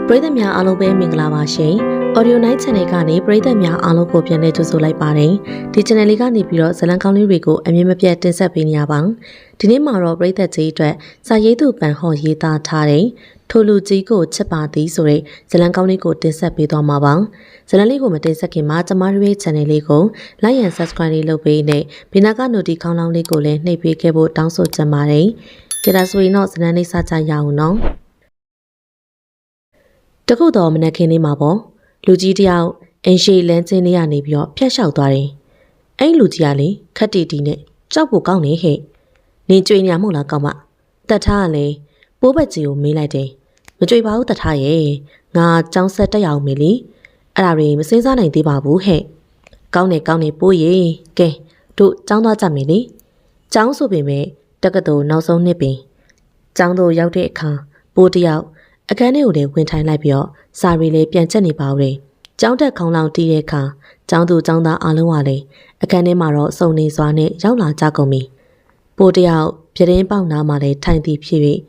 ပရိသတ်များအားလုံးပဲမင်္ဂလာပါရှင်။ Audio Night Channel ကနေပရိသတ်များအားလုံးကိုပြန်လည်ကြိုဆိုလိုက်ပါတယ်။ဒီ channel လေးကနေပြီးတော့ဇာတ်လမ်းကောင်းလေးတွေကိုအမြင်မပြတ်တင်ဆက်ပေးနေရပါမယ်။ဒီနေ့မှာတော့ပရိသတ်ကြီးအတွက်စာရေးသူပန်ဟော်ရေးသားထားတဲ့ထိုလူကြီးကိုချစ်ပါသည်ဆိုတဲ့ဇာတ်လမ်းကောင်းလေးကိုတင်ဆက်ပေးသွားမှာပါ။ဇာတ်လမ်းလေးကိုမတင်ဆက်ခင်မှာကျမတို့ရဲ့ channel လေးကို like and subscribe လေးလုပ်ပေးနဲ့ဘေးနားက notification ခေါင်းလောင်းလေးကိုလည်းနှိပ်ပေးခဲ့ဖို့တောင်းဆိုချင်ပါတယ်။ကြည့်ဒါဆိုရင်တော့ဇာတ်လမ်းလေးစကြရအောင်နော်။တခုတော့မနက်ခင်းလေးမှာပေါ့လူကြီးတယောက်အင်ရှိလန်းချင်းလေးရနေပြီးတော့ဖျက်လျှောက်သွားတယ်။အဲ့လူကြီးကလေခက်တီတီနဲ့ကြောက်ဖို့ကောင်းနေဟဲ့။နင်ကြွေညာမို့လားကောင်းမ။တတ်ထားကလေပိုးဘက်ကြီးကိုမေးလိုက်တယ်။မကြွေပါဘူးတတ်ထားရဲ့။ငါကြောင်းဆက်တက်ရအောင်မေးလေ။အဲ့ဒါတွေမစင်းစားနိုင်သေးပါဘူးဟဲ့။ကောင်းနေပိုးရေ။ကဲတို့ကြောင်းသွားကြမေးလေ။ကြောင်းဆိုပေမဲ့တက္ကသိုလ်နောက်ဆုံးနှစ်ပင်ကျောင်းသို့ရောက်တဲ့အခါပိုးတယောက်အခန်းထဲကိုလည်းဝင်ထိုင်လိုက်ပြီးတော့စာရီလေးပြန်ချက်နေပါဦးတယ်။ကျောင်းတက်ခေါင်းလောင်တီးတဲ့အခါကျောင်းသူကျောင်းသားအားလုံးကလည်းအခန်းထဲမှာတော့စုံနေစွာနဲ့ရောက်လာကြကုန်ပြီ။ပိုးတယောက်ပြတင်းပေါက်နားမှာလည်းထိုင်တည်ဖြစ်၍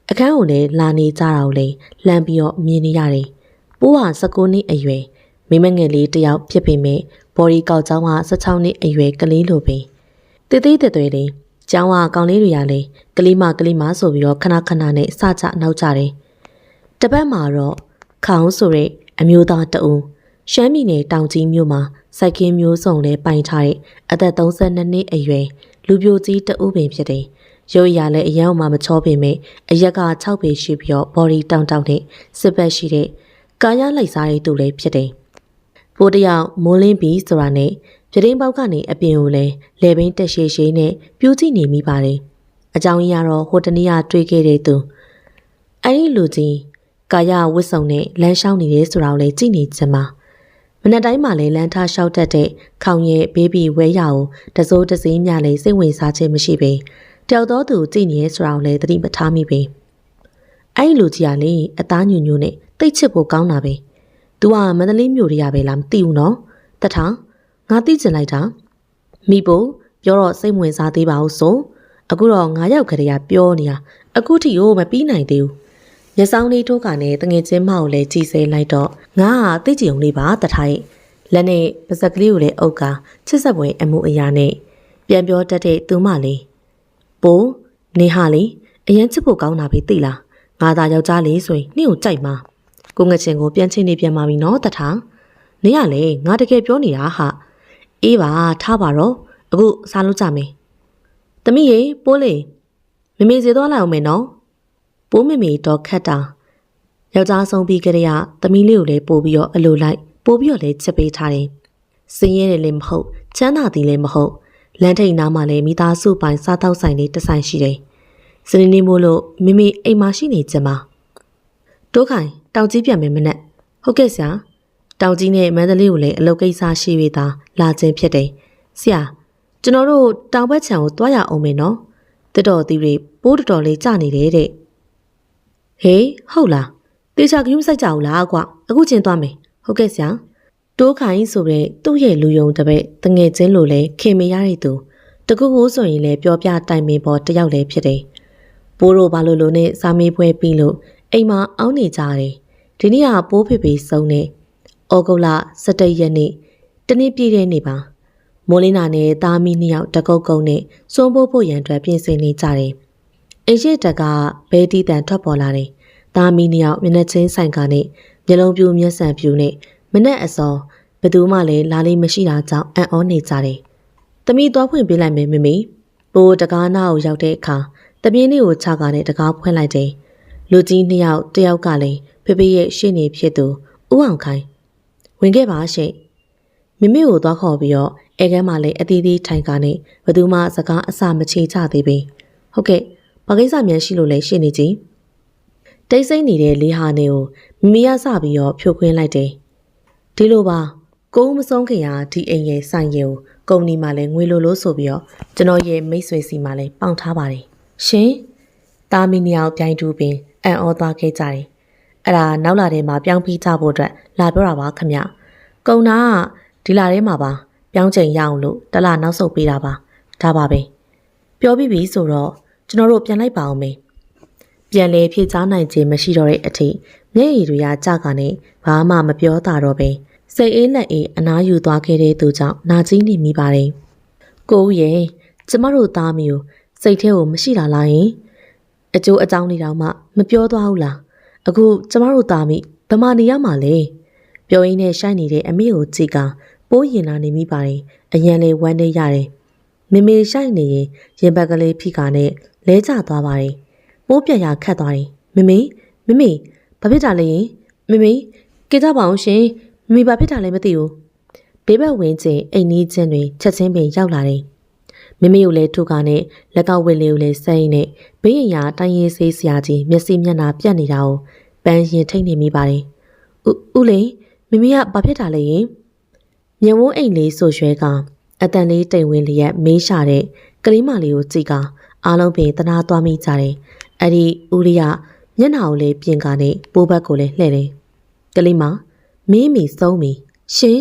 အခန်းကိုလည်းလာနေကြတာကိုလည်းလှမ်းပြီးတော့မြင်နေရတယ်။ပိုးဟာ19နှစ်အရွယ်မိမငယ်လေးတယောက်ဖြစ်ပေမဲ့ဘော်ဒီကောက်ကျောင်းက16နှစ်အရွယ်ကလေးလိုပဲ။တေးသေးတွေလေးကျောင်းကကောင်လေးတွေကလည်းကလေးမဆိုပြီးတော့ခဏနဲ့စကြနောက်ကြတယ်။တပတ်မှာတော့ခေါင်းဆိုတဲ့အမျိုးသားတဦးရှမ်းပြည်နယ်တောင်ကြီးမြို့မှာစိုက်ကင်းမျိုးစုံနဲ့ပိုင်ထားတဲ့အသက်32နှစ်အရွယ်လူပြိုကြီးတဦးပင်ဖြစ်တယ်။ရုပ်ရည်လည်းအယံမှမချောပေမဲ့အရက်က6ပေရှိပြီးတော့ဘော်ဒီတောင်နဲ့စစ်ဘက်ရှိတဲ့ကာယလိုက်စားတဲ့သူလည်းဖြစ်တယ်။ပိုးတယောက်မိုးလင်းပြီးဆိုတာနဲ့ပြတင်းပေါက်ကနေအပြင်ကိုလည်းလေဘင်းတက်ရှည်ရှည်နဲ့ပြူးကြည့်နေမိပါတယ်။အကြောင်းရင်းကတော့ဟိုတနေ့ကတွေ့ခဲ့တဲ့သူအဲ့ဒီလူကြီးကာယဝတ်စုံနဲ့လမ်းလျှောက်နေတယ်ဆိုတာကိုလည်းကြည့်နေကြမှာမနက်တိုင်းမှလည်းလမ်းထားလျှောက်တတ်တဲ့ခေါင်ရဲ့ဘေးဘီဝဲရကိုတစိုးတစည်းများလည်းစိတ်ဝင်စားခြင်းမရှိပေတယောက်တော့သူကြည့်နေရဲဆိုတာကိုလည်းသတိမထားမိပေအဲ့ဒီလူကြီးကလေအသားညွညွနဲ့တိတ်ချစ်ဖို့ကောင်းတာပဲ။ तू ကမန္တလေးမြို့ရပဲလားမသိဘူးနော်။တထောင်ငါသိချင်လိုက်တာမိဖို့ပြောတော့စိတ်ဝင်စားသေးပါဘူးဆိုအခုတော့9ယောက်ခရေကပြောနေတာအခုထိကိုမပြီးနိုင်သေးဘူး။ရဆောင်လေးထိုးကနဲ့တငယ်ချင်းမကိုလည်းကြည်စဲလိုက်တော့ငါကသိကြုံလေးပါတထိုင်လက်နဲ့ပါဇက်ကလေးကိုလည်းအုပ်ကချစ်ဆက်ပွဲအမှုအရာနဲ့ပြန်ပြောတတ်တဲ့သူမလေးပိုးနေဟာလေအရင်ချစ်ဖို့ကောင်းတာပဲသိလားငါသာယောက်ျားလေးဆိုရင်နှင်းကိုကြိုက်မှာကိုငချင်ကိုပြန်ချင်းနေပြန်มาပြီနော်တထောင်နေရလေငါတကယ်ပြောနေတာဟာအေးပါထားပါတော့အခုစားလို့ကြမယ်သမီးရေပိုးလေမမေစီသွားလိုက်အောင်မယ်နော်ပိုးမမေတော့ခတ်တာယောက်ျားဆုံးပြီးကြတဲ့သမီးလေးကိုလည်းပို့ပြီးတော့အလိုလိုက်ပို့ပြီးတော့လည်းချက်ပေးထားတယ်စင်းရဲတယ်လည်းမဟုတ်ချမ်းသာသည်လည်းမဟုတ်လမ်းထိပ်နားမှာလည်းမိသားစုပိုင်စားတောက်ဆိုင်လေးတစ်ဆိုင်ရှိတယ်စနေနေ့မို့လို့မမေအိမ်မှာရှိနေကြမှာတိုးခိုင်တောင်ကြီးပြန်မယ်မနဲ့ဟုတ်ကဲ့ဆရာတောင်ကြီးနဲ့မန္တလေးကိုလည်းအလုပ်ကိစ္စရှိရတာလာခြင်းဖြစ်တယ်ဆရာကျွန်တော်တို့တောင်ဘက်ခြံကိုသွားရအောင်မယ်နော်တက်တော်သီးတွေပိုးတော်လေးကြနေတယ်တဲ့ဟေးဟုတ်လားတေချာကယူးစိုက်ကြအောင်လားကွာအခုချင်းသွားမယ်ဟုတ်ကဲ့ဆရာတိုးခိုင်ဆိုတဲ့သူ့ရဲ့လူယုံတပည့်တငယ်ချင်းလိုလဲခင်မရတဲ့သူတကူကူဆိုရင်လည်းပြောပြတိုင်ပင်ပေါ်တယောက်လည်းဖြစ်တယ်ပိုးတို့ဘာလို့နဲ့စာမေးပွဲပြီးလို့အိမ်မှာအောင်းနေကြတယ်ဒီနေ့ကပိုးဖေဖေဆုံးနေဩဂုတ်လ17ရက်နေ့တနေ့ပြည့်တဲ့နေ့ပါမိုးလင်းနာနဲ့သားမီး2ယောက်တကုတ်ကုန်းနဲ့စွန့်ဖို့ရန်အတွက်ပြင်ဆင်နေကြတယ်အင်ရှိတက်ကဘဲတီတန်ထွက်ပေါ်လာတယ်သားမီး2ယောက်မျက်နှာချင်းဆိုင်ကနဲ့မျက်လုံးပြူမျက်စံပြူနဲ့မနဲ့အစောဘယ်သူမှလည်းလာလေးမရှိတာကြောင့်အံ့ဩနေကြတယ်သမီးသွားဖွင့်ပေးလိုက်မယ်မမေပိုးတကားနာကိုရောက်တဲ့အခါတပြင်းလေးကိုချကားနဲ့တကားဖွင့်လိုက်တယ်လူကြီး2ယောက်တယောက်ကလည်းဖေဖေရဲ့ရှေ့နေဖြစ်သူဦးအောင်ခိုင်ဝင်ခဲ့ပါရှင့်မမေကိုသွားခေါ်ပြီးတော့အဲကမ်းမှာလည်းအသီးသီးထိုင်ကားနဲ့ဘသူမှစကားအစမချေချသေးပဲဟုတ်ကဲ့ဘာကိစ္စမြန်ရှိလို့လဲရှင်းနေကြည့်တိတ်ဆိတ်နေတဲ့လေးဟာနေကိုမမေရစပြီးတော့ဖြိုခွင်းလိုက်တယ်ဒီလိုပါကိုဦးမဆုံးခင်ကဒီအိမ်ရဲ့ဆိုင်ရဲ့ကိုကုမ္ပဏီမှာလည်းငွေလိုဆိုပြီးတော့ကျွန်တော်ရဲ့မိတ်ဆွေစီမှာလည်းပေါင်ထားပါတယ်ရှင်သားမီးနှစ်ယောက်ပြိုင်တူပင်အံ့ဩသွားခဲ့ကြတယ်အဲ့ဒါနောက်လာထဲမှာပြောင်းပြီးကြဖို့အတွက်လာပြောတာပါခမကုံနာကဒီလာထဲမှာပါပြောင်းချိန်ရအောင်လို့တလနောက်ဆုတ်ပေးတာပါဒါပါပဲပြောပြီးပြီဆိုတော့ကျွန်တော်တို့ပြန်လိုက်ပါအောင်မေပြန်လေဖြည့်ချနိုင်ခြင်းမရှိတော့တဲ့အထိမ မျက်ရည်တွေကကြကနေဘာမှမပြောတာတော့ပဲစိတ်အေးလက်အေးအနားယူသွားခဲ့တဲ့သူကြောင့်နာကြီးနေမိပါတယ်ကိုဦးရဲ့ကျမတို့သားမျိုးစိတ်ထဲကိုမရှိလာလားယင်အကျိုးအကြောင်းတွေတောင်မှမပြောသွားဘူးလားအခုကျမတို့သားမိဘမနေရမှာလဲပြောရင်းနဲ့ရှိုက်နေတဲ့အမေကိုကြည့်ကပိုးရင်လာနေမိပါတယ်အရန်လေးဝမ်းနေရတယ်မေမေရှိုက်နေရင်ရင်ဘက်ကလေးဖိခါနဲ့လဲကျသွားပါတယ်ပိုးပြက်ရခတ်သွားတယ်မေမေဘာဖြစ်တာလဲယင်မေမေကြေကြပါအောင်ရှင်မေဘာဖြစ်တာလဲမသိဘူးဘေးဘက်ဝင်းချင်းအိမ်နီးချင်းတွေချက်ချင်းပင်ရောက်လာတယ်မိမိကိုလည်းထုကနဲ့လက်ကောက်ဝက်လေးကိုလည်းစိမ့်နဲ့ဘေးရင်ရတိုင်းရေးဆေးဆရာကြီးမျက်စိမျက်နှာပြတ်နေတာကိုပန်းရင်ထိတ်နေမိပါတယ်ဦးလေးမိမိကဘာဖြစ်တာလဲယင်မြဝန်းအိမ်လေးဆိုရွှဲကအတန်လေးတိမ်ဝင်လျက်မေးရှာတဲ့ကလေးမလေးကိုကြည့်ကအားလုံးပင်တနာသွားမိကြတယ်အဲ့ဒီဦးလေးကမျက်နှာကိုလည်းပြင်ကာနဲ့ပိုးဘက်ကိုလည်းလှည့်တယ်ကလေးမမင်းမီဆုံးပြီရှင်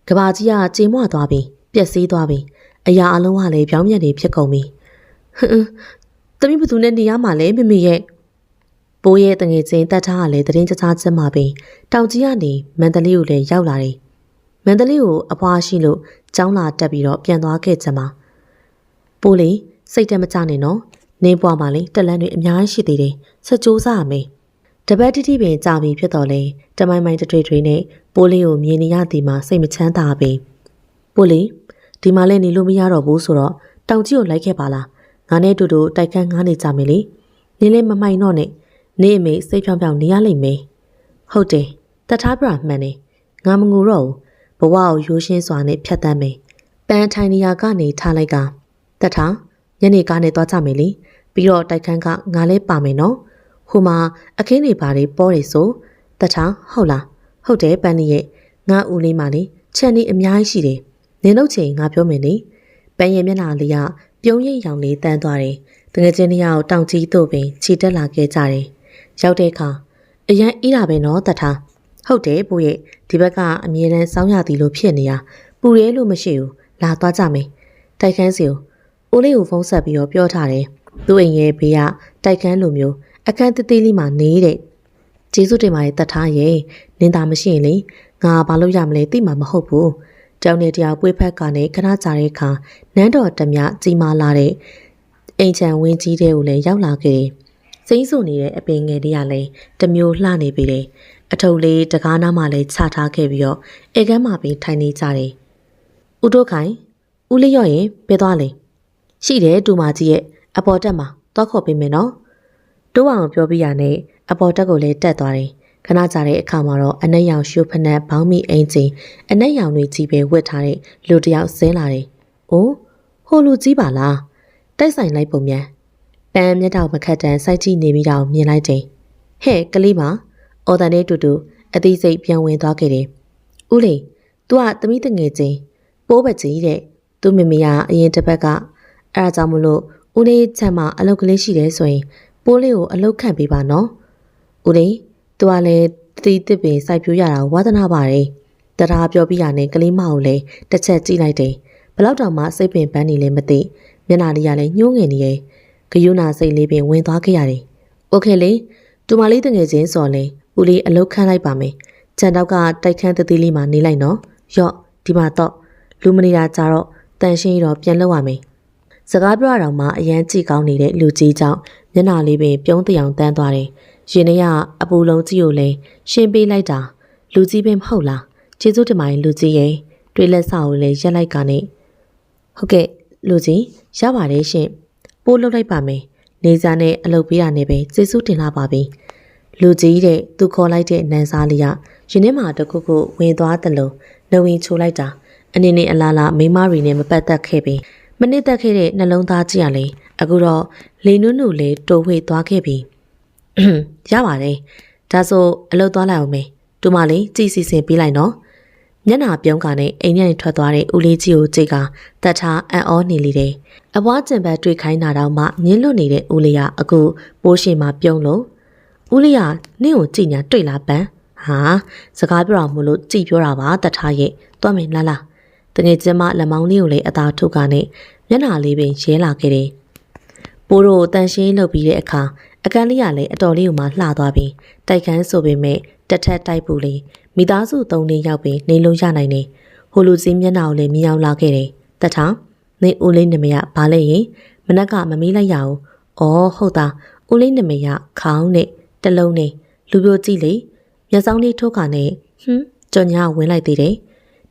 ကဘာကြီးကကြေမွသွားပြီပျက်စီးသွားပြီအရာအလုံးကလည်းပြောင်းပြန်နေဖြစ်ကုန်ပြီသမီးဘသူနဲ့နေရမှာလဲမမေရဲ့ပိုးရဲ့တငယ်ချင်းတက်ထားကလည်းတရင်ချာချင်းမှာပင်တောင်ကြီးကနေမန္တလေးကိုလည်းရောက်လာတယ်မန္တလေးကိုအဖွားရှိလို့ကျောင်းလာတက်ပြီးတော့ပြန်သွားခဲ့ကြမှာပိုးလေးစိတ်တမကြနဲ့နော်နင်းပွားမှလည်းတက်လန်းတွေအများကြီးရှိသေးတယ်ဆက်ကြိုးစားရမယ်တပတ်တိတိပင်ကြာပြီဖြစ်တော့လေတမိုင်းမိုင်းတတွေနဲ့ပိုးလေးကိုမြင်နေရသည်မှာစိတ်မချမ်းသာပင်ပိုးလေးဒီမှာလည်းနေလို့မရတော့ဘူးဆိုတော့တောင်ကြီးကိုလိုက်ခဲ့ပါလားငါနဲ့တူတူတိုက်ခန်းငားနေကြမယ်လေနင်းလည်းမမိုင်တော့နဲ့နေအမေစိတ်ဖြောင်းဖြောင်းနေရလိမ့်မယ်ဟုတ်တယ်တထားပြမှန်တယ်ငါမငိုတော့ဘူးဘဝကိုရိုးရှင်းစွာနဲ့ဖြတ်တန်းမယ်ပန်းထိုင်နေရာကနေထားလိုက်ကတထားညနေကားနဲ့သွားကြမယ်လေပြီးတော့တိုက်ခန်းကငါလည်းပါမယ်နော်ဟိုမှာအခင်းတွေပါတွေပေါ်တယ်ဆိုတထားဟုတ်လားဟုတ်တယ်ပန်းလေးရဲ့ငါဦးလေးမလေးခြံနေအများကြီးရှိတယ်နင်တို့ချိန်ငါပြောမယ်လေပန်းရဲ့မျက်နှာလေးကပြုံးရိပ်ရောင်လေးတန်းသွားတယ်တကယ်ချင်းတရားကိုတောင်ကြီးတို့ပင်ခြေတက်လာခဲ့ကြတယ်ရောက်တဲ့အခါအရန်အေးတာပဲနော်တထားဟုတ်တယ်ပို့ရဲ့ဒီဘက်ကအမြဲတမ်းစောင်းရသည်လို့ဖြစ်နေတာပူရဲလို့မရှိဘူးလာသွားကြမယ်တိုက်ခန်းစီကိုအိုးလေးကိုဖုန်းဆက်ပြီးတော့ပြောထားတယ်သူ့အိမ်ရဲ့ဘေးကတိုက်ခန်းလိုမျိုးအခန်းသေးသေးလေးမှနေတဲ့ကျေးဇူးတင်ပါတယ်တထားရဲ့နင်သာမရှိရင်လေငါဘာလို့ရမလဲသိမှာမဟုတ်ဘူးတောင်နေတရားပွေးဖက်ကနေခဏကြာတဲ့အခါနန်းတော်တမကြီးမာလာတဲ့အိမ်ချံဝင်းကြီးတဲ့ကိုလည်းရောက်လာခဲ့တယ်စိမ့်ဆူနေတဲ့အပင်ငယ်တွေကလည်းတမျိုးလှနေပြီတယ်အထုပ်လေးတကားနားမှလည်းချထားခဲ့ပြီးတော့ဧကန်းမှာပင်ထိုင်နေကြတယ်ဦးတို့ခိုင်ဦးလေးရော့ရင်ဘယ်သွားလဲရှိတယ်တူမကြီးရဲ့အပေါ်တက်မှာသွားခေါ်ပေးမယ်နော်တိုးအောင်ပြောပြရနဲ့အပေါ်တက်ကိုလည်းတက်သွားတယ်ခဏကြာတဲ့အခါမှာတော့အနက်ရောင်ရှုပ်ဖနက်ဘောင်းမီအင်ဂျင်အနက်ရောင်တွေကြီးပဲဝတ်ထားတဲ့လူတယောက်ဆင်းလာတယ်။အိုးဟိုလူကြီးပါလား။တိုက်ဆိုင်လိုက်ပုံမြန်ပန်းမျက်တောင်မခတ်တန်းစိုက်ကြည့်နေပြီးတော့မြင်လိုက်တယ်။ဟဲ့ကလေးမအော်တန်နဲ့တူတူအသေးစိတ်ပြန်ဝင်သွားခဲ့တယ်။ဦးလေး तू ကသမီးတငယ်ချင်းပိုးပကြီးတဲ့သူ့မိမိကအရင်တစ်ပတ်ကအဲ့ဒါကြောင့်မလို့ဦးလေးချမ်းမအလုပ်ကလေးရှိတယ်ဆိုရင်ပိုးလေးကိုအလုပ်ခန့်ပေးပါနော်။ဦးလေးသူကလည်းတီးတစ်ပင်စိုက်ပြိုးရတာဝါသနာပါတယ်။တရားပြောပြရနဲ့ကလေးမကိုလည်းတစ်ချက်ကြည့်လိုက်တယ်။ဘလောက်တောင်မှစိတ်ပင်ပန်းနေလဲမသိမျက်နှာလေးကလည်းညှိုးငယ်နေရဲ့ဂယုနာစိတ်လေးပင်ဝင်သွားခဲ့ရတယ်။โอเคလေတူမလေးတငယ်ချင်းစော်လဲဦးလေးအလုတ်ခန့်လိုက်ပါမယ်။ခြံတောက်ကတိုက်ခန်းသေးသေးလေးမှာနေလိုက်နော်။ရော့ဒီမှာတော့လူမနေတာကြတော့တန်ရှင်းတော့ပြန်လောက်ရမယ်။စကားပြောရတော့မှအရန်ကြည့်ကောင်းနေတဲ့လူကြီးကြောင့်မျက်နှာလေးပင်ပြုံးတောင်တန်းသွားတယ်။ရင်ထဲကအပူလုံးကြီးကိုလည်းရှင်းပေးလိုက်တာလူကြီးပင်မဟုတ်လားကျေးဇူးတင်ပါတယ်လူကြီးရဲ့တွေးလက်စာကိုလည်းရက်လိုက်ကနေဟုတ်ကဲ့လူကြီးရပါတယ်ရှင်ပိုးလုပ်လိုက်ပါမယ်နေစားနဲ့အလုပ်ပေးတာနဲ့ပဲကျေးဇူးတင်လာပါပြီလူကြီးတဲ့သူခေါ်လိုက်တဲ့နန်းစားလေးကရင်ထဲမှာတခုခုဝင်သွားတယ်လို့နှဝင်ချိုးလိုက်တာအနေနဲ့အလားလားမိမရီနဲ့မပတ်သက်ခဲ့ပြီမနစ်သက်ခဲ့တဲ့နှလုံးသားကြီးကလည်းအခုတော့လေနုနုလေးတိုးဝှေ့သွားခဲ့ပြီရပါတယ်ဒါဆိုအလုပ်သွားလိုက်အောင်မေတူမလေးကြည်စီစဉ်ပေးလိုက်နော်မျက်နှာပြုံးကနဲ့အိမ်ထဲထွက်သွားတဲ့ဦးလေးကြီးကိုကြည့်ကတတ်ထားအံ့ဩနေလေတယ်အပွားကျင်ဘက်တွေ့ခိုင်းတာတော့မှညင်းလွတ်နေတဲ့ဦးလေးကအခုပိုးရှင်မှာပြုံးလို့ဦးလေးကနင့်ကိုကြည်ညာတွေ့လားပန်းဟာစကားပြောတာမလို့ကြည်ပြောတာပါတတ်ထားရဲ့သွားမယ်လားတကယ်ကျမလက်မောင်းလေးကိုလည်းအသာထုတ်ကနဲ့မျက်နှာလေးပင်ရဲလာခဲ့တယ်ပိုးတို့တန်ရှင်းလုပ်ပြီးတဲ့အခါ အကန်းလေးကလည်းအတော်လေးကိုမှလှသွားပြီးတိုက်ခန်းဆိုပေမဲ့တက်ထက်တိုက်ပူလေးမိသားစု၃နှစ်ရောက်ပြီးနေလို့ရနိုင်တယ်ဟိုလူစည်းမျက်နှာကိုလည်းမြင်အောင်လာခဲ့တယ်တထားနေဦးလေးနမရဘာလဲရင်မနက်ကမမီးလိုက်ရအောင်အော်ဟုတ်တာဦးလေးနမရခေါင်းနဲ့တလုံးနဲ့လူပြိုကြည့်လေမျက်စောင်းလေးထိုးခါနဲ့ကြော်ညာဝင်လိုက်သေးတယ်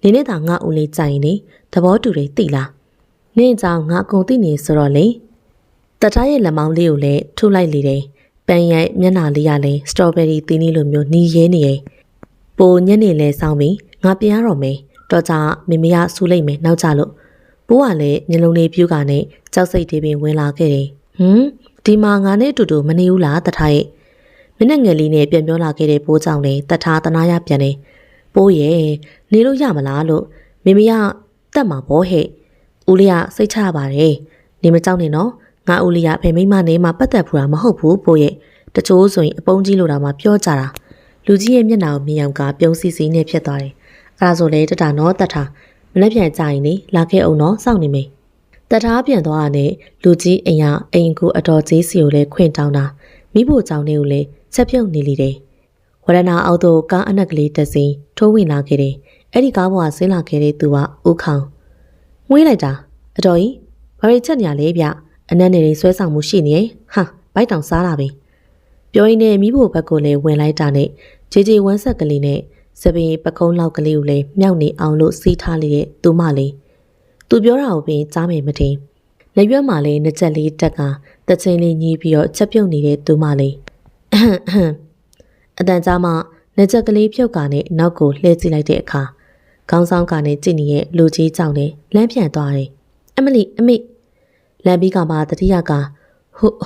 နေနဲ့သာငါဦးလေးကြိုင်နေသဘောတူတယ်သိလားနေကြောင်ငါအကုန်သိနေဆိုတော့လေတထားရဲ့လက်မောင်းလေးကိုလည်းထုလိုက်လေတယ်ပန်းရိုက်မျက်နှာလေးကလည်းစတော်ဘယ်ရီသီးနည်းလိုမျိုးနီးရဲနေရဲ့ပိုညနေလဲစောင်းပြီးငါပြန်ရတော့မယ်တော့ကြမေမေကဆူလိုက်မယ်နောက်ကြလို့ပိုးကလည်းမျက်လုံးလေးပြူးကနဲ့ကြောက်စိတ်တွေပင်ဝင်လာခဲ့တယ်ဒီမှာငါနဲ့အတူတူမနေဘူးလားတထားရဲ့မင်းနဲ့ငယ်လေးနဲ့ပြန်ပြောလာခဲ့တဲ့ပိုးကြောင့်လည်းတထားတနာရပြန်တယ်ပိုးရဲ့နေလို့ရမလားလို့မေမေကတတ်မှာပေါ့ဟဲ့ဦးလေးကစိတ်ချပါတယ်နေမကြောက်နဲ့နော်ငါဦးလေးကဖေမိမနဲ့မှပတ်သက်ဖူတာမဟုတ်ဘူးပိုးရဲ့တချို့ဆိုရင်အပုံးကြီးလို့တော့မှပြောကြတာလူကြီးရဲ့မျက်နှာကိုမြင်အောင်ကပြုံးစီစီနဲ့ဖြစ်သွားတယ်အဲဒါဆိုလေတတာနော်တထားမနေ့ပြန်ကြရင်လေလာခဲ့အောင်နော်စောင့်နေမေတထားပြန်သွားတာနဲ့လူကြီးအိမ်ကူအတော်ကြီးစီကိုလည်းခွင့်တောင်းတာမိဖို့ကြောင့်လေးကိုလည်းချက်ပြုတ်နေလိတယ်ဝရဏအောက်သို့ကားအနက်ကလေးတစ်စီးထိုးဝင်လာခဲ့တယ်အဲ့ဒီကားပေါ်ကဆင်းလာခဲ့တဲ့သူကဦးခေါင်ငွေးလိုက်တာအတော်ကြီးဘာတွေချက်ညာလဲဗျအနက်နေရင်ဆွဲဆောင်မှုရှိနေရဲ့ဟာဘိုက်တောင်စားလာပြီပြောရင်းနဲ့မိဖို့ဘက်ကိုလည်းဝင်လိုက်တာနဲ့ဂျေဂျေဝမ်းဆက်ကလေးနဲ့စပင်းပကုံးလောက်ကလေးကိုလည်းမြောက်နေအောင်လို့စီးထားလိုက်တဲ့သူမလေးသူပြောတာကိုပင်ကြားမယ်မထင်လက်ရွက်မှာလည်းနှစ်ချက်လေးတက်ကတချင်းလေးညီးပြီးတော့ချက်ပြုတ်နေတဲ့သူမလေးအတန်ကြားမှနှစ်ချက်ကလေးဖြုတ်ကနဲ့နောက်ကိုလှည့်ကြည့်လိုက်တဲ့အခါခေါင်းဆောင်ကနဲ့ကြည့်နေတဲ့လူကြီးကြောင့်လည်းလမ်းပြန်သွားတယ်အမလမ်းပြီးကမှတတိယက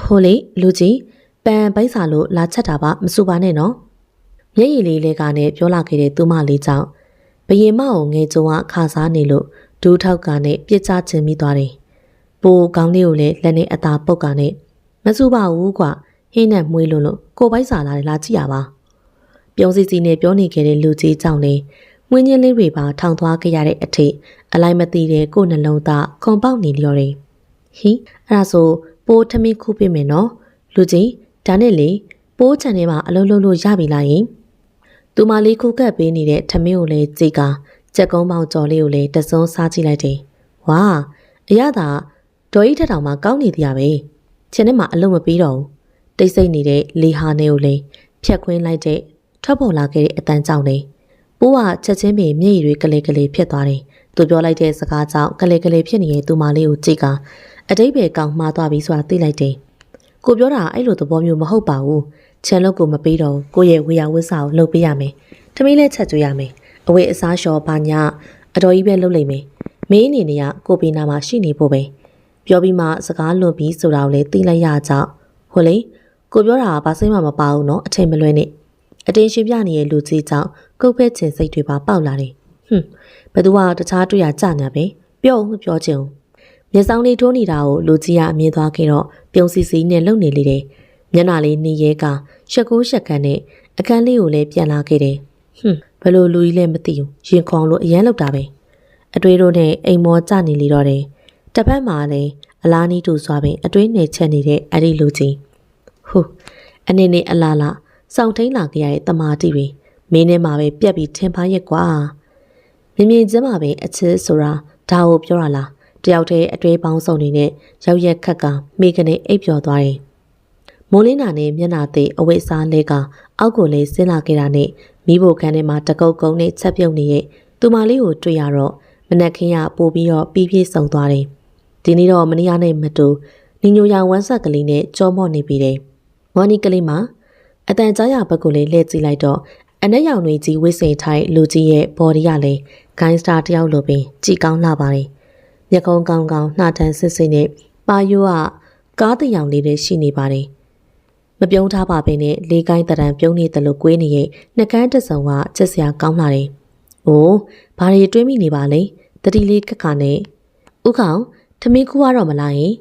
ဟိုလေလူကြီးပန်ပိုက်စာလို့လာချက်တာပါမစူပါနဲ့နော်မျက်ရည်လေးကနဲ့ပြောလာခဲ့တဲ့သူမလေးကြောင့်ဘယင်မကိုငယ်ကျုံကခါစားနေလို့ဒူးထောက်ကနဲ့ပြစ်ချခြင်းမိသွားတယ်ပိုကောင်းလေးကိုလည်းလက်နဲ့အသာပုတ်ကနဲ့မစူပါဘူးကွာဟင်းနဲ့မွေးလို့ကိုပိုက်စာလာကြည့်ရပါပြုံးစီစီနဲ့ပြောနေခဲ့တဲ့လူကြီးကြောင့်လေမွေးညင်းလေးတွေပါထောင်သွားခဲ့ရတဲ့အထိအလိုက်မသိတဲ့ကိုယ်နှလုံးသားခုန်ပေါက်နေလျော်တယ်ဟိအဲ့ဒါဆိုပိုးထမင်းခုပေးမယ်နော်လူကြီးဒါနဲ့လေပိုးချန်ထဲမှာအလုံးလုံးလို့ရပြီလားယင်သူမလေးခုကပ်ပေးနေတဲ့ထမင်းကိုလည်းကြိတ်ကကြက်ကုန်းပေါင်ကြော်လေးကိုလည်းတစုံစားကြည့်လိုက်တယ်ဝါအရသာဒေါ်ကြီးထက်တောင်မှကောင်းနေသေးရပဲခြေထဲမှာအလုံးမပြီးတော့ဘူးတိတ်ဆိတ်နေတဲ့လေဟာနဲ့ကိုလည်းဖြတ်ခွင်းလိုက်တဲ့ထွက်ပေါ်လာခဲ့တဲ့အတန်းကြောင့်လေပိုးကချက်ချင်းပင်မျက်ရည်တွေကလေးဖြစ်သွားတယ်သူပြောလိုက်တဲ့စကားကြောင့်ကလေးဖြစ်နေတဲ့သူမလေးကိုကြိတ်ကအတိတ်ပဲကောင်းမှားသွားပြီဆိုတာသိလိုက်တယ်ကိုပြောတာအဲ့လိုသဘောမျိုးမဟုတ်ပါဘူးချန်လုတ်ကိုမပေးတော့ကိုရဲ့ဝေယဝစ်စာကိုလုပ်ပေးရမယ်ထမင်းလည်းချက်ကျွေးရမယ်အဝေးအစားလျှော်ပါညာအတော်ကြီးပဲလုပ်လိုက်မယ်မင်းအနေနဲ့ကကိုပေးနာမှာရှိနေဖို့ပဲပြောပြီးမှစကားလွန်ပြီးဆိုတာကိုလည်းသိလိုက်ရကြဟိုလေကိုပြောတာကဘာစိတ်မှမပါဘူးနော်အထင်မလွဲနဲ့အတင်းရှင်ပြနေတဲ့လူကြီးကြောင့်ကုတ်ဖက်ချင်စိတ်တွေပါပေါက်လာတယ်ဘယ်သူကတခြားတွေ့ရကြညာပဲပြောဦးမပြောချင်ဘူးမျက်စောင်းလေးထိုးနေတာကိုလူကြီးကအမြင်သွားခဲ့တော့ပြုံးစီစီနဲ့လုံနေလေတယ်မျက်နှာလေးနေရဲကရှက်ကိုရှက်ခန်းနဲ့အခန်းလေးကိုလည်းပြန်လာခဲ့တယ်ဘယ်လိုလူကြီးလဲမသိဘူးရင်ခေါင်လို့အရန်လောက်တာပဲအတွေးတို့နဲ့အိမ်မောကြနေလေတော့တယ်တစ်ဖက်မှာလည်းအလားနီးတူစွာပင်အတွေးနဲ့ချက်နေတဲ့အဲ့ဒီလူကြီးအနေနဲ့အလားလားစောင့်ထိန်လာကြရတဲ့တမာတိတွေမင်းနဲ့မှာပဲပြက်ပြီးထင်ပါရဲ့ကွာမြင်ချင်းမှာပဲအချစ်ဆိုတာဒါကိုပြောရလားတယောက်တည်းအတွေးပေါင်းစုံနေနဲ့ရောက်ရက်ခက်ကမိကနေအိပ်ပျော်သွားတယ်မိုးလင်းတာနဲ့မျက်နှာသေးအဝိတ်စားလဲကအောက်ကိုလေးဆင်းလာခဲ့တာနဲ့မိဖို့ခန်းထဲမှာတကုတ်ကုန်းနဲ့ချက်ပြုတ်နေရဲ့သူမလေးကိုတွေ့ရတော့မနက်ခင်းကပို့ပြီးတော့ပြီးပြည့်စုံသွားတယ်ဒီနေ့တော့မနီးယားနဲ့မတူညီညိုရဝမ်းဆက်ကလေးနဲ့ကြောမော့နေပြီတယ်ဝါနီကလေးမှာအတန်ကြားရဘက်ကိုလေးလှည့်ကြည့်လိုက်တော့အနက်ရောင်တွေကြီးဝိစိန်ထိုင်လူကြီးရဲ့ဘော်ဒီကလည်းဂိုင်းစတာတယောက်လိုပင်ကြည်ကောင်းလာပါတယ်မျက်ခုံးကောင်းနှာထန်ဆစ်ဆစ်နဲ့ပါယိုးကကားတရောင်လေးတွေရှိနေပါတယ်မပြုံးထားပါဘဲနဲ့လေးကိုင်းတရံပြုံးနေတယ်လို့ကွေးနေရဲ့နှကန်းတစုံကချက်စရာကောင်းလာတယ်။အိုးဘာတွေတွေးမိနေပါလဲ။တတိလေးကနဲ့ဥကောင်ထမင်းခူးရတော့မလားယင်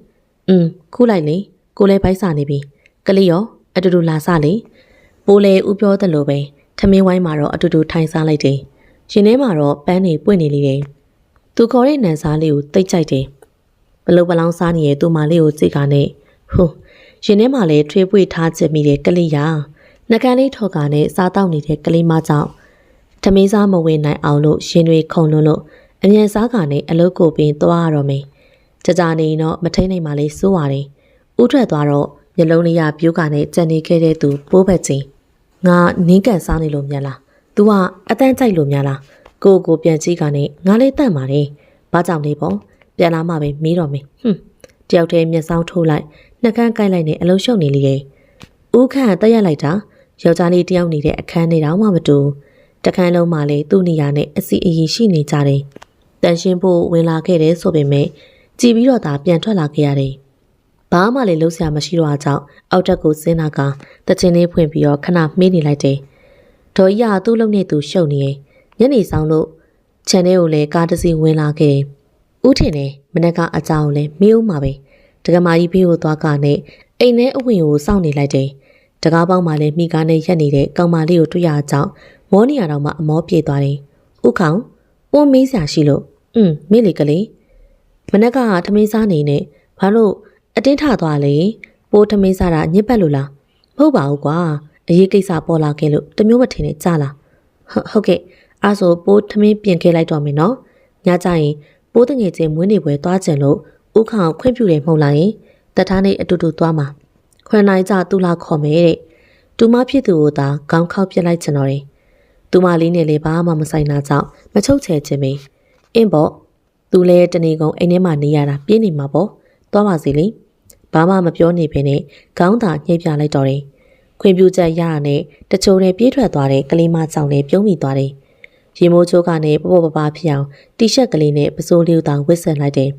။ခူးလိုက်လေကိုလည်းဘိုက်စာနေပြီ။ကလေးရောအတူတူလာစားလေ။ပိုးလေဥပြောတယ်လို့ပဲထမင်းဝိုင်းမှာတော့အတူတူထိုင်စားလိုက်တယ်။ရှင်ထဲမှာတော့ပန်းနေပွင့်နေလေတယ်။သူခေါ်တဲ့နန်းစားလေးကိုတိတ်ကြိုက်တယ်။ဘလို့ပလောင်စားနေရဲ့သူမလေးကိုကြည့်ကနဲ့ ရင်ထဲမှာလည်းထွေးပွေထားချင်မိတဲ့ကလေးရာနှကန်းလေးထော်ကနဲ့စားတောက်နေတဲ့ကလေးမကြောင့်ထမင်းစားမဝင်နိုင်အောင်လို့ရင်တွေခုန်လွန်းလို့အမြန်စားကနဲ့အလုပ်ကိုပင်သွားရတော့မယ်ကြနေတော့မထိန်နိုင်မှလေးစိုးရတယ်ဥထွက်သွားတော့မျက်လုံးလေးရပြိုးကနဲ့ကြံနေခဲ့တဲ့သူပိုးဘက်ချင်းငါနင်းကန်စားနေလို့မြန်လား तू ကအတန်းကြိုက်လို့များလားကိုပြန်ကြည့်ကနဲ့ငါလေးတတ်ပါတယ်ဘာကြောင့်လဲပေါ့ပြန်လာမှပဲမေးတော့မယ်တယောက်တည်းမျက်စောင်းထိုးလိုက်နှကန်းကိုက်လိုက်နဲ့အလုံးရှုံနေလေရဲ့ဦးခန့်တက်ရလိုက်တာယောက်ျားလေးတယောက်နေတဲ့အခန်းထဲတောင်မှမတူတခန်းလုံးမှလည်းသူ့နေရာနဲ့အစီအီရှိနေကြတယ်တန်ရှင်းဖို့ဝင်လာခဲ့တယ်ဆိုပေမဲ့ကြည်ပြီးတော့သာပြန်ထွက်လာခဲ့ရတယ်ဘာမှလည်းလုံးစရာမရှိတော့အကြောင်းအောက်တက်ကိုဆင်းလာကတချင်းလေးဖွင့်ပြီးတော့ခဏမေးနေလိုက်တယ်ဒေါ်ကြီးကသူ့လုံနဲ့သူရှုပ်နေရဲ့ညနေဆောင်လို့ခြံထဲကိုလည်းကားတစ်စီးဝင်လာခဲ့တယ်ဦးထင်တယ်မနေ့ကအကြောင်းလည်းမေးဦးမှာပဲတက္ကမကြီးဖေးကိုသွားကနဲ့အိမ်ထဲအဝင်ကိုစောင့်နေလိုက်တယ်တကားပေါင်းမှလည်းမိကားနဲ့ရက်နေတဲ့ကောင်မလေးကိုတွေ့ရအောင်ကြောင့်မောနေရတော့မှအမောပြေသွားတယ်ဦးခေါင်ပိုးမေးစရာရှိလို့မေးလေကလေးမနေ့ကထမင်းစားနေနဲ့ဘာလို့အတင်းထသွားလဲပိုးထမင်းစားတာညစ်ပတ်လို့လားမဟုတ်ပါဘူးကွာအရေးကိစ္စပေါ်လာခဲ့လို့တမျိုးမထင်နဲ့ကြားလားဟုတ်ကဲ့အဲ့ဆိုပိုးထမင်းပြင်ခဲ့လိုက်တော့မယ်နော်ညကြရင်ပိုးတငယ်ချင်းမွေးနေပွဲသွားကြလို့ဦးခေါင်ခွင့်ပြုတယ်မဟုတ်လားယင်တထားနေအတူတူသွားမှာခွန်နိုင်ကြသူ့လာခေါ်မယ်တဲ့သူမဖြစ်သူကိုသာကောင်းခောက်ပြစ်လိုက်ချင်တော့တယ်သူမလေးနဲ့လည်းဘာမှမဆိုင်တာကြောင့်မချုပ်ချယ်ခြင်းပဲအင်းပေါ့သူလည်းတနေကုန်အိမ်ထဲမှာနေရတာပြင်းနေမှာပေါ့သွားပါစီလေဘာမှမပြောနေဘဲနဲ့ခေါင်းသာညှိပြလိုက်တော့တယ်ခွင့်ပြုချက်ရတာနဲ့တချို့နဲ့ပြေးထွက်သွားတဲ့ကလေးမကြောင့်လည်းပြုံးမိသွားတယ်ရေမိုးချိုးကနဲ့ပပဖြစ်အောင်တီရှပ်ကလေးနဲ့ပစိုးလေးတောင်ဝစ်ဆင်လိုက်တယ်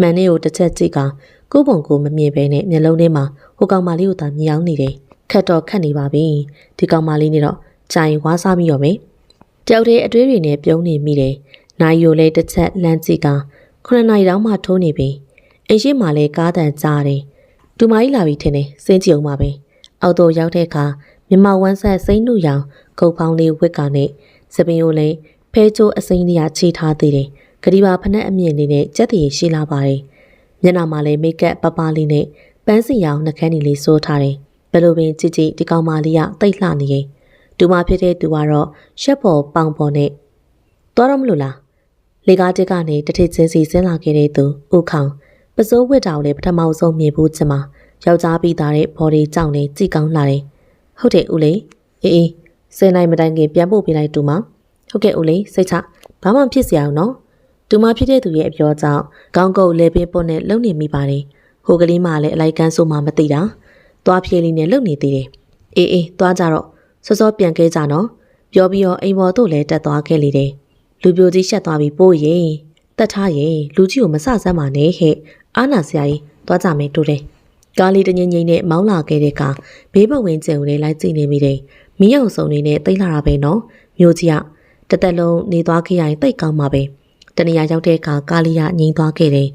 မှန်လေးကိုတစ်ချက်ကြည့်ကကိုပုံကိုမမြင်ဘဲနဲ့မျက်လုံးထဲမှာဟိုကောင်မလေးကိုသာမြင်အောင်နေတယ်ခက်တော့ခက်နေပါပြီဒီကောင်မလေးနဲ့တော့ကြိုင်ဝါးစားပြီးရောမယ်တယောက်တည်းအတွေးတွေနဲ့ပြုံးနေမိတယ်နိုင်ရိုလည်းတစ်ချက်လှမ်းကြည့်က9နာရီတောင်မှထိုးနေပြီအိမ်ရှိမှလည်းကားတန်ကြားတယ်ဒူမကြီးလာပြီထင်တယ်စင်းကြည့်အောင်ပါပဲအောက်တော့ရောက်တဲ့အခါမြမဝမ်းဆက်စိမ့်နှုရောင်ကုတ်ပေါင်းလေးဝက်ကနဲ့စပင်ကိုလည်းဖဲချိုးအစိမ့်လေးချီထားသေးတယ်ဂရီပါဖနက်အမြင့်လေးနဲ့ကြက်တည်ရှိလာပါတယ်မျက်နှာမှာလည်းမိတ်ကပ်ပပလေးနဲ့ပန်းစီရောင်နှကန်းကြီးလေးစိုးထားတယ်ဘယ်လိုပင်ကြည့်ကြည့်ဒီကောင်မလေးကတိတ်လှနေရင်ဒူမဖြစ်တဲ့သူကတော့ရှက်ပေါ်ပေါင်ပေါ်နဲ့သွားတော့မလို့လားလေကားတက်ကနေတထစ်ချင်းစီဆင်းလာခဲ့တဲ့သူဦးခေါင်ပစိုးဝစ်တောင်လည်းပထမဆုံးမြင်ဖို့ချင်မှာယောက်ျားပြီးသားတဲ့ဘော်ဒီကြောင့်လည်းကြည်ကောင်းလာတယ်ဟုတ်တယ်ဦးလေးအေးစင်နိုင်မတိုင်ခင်ပြန်ပို့ပေးလိုက်တူမဟုတ်ကဲ့ဦးလေးစိတ်ချဘာမှဖြစ်စရာအောင်နော်တူမဖြစ်တဲ့သူရဲ့အပြောကြောင့်ခေါင်းကုပ်လေပင်ပွတ်နဲ့လုံနေမိပါတယ်ဟိုကလေးမလည်းအလိုက်ကန်းဆိုမှမသိတာသွားဖြေးလေးနဲ့လုံနေသေးတယ်အေးသွားကြတော့စောစောပြန်ခဲ့ကြနော်ပြောပြီးတော့အိမ်ပေါ်တို့လည်းတက်သွားခဲ့လေတယ်လူပြိုကြီးရှက်သွားပြီးပို့ရင်တက်ထားရင်လူကြီးကိုမဆဆမ်းပါနဲ့ဟဲ့အာနာဆရာကြီးသွားကြမယ်တို့တယ်ကားလေးတငိမ့်ငိမ့်နဲ့မောင်းလာခဲ့တဲ့ကဘေးဘဝင်ကျုံလေးလိုက်ကြည့်နေမိတယ်မီးအောင်စုံနေနဲ့တိတ်လာတာပဲနော်မျိုးကြီးကတသက်လုံးနေသွားခဲ့ရရင်တိတ်ကောင်းမှာပဲတနေရာရောက်တဲ့အခါကားလေးကငြိမ်သွားခဲ့တယ်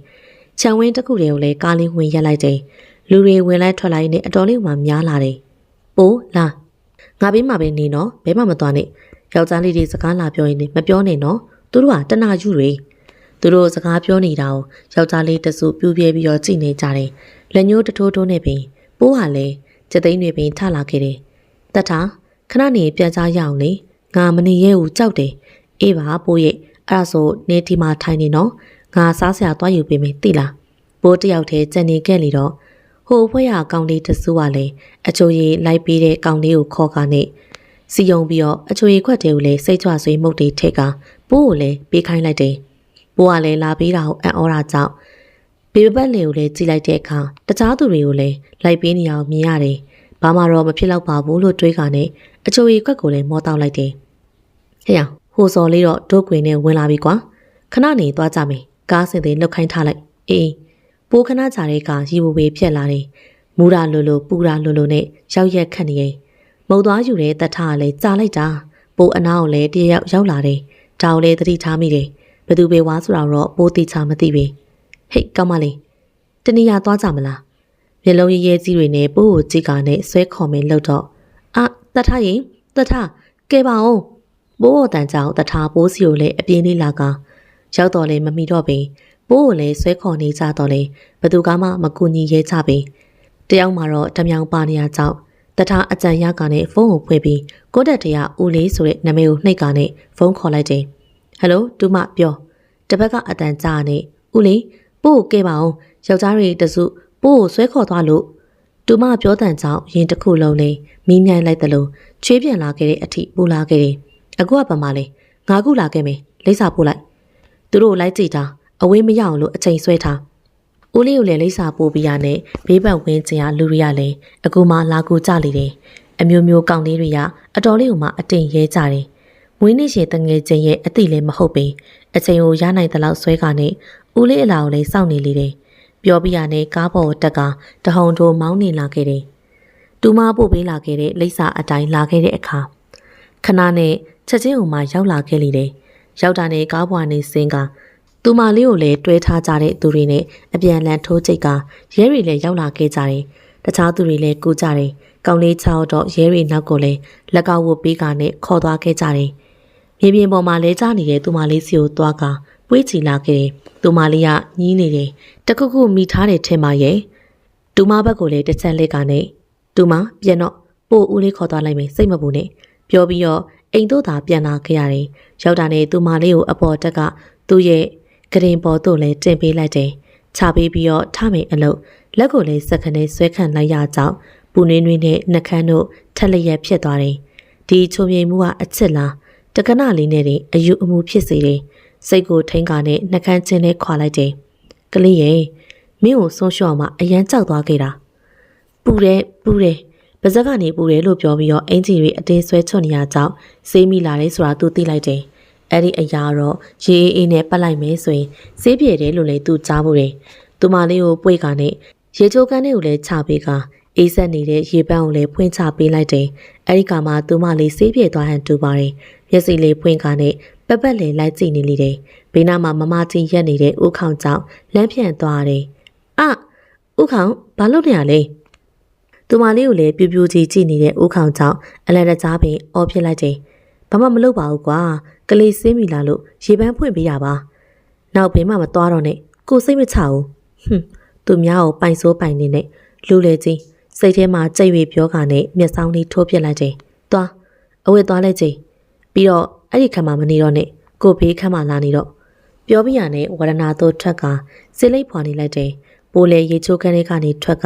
ခြံဝင်းတစ်ခုတည်းကိုလည်းကားလေးဝင်ရက်လိုက်တယ်လူတွေဝင်လိုက်ထွက်လိုက်နဲ့အတော်လေးမှများလာတယ်ပိုးလာငါဘေးမှာပဲနေနော်ဘဲမှမသွားနဲ့ယောက်ျားလေးတွေစကားလာပြောရင်မပြောနဲ့နော်သူတို့ကတနာယူတွေသူတို့စကားပြောနေတာကိုယောက်ျားလေးတစုပြူပြဲပြီးတော့ကြည့်နေကြတယ်လက်ညှိုးတထိုးထိုးနဲ့ပင်ပိုးဟာလည်းစက်သိန်းတွေပင်ထလာခဲ့တယ်တတ်တာခဏနေပြန်ကြရအောင်လေငါမနေရဲဘူးကြောက်တယ်အေးပါပိုးရဲ့အဲ့ဒါဆိုနေဒီမှာထိုင်နေနော်ငါစားစရာသွားယူပေးမယ်သိလားပိုးတယောက်တည်းကြံနေခဲ့လေတော့ဟိုဖွဲ့ရအကောင်လေးတစုကလည်းအချိုရည်လိုက်ပေးတဲ့ကောင်လေးကိုခေါ်ကနေစီယုံပြီးတော့အချိုရည်ခွက်တွေကိုလည်းစိတ်ကြွဆွေးမှုတ်တွေထက်ကပိုးကိုလည်းပေးခိုင်းလိုက်တယ်ပိုးကလည်းလာပေးတာကိုအံ့ဩတာကြောင့်ဘေးပတ်လေကိုလည်းကြည့်လိုက်တဲ့အခါတခြားသူတွေကိုလည်းလိုက်ပေးနေအောင်မြင်ရတယ်ဘာမှတော့မဖြစ်တော့ပါဘူးလို့တွေးကနေအချိုရည်ခွက်ကိုလည်းမောတောက်လိုက်တယ်ဟဲ့အောင်ဟိုစော်လေးတော့ဒုတ်ကွင်နဲ့ဝင်လာပြီကွာခဏနေသွားကြမယ်ကားစင်သေးလှုပ်ခိုင်းထားလိုက်အေးပိုးခဏကြာတဲ့ကရီဝဝေးဖြက်လာတယ်မူရာလိုလိုပူရာလိုလိုနဲ့ရောက်ရက်ခတ်နေရင်မုံသွားယူတဲ့တထကလည်းကြာလိုက်တာပိုးအနားကိုလည်းတရက်ရောက်လာတယ်ဒါကိုလည်းသတိထားမိတယ်ဘသူပဲဝါဆိုတော့ပိုးတိချမသိပြီဟိတ်ကောင်းမလေးတနေရသွားကြမလားမျက်လုံးရဲကြီးတွေနဲ့ပိုးကိုကြည့်ကနဲ့ဆွဲခေါ်မယ်လို့တော့တထရင်တထကဲပါအောင်ပိုးတန်ကြောင်တထပိုးစီကိုလည်းအပြင်းလေးလာကရောက်တော့လေမမီတော့ပြီပိုးကိုလည်းဆွဲခေါ်နေကြတော့လေဘသူကမှမကူညီရဲကြပြီ တယောက်မှာတော့တမြောင်ပါနေရကြောင်းတထားအကြံရကနဲ့ဖုန်းကိုဖွင့်ပြီးကိုတက်တရဦးလေးဆိုတဲ့နာမည်ကိုနှိပ်ကနဲ့ဖုန်းခေါ်လိုက်တယ်ဟယ်လိုတူမပြောတပတ်ကအတန်ကြားနဲ့ဦးလေးပို့ကိုကဲပါအောင်ယောက်ျားတွေတစုပို့ကိုဆွဲခေါ်သွားလို့တူမပြောတန်ကြောင်းရင်တစ်ခုလုံးလေးမီးမြိုင်လိုက်သလိုချွေးပြန်လာခဲ့တဲ့အထိပူလာခဲ့တယ်အခုကဘာမှလဲငါခုလာခဲ့မယ်လိမ့်စာပို့လိုက်သူတို့လိုက်ကြည့်တာအဝေးမရအောင်လို့အချိန်ဆွဲထားဦးလေးကိုလည်းလိမ့်စာပို့ပြရနဲ့ဘေးပတ်ဝင်းကျင်ကလူတွေကလည်းအခုမှလာကူကြလေတယ်အမျိုးမျိုးကောင်းလေးတွေကအတော်လေးကိုမှအတင်ရဲကြတယ်မွေးနေ့ရှင်တငယ်ချင်းရဲ့အတိလည်းမဟုတ်ပေအချိန်ကိုရနိုင်တဲ့လောက်ဆွဲကနဲ့ဦးလေးအလာကိုလည်းစောင့်နေလေတယ်ပြောပြရနဲ့ကားပေါ်တက်ကတဟုန်ထိုးမောင်းနေလာခဲ့တယ်တူမပို့ပေးလာခဲ့တဲ့လိမ့်စာအတိုင်းလာခဲ့တဲ့အခါခဏနဲ့ချက်ချင်းဟိုမှရောက်လာခဲ့လေတယ်ရောက်တာနဲ့ကားပေါ်နေစင်းကသူမလေးကိုလည်းတွဲထားကြတဲ့သူတွေနဲ့အပြန်လန်ထိုးချိတ်ကရဲတွေလည်းရောက်လာခဲ့ကြတယ်တခြားသူတွေလည်းကူကြတယ်ကောင်းလေးချောက်တော့ရဲတွေနောက်ကိုလည်းလက်ကောက်ဝတ်ပေးကနဲ့ခေါ်သွားခဲ့ကြတယ်မြေပြင်ပေါ်မှာလဲကျနေတဲ့သူမလေးစီကိုသွားကပွေးချီလာခဲ့တယ်သူမလေးကညည်းနေတယ်တခုခုမိထားတယ်ထင်ပါရဲ့တူမဘက်ကိုလည်းတစ်ချက်လက်ကနဲ့တူမပြန်တော့ပို့ဦးလေးခေါ်သွားလိုက်မယ်စိတ်မပူနဲ့ပြောပြီးတော့အိမ်တို့သာပြန်လာခဲ့ရတယ်ရောက်တာနဲ့သူမလေးကိုအပေါ်တက်ကသူ့ရဲ့ကရင်ပေါ်တို့လည်းတင်ပေးလိုက်တယ်ချပေးပြီးတော့ထမယ်အလုပ်လက်ကိုလည်းစက္ကနဲ့ဆွဲခံလိုက်ရကြောင်းပူနွေးနွေးနဲ့နှကန်းတို့ထက်လျက်ဖြစ်သွားတယ်ဒီချုံမြိန်မှုကအချစ်လားတကနလေးနဲ့အယူအမှုဖြစ်စေတယ်စိတ်ကိုထိန်ကာနဲ့နှကန်းချင်းနဲ့ခွာလိုက်တယ်ကလေးရဲ့မင်းကိုဆုံးရှော့မှအရန်ကြောက်သွားခဲ့တာပူတယ်ပါဇက်ကနေပူတယ်လို့ပြောပြီးတော့အင်ဂျီတွေအတင်းဆွဲချွတ်နေရကြောင်းစေးမိလာတယ်ဆိုတာသူသိလိုက်တယ်အဲ့ဒီအရာတော့ရေအေးနဲ့ပတ်လိုက်မယ်ဆိုရင်စေးပြေတယ်လို့လည်းသူကြားဖို့တယ်သူမလေးကိုပွေကနဲ့ရေချိုးကန်းလေးကိုလည်းချပေးကအေးဆက်နေတဲ့ရေပန်းကိုလည်းဖွင့်ချပေးလိုက်တယ်အဲ့ဒီကမှသူမလေးစေးပြေသွားဟန်တူပါတယ်မျက်စိလေးဖွင့်ကနဲ့ပက်ပက်လေးလိုက်ကြည့်နေလေတယ်ဘေးနားမှာမမကြီးရက်နေတဲ့ဥခေါင်ကြောင့်လမ်းဖြန့်သွားတယ်ဥခေါင်ဘာလုပ်နေရလဲသူမလေးကိုလည်းပြူပြူကြီးကြည့်နေတဲ့ဥခေါင်ကြောင့်အလန်တကြားပင်အော်ဖြစ်လိုက်တယ်ဘာမှမလုပ်ပါဘူးကွာကလေးစင်းမိလာလို့ရေပန်းဖွင့်ပေးရပါနောက်ဘင်းမှမသွားတော့နဲ့ကိုစိတ်မချဘူးသူများကိုပိုင်စိုးပိုင်နေနဲ့လူလေကြီးစိတ်ထဲမှာကြိတ်၍ပြောကနဲ့မျက်စောင်းလေးထိုးပြလိုက်တယ်သွားအဝတ်သွားလိုက်ကြပြီးတော့အဲ့ဒီခါမှမနေတော့နဲ့ကိုဘေးခါမှလာနေတော့ပြောပြရနဲ့ဝရဏတို့ထွက်ကစိတ်လိပ်ဖွာနေလိုက်တယ်ပိုးလေရေချိုးခန်းလေးကနေထွက်က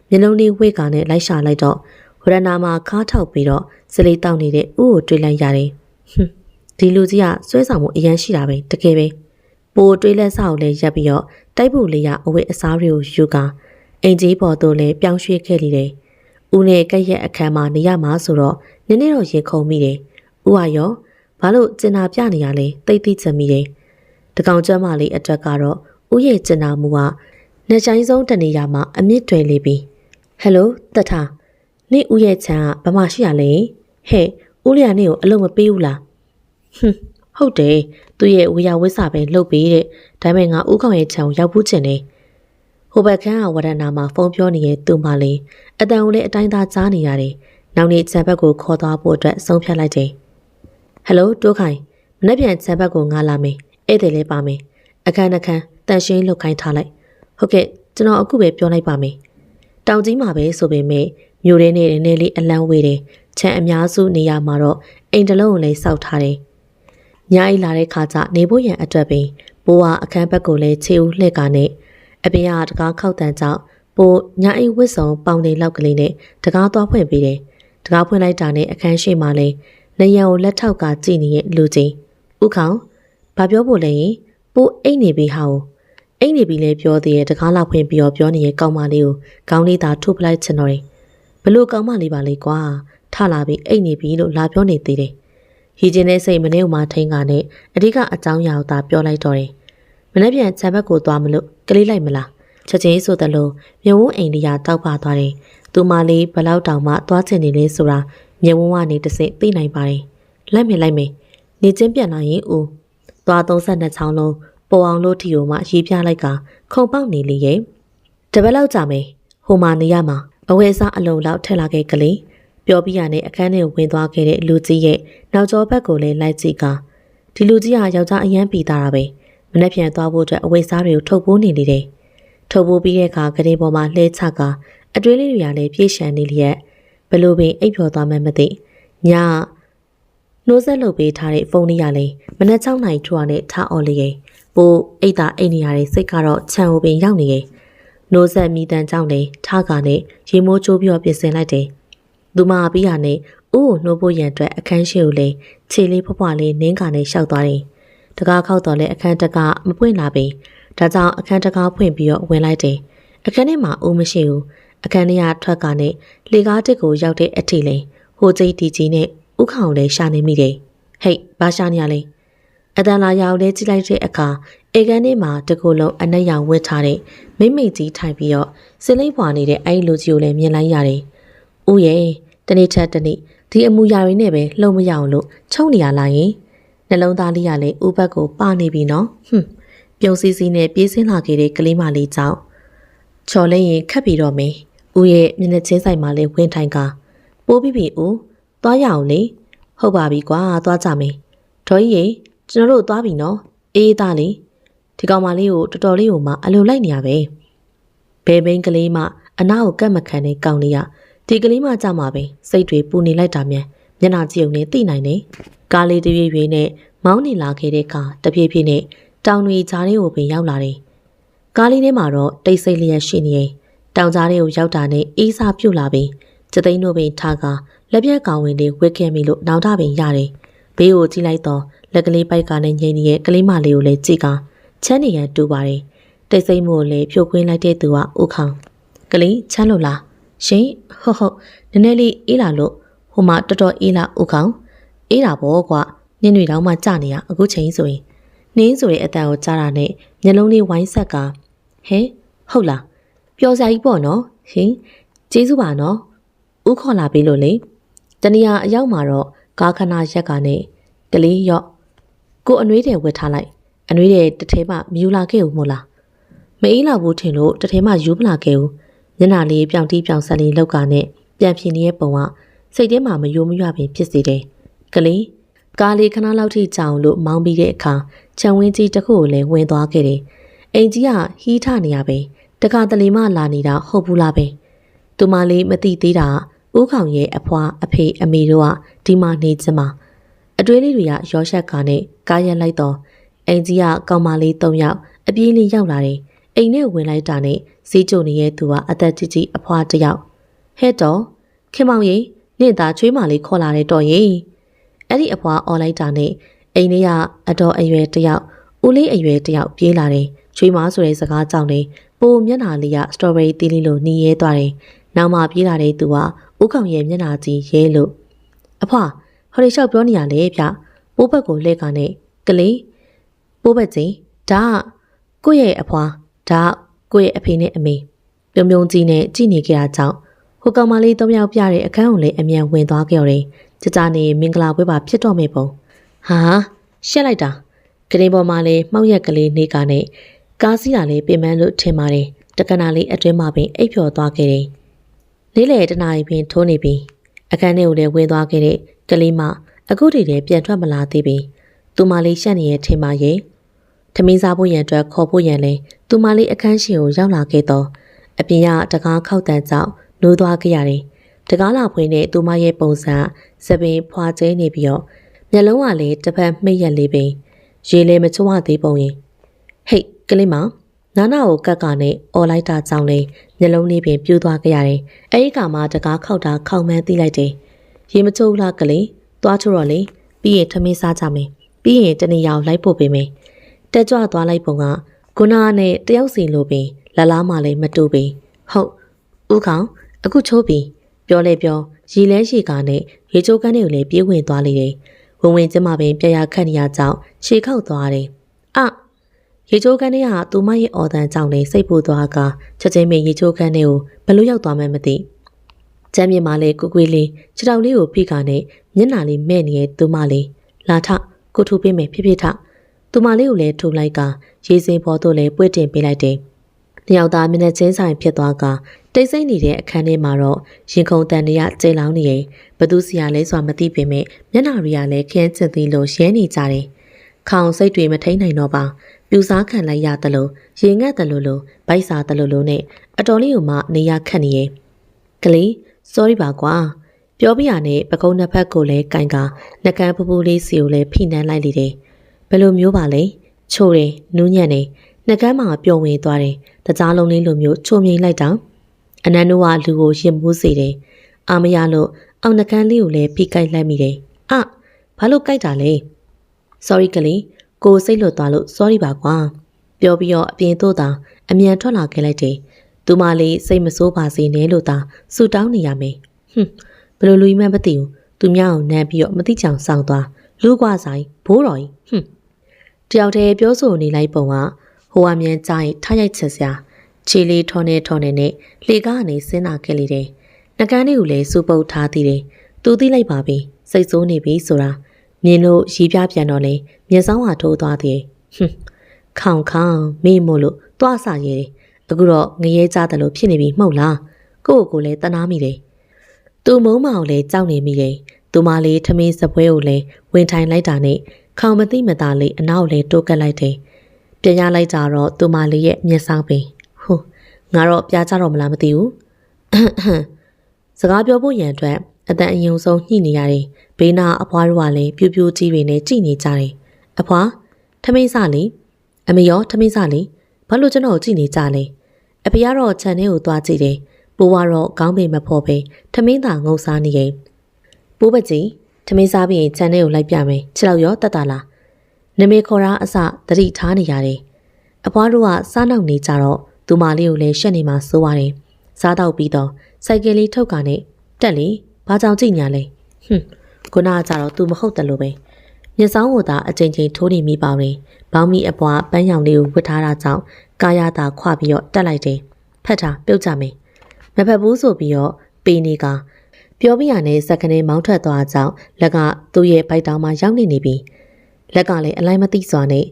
မျက်လုံးလေးဝှေ့ကနဲ့လိုက်ရှာလိုက်တော့ဝရဏမှာခါထောက်ပြီးတော့စလေးတောက်နေတဲ့ဥကိုတွေးလိုက်ရတယ်ဒီလူကြီးကစွဲဆောင်မှုအရန်ရှိတာပဲတကယ်ပဲပိုးတွေးလက်ဆောက်လေးရပ်ပြီးတော့တိုက်ဖို့လေးရအဝတ်အစားတွေကိုယူကအင်ကြီးပေါ်တို့လည်းပြောင်းရွှေ့ခဲ့လိတယ်ဦးနဲ့ကက်ရက်အခန်းမှာနေရမှာဆိုတော့နည်းနည်းတော့ရင်ခုန်မိတယ်ဦးဟာရောဘာလို့ကျင်နာပြနေရလဲတိတ်တိချင်မိတယ်တကောင်ကျွမ်းမလေးအတွက်ကတော့ဦးရဲ့ကျင်နာမှုကနှစ်ချိုင်းဆုံးတနေရာမှာအမြင့်တွယ်လေပြီဟယ်လိုတထနေ့ဦးရဲ့ချမ်းကဘာမှရှိရလဲဟဲ့ဦးလျာနေ့ကိုအလုံးမပေးဘူးလားဟုတ်တယ်သူ့ရဲ့ဝေယဝစ်စာပဲလှုပ်ပေးတဲ့ဒါပေမဲ့ငါဦးကောင်ရဲ့ချမ်းကိုရောက်ဘူးချင်တယ်ဟိုဘက်ခန်းကဝရဏမှာဖုန်းပြောနေတဲ့သူမလေးအတန်ကိုလည်းအတိုင်းသားကြားနေရတယ်နောက်နေ့ချမ်းဘက်ကိုခေါ်သွားဖို့အတွက်ဆုံးဖြတ်လိုက်တယ်ဟယ်လိုတိုးခိုင်မနေ့ပြန်ချမ်းဘက်ကိုငါလာမယ်ဧည့်သည်လေးပါမယ်အခန်းတစ်ခန်းတန်ရှင်းလုပ်ခိုင်းထားလိုက်ဟုတ်ကဲ့ကျွန်တော်အခုပဲပြောလိုက်ပါမယ်တောင်ကြီးမှာပဲဆိုပေမဲ့မြို့ထဲနေနေလေးအလန်းဝေးတယ်ချမ်းအများစုနေရာမှာတော့အိမ်တလုံးကိုလည်းစောက်ထားတယ်ညအိလာတဲ့ခါကျနေဖို့ရန်အတွက်ပင်ဘိုးကအခန်းဘက်ကိုလည်းခြေဦးလှည့်ကနဲ့အပြင်ကတကားခောက်တန်ကြောင့်ပိုးညအိဝစ်စုံပေါင်နေလောက်ကလေးနဲ့တကားသွားဖွင့်ပေးတယ်တကားဖွင့်လိုက်တာနဲ့အခန်းရှိမှလည်းနေရန်ကိုလက်ထောက်ကကြည့်နေတဲ့လူကြီးဥခေါင်ဘာပြောဖို့လဲရင်ပိုးအိတ်နေပြီဟာအိတ်နေပြီလဲပြောသေးရဲ့တကားလောက်ဖွင့်ပြီးတော့ပြောနေတဲ့ကောင်မလေးကိုခေါင်းလေးသာထုတ်ပလိုက်ချင်တော့တယ်ဘလို့ကောင်မလေးပါလေကွာထလာပြီးအိတ်နေပြီလို့လာပြောနေသေးတယ်ရည်ကျင်တဲ့စိတ်မနေဦးမှထိန်ကနဲ့အဓိကအကြောင်းအရာကိုသာပြောလိုက်တော့တယ်မနေ့ပြန်ချမ်းဘက်ကိုသွားမလို့ကလေးလိုက်မလားချက်ချင်းဆိုသလိုမြဝန်းအိမ်လေးရာတောက်ပါသွားတယ်သူမလေးဘလောက်တောင်မှသွားချင်နေလဲဆိုတာမြဝန်းကနေတဆင့်သိနိုင်ပါတယ်လိုက်မယ်နေချင်းပြန်လာရင်ဦးသွား32ချောင်းလုံးပေါ်အောင်လို့ထီကိုမှရေးပြလိုက်ကခုံပေါက်နေလေရဲ့တပတ်လောက်ကြာမယ်ဟိုမှာနေရမှာအဝဲစားအလုံးလောက်ထက်လာခဲ့ကလေးပြောပြရတဲ့အခန်းထဲဝင်သွားခဲ့တဲ့လူကြီးရဲ့နောက်ကျောဘက်ကိုလည်းလိုက်ကြည့်ကဒီလူကြီးဟာယောက်ျားအရန်ပီတာတာပဲမနေ့ပြန်သွားဖို့အတွက်အဝဲစားတွေကိုထုတ်ပိုးနေလေတယ်ထုတ်ပိုးပြီးတဲ့အခါကလေးပေါ်မှာလှဲချကအ အတွင်းလေးတွေကလည်းပြေးရှံနေလျက်ဘလို့ပင်အိပ်ဖြော်သွားမှမသိညနှိုးဆက်လုပ်ပေးထားတဲ့ဖုန်းလေးရလဲမနက်6 နာရီထိုးရနဲ့ထားအော်လေးရဲ့ပို့အိတ်သာအိတ်နေရတဲ့စိတ်ကတော့ခြံဟိုပင်ရောက်နေရဲ့နှိုးဆက်မိတန်ကြောင့်လေထားကနဲ့ရေမိုးချိုးပြီးပြင်ဆင်လိုက်တယ်သူမပြီးရနဲ့ဦးကိုနှိုးဖို့ရန်အတွက်အခန်းရှိကိုလေခြေလေးဖွားဖွားလေးနင်းကနဲ့ရှောက်သွားတယ်တကားခောက်တော့လဲအခန်းတကားမပွင့်လာပင်ဒါကြောင့်အခန်းတကားဖွင့်ပြီးတော့ဝင်လိုက်တယ်အခန်းထဲမှာဦးမရှိဘူးအခန်းထဲကထွက်ကနဲ့လေကားတစ်ကိုရောက်တဲ့အထိလေဟိုကျိတ်တီကြီးနဲ့ဥခေါင်လည်းရှာနေမိတယ်ဟိတ်ဘာရှာနေရလဲအတန်လာရောက်လဲကြည့်လိုက်တဲ့အခါအေကန်ထဲမှာတကူလုံးအနက်ရောင်ဝတ်ထားတဲ့မိမိကြီးထိုင်ပြီးတော့စလိမ့်ပွားနေတဲ့အဲ့လူကြီးကိုလည်းမြင်လိုက်ရတယ်ဦးရဲ့တနေ့ထက်တနေ့ဒီအမူအရာတွေနဲ့ပဲလှုပ်မရအောင်လို့ချုံနေရလာရင်နှလုံးသားလေးကလည်းဥပတ်ကိုပါနေပြီနော်ပြုံးစည်းစည်းနဲ့ပြေးဆင်းလာခဲ့တဲ့ကလေးမလေးကြောင့်ချော်လဲရင်ခတ်ပြီးတော့မယ်ဦးရဲ့မျက်နှာချင်းဆိုင်မှာလည်းဝင်းထိုင်ကပိုးပြီးပြီဦးသွားရအောင်လေဟုတ်ပါပြီကွာသွားကြမယ်ဒေါ်ကြီးရေကျွန်တော်တို့သွားပြီနော်အေးသားလေးဒီကောင်မလေးကိုတော်တော်လေးကိုမှအလိုလိုက်နေရပဲဘဲဘင်းကလေးမအနာကိုကတ်မခံနဲ့ကောင်းလေးရဒီကလေးမကြမှာပဲစိတ်တွေပူနေလိုက်တာမြန်မျက်နှာကြည့်ုံနဲ့သိနိုင်တယ်ကားလေးတရွေ့ရွေ့နဲ့မောင်းနေလာခဲ့တဲ့အခါတဖြည်းဖြည်းနဲ့တောင်တွေကြားထဲကိုပင်ရောက်လာတယ်ကားလေးထဲမှာတော့တိတ်ဆိတ်လျက်ရှိနေရင်တောင်ကြားထဲကိုရောက်တာနဲ့အေးစားပြုတ်လာပြီးကျသိန်းတို့ပင်ထားကလက်ပြက်ကောင်ဝင်တွေဝစ်ခဲ့မိလို့နောင်တပင်ရတယ်ဘေးကိုကြည့်လိုက်တော့လက်ကလေးပိုက်ကနဲ့ငိမ့်နေတဲ့ကလေးမလေးကိုလည်းကြည့်ကချမ်းနေရန်တူပါတယ်တိတ်ဆိတ်မို့လည်းဖြိုခွင်းလိုက်တဲ့သူကဥခေါင်ကလေးချမ်းလို့လားရှင်ဟုတ်နည်းနည်းလေးအေးလာလို့ဟိုမှာတော်တော်အေးလာဥခေါင်အေးတာပေါ့ကွာညနေတောင်မှကြာနေရအခုချိန်ဆိုရင်နင်းဆိုတဲ့အတန်ကိုကြားတာနဲ့မျက်လုံးလေးဝိုင်းဆက်ကဟဲဟုတ်လားပျော်စရာကြီးပေါ့နော်ဟင်ကျေးဇူးပါနော်ဥခေါ်လာပြီလို့လေတနေရာအရောက်မှာတော့ကားခဏရက်ကနဲ့ကလေးရော့ကိုအနှွေးတယ်ဝတ်ထားလိုက်အနှွေးတယ်တစ်ထဲမှမြူလာခဲ့ဦးမို့လားမအေးလာဘူးထင်လို့တစ်ထဲမှယူမလာခဲ့ဦးမျက်နှာလေးပြောင်တီးပြောင်ဆက်လေးလောက်ကနဲ့ပြန်ဖြစ်နေတဲ့ပုံကစိတ်ထဲမှာမယိုမရွပင်ဖြစ်စေတယ်ကလေးကားလေးခဏလောက်ထိကြောင်လို့မောင်းပြီးတဲ့အခါခြံဝင်းကြီးတစ်ခုကိုလည်းဝင်သွားခဲ့တယ်အိမ်ကြီးကဟီးထနေရပဲတခါတလေမှလာနေတာဟုတ်ဘူးလားပဲသူမလေးမသိသေးတာဦးခေါင်ရဲ့အဖွားအဖေအမေတို့ကဒီမှာနေကြမှာအတွဲလေးတွေကရောရှက်ကာနဲ့ကားရက်လိုက်တော့အိမ်ကြီးကကောင်မလေး3 ယောက်အပြေးလေးရောက်လာတယ်အိမ်နဲ့ဝင်လိုက်တာနဲ့ဈေးကြုံနေတဲ့သူကအသက်ကြီးကြီးအဖွားတစ်ယောက်ဟဲ့တော့ခင်မောင်ကြီးနေ့သားချွေးမလေးခေါ်လာတဲ့တော့ရေအဲ့ဒီအဖွားអော်လိုက်တာနဲ့အိမ်လေးကအတော်အရွယ်တစ်ယောက်ဦးလေးအရွယ်တစ်ယောက်ပြေးလာတယ်ချွေးမဆိုတဲ့စကားကြောင့်လေပိုမျက်နှာလေးကစတော်ဘယ်ရီတီးလေးလိုနှီးရဲသွားတယ်နောက်မှပြေးလာတဲ့သူကဦးကောင်ရဲ့မျက်နှာကြီးရဲလို့အဖွားဟော်ရီလျှောက်ပြောနေရလေဗျပိုးဘက်ကိုလှည့်ကနဲ့ကလေးပိုးဘက်ကြီးဒါကိုယ့်ရဲ့အဖွားဒါကိုယ့်ရဲ့အဖေနဲ့အမေပြုံပြုံကြီးနဲ့ကြည်နေကြတာကြောင့်ဟိုကောင်မလေး3 ယောက်ပြတဲ့အခန်းကိုလည်းအမြန်ဝင်သွားကြတယ်ကြကြနေမင်္ဂလာပွဲပါဖြစ်တော့မယ်ပုံဟာရှက်လိုက်တာကလေးပေါ်မှာလည်းမှောက်ရက်ကလေးနေကနဲ့ကားစီးတာလေးပြင်ပန်းလို့ထင်ပါတယ်တက္ကနာလေးအတွင်းမှာပင်အိပ်ပျော်သွားခဲ့တယ်လေးလေတနာရီပင်ထိုးနေပြီအခန်းထဲကိုလည်းဝင်သွားခဲ့တဲ့ကလေးမအခုတည်းတည်းပြန်ထွက်မလာသေးပြီသူမလေးရှက်နေရဲ့ထင်ပါရဲ့ထမင်းစားဖို့ရန်အတွက်ခေါ်ဖို့ရန်လဲသူမလေးအခန်းရှိကိုရောက်လာခဲ့တော့အပြင်ကတကားခောက်တန်းကြောင့်နိုးသွားခဲ့ရတယ်တကားလာဖွင့်တဲ့သူမရဲ့ပုံစံစပင်ဖွာကျဲနေပြီးတော့မျက်လုံးကလည်းတစ်ဖက်မှိတ်ရက်လေးပင်ရေလည်းမချိုးဝသေးပုံရင်ဟိတ်ကလေးမနာနာကိုကက်ကနဲ့အော်လိုက်တာကြောင့်လေမျက်လုံးလေးပင်ပြူးသွားခဲ့ရတယ်အဲဒီကမှတကားခောက်တာခောက်မှန်းသိလိုက်တယ်ရေမချိုးလားကလေးသွားချိုးတော့လေပြီးရင်ထမင်းစားကြမယ်ပြီးရင်တနေ့ရောက်လိုက်ဖို့ပေးမယ်တက်ကြွသွားလိုက်ပုံကခုနကနဲ့တယောက်စီလိုပင်လလားမှလည်းမတူပင်ဟုတ်ဦးခေါင်အခုချိုးပြီပြောလဲပြောရီလဲရှိကာနဲ့ရေချိုးကန်းတွေကိုလည်းပြေးဝင်သွားလေတယ်ဝင်ဝင်ချင်းမှပင်ပြရခတ်နေရကြောင်းရှေခောက်သွားတယ်ရေချိုးကန်းတွေကသူမရဲ့အော်တန်ကြောင့်လည်းစိတ်ပူသွားကချက်ချင်းပင်ရေချိုးကန်းတွေကိုဘလို့ရောက်သွားမှမသိကျမ်းမြေမှာလည်းကွကွေးလေးခြေထောက်လေးကိုဖိကာနဲ့မျက်နှာလေးမဲ့နေတဲ့သူမလေးလာထကိုထူပေးမယ်ဖြစ်ဖြစ်ထသူမလေးကိုလည်းထိုးလိုက်ကရေစင်ပေါ်တို့လည်းပွေ့တင်ပေးလိုက်တယ်။နှစ်ယောက်သားမျက်နှာချင်းဆိုင်ဖြစ်သွားကတိတ်ဆိတ်နေတဲ့အခန်းထဲမှာတော့ရင်ခုန်တန်တွေကကျိန်လောင်းနေရင်ဘသူစီရလဲစွာမသိပေမဲ့မျက်နှာတွေကလည်းခင်းချစ်သေးလို့ရဲနေကြတယ်။ခေါင်စိတ်တွေမထိန်နိုင်တော့ပါပြူစားခံလိုက်ရသလိုရေငတ်သလိုလိုဗိုက်စားသလိုလိုနဲ့အတော်လေးကိုမှနေရခတ်နေရင် ကလေး sorry ပါကွာပြောပြရနဲ့ပကုံးနှစ်ဖက်ကိုလည်းကင်ကနှကန်းပူပူလေးစီကိုလည်းဖိနှမ်းလိုက်လေတယ်ဘယ်လိုမျိုးပါလဲချိုးတယ်နူးညံ့တယ်နှကန်းမှာပျော်ဝင်သွားတယ်တကြားလုံးလေးလိုမျိုးချိုမြိန်လိုက်တောင်အနန္တို့ကလူကိုရင်မိုးစေတယ်အာမရလို့အောင်နှကန်းလေးကိုလည်းဖိကိုက်လိုက်မိတယ်ဘာလို့ကိုက်တာလဲ sorry ကလေးကိုစိတ်လွတ်သွားလို့ sorry ပါကွာပြောပြီးတော့အပြင်သို့သာအမြန်ထွက်လာခဲ့လိုက်တယ်သူမလေးစိတ်မဆိုးပါစေနဲ့လို့သာဆူတောင်းနေရမယ်ဘယ်လိုလူမှမသိဘူးသူမြောက်နမ်းပြီးတော့မသိချောင်ဆောင်သွားလူကွာဆိုင်ဘိုးတော်ကြီးတယောက်တည်းပြောဆိုနေလိုက်ပုံကဟိုအမြန်ကြိုင်ထားရိုက်ချက်စရာခြေလေးထောနေနဲ့လေကားကနေဆင်းလာခဲ့လေတယ်နှကန်းလေးကိုလည်းစူပုတ်ထားသေးတယ်သူသိလိုက်ပါပြီစိတ်ဆိုးနေပြီဆိုတာမြင်လို့ရီးပြပြန်တော့လေမျက်စောင်းဟာထိုးသွားသေးခေါင်မေ့မို့လို့တွားဆရဲတယ်အခုတော့ငရဲကြတယ်လို့ဖြစ်နေပြီမဟုတ်လားကိုလည်းတနာမိတယ်သူမုံမအောင်လည်းကြောက်နေမိတယ်သူမလေးထမင်းစပွဲကိုလည်းဝင်ထိုင်လိုက်တာနဲ့ခေါင်မသိမသာလေးအနောက်လည်းတိုးကပ်လိုက်တယ်ပြန်ရလိုက်ကြတော့သူမလေးရဲ့မျက်စောင်းပင်ငါတော့ပြားကြတော့မလားမသိဘူးစကားပြောဖို့ရန်အတွက်အတန်အယုံဆုံးညှိနေရတယ်ဘေးနာအဖွားတို့ကလည်းပြူးကြီးတွေနဲ့ကြည်နေကြတယ်အဖွားထမင်းစလေးအမေရောထမင်းစလေးဘာလို့ကျွန်တော်ကြည်နေကြလဲအဖေကတော့ခြံထဲကိုသွားကြည့်တယ်ပိုးကတော့ခေါင်းပင်မဖော်ပဲထမင်းသာငုံစားနေရင်ပိုးပကြီးထမင်းစားပြီးရင်ခြံထဲကိုလိုက်ပြမယ်ခြေလောက်ရောတက်တာလားနမေခေါ်ရာအစသတိထားနေရတယ်အဖွားတို့ကစားနောက်နေကြတော့သူမလေးကိုလည်းရှက်နေမှစိုးရတယ်စားတော့ပြီးတော့စိုက်ကယ်လေးထုတ်ကနေတက်လေဘာကြောင့်ကြည့်ညာလဲခုနကကြတော့ तू မဟုတ်တယ်လို့ပဲမျက်စောင်းကိုသာအချိန်ချင်းထိုးနေမိပါရင်ဘောင်းမီအပွားပန်းရောင်လေးကိုဝတ်ထားတာကြောင့်ကာယတာခွပြီးတော့တက်လိုက်တယ်ဖတ်တာပြုတ်ကြမယ်မဖတ်ဘူးဆိုပြီးတော့ပေးနေကပြောပြရတဲ့စက္ကနဲ့မောင်းထွက်သွားကြောင်းလက်ကသူ့ရဲ့ဘိုက်တောင်မှာရောက်နေပြီလက်ကလည်းအလိုက်မသိစွာနဲ့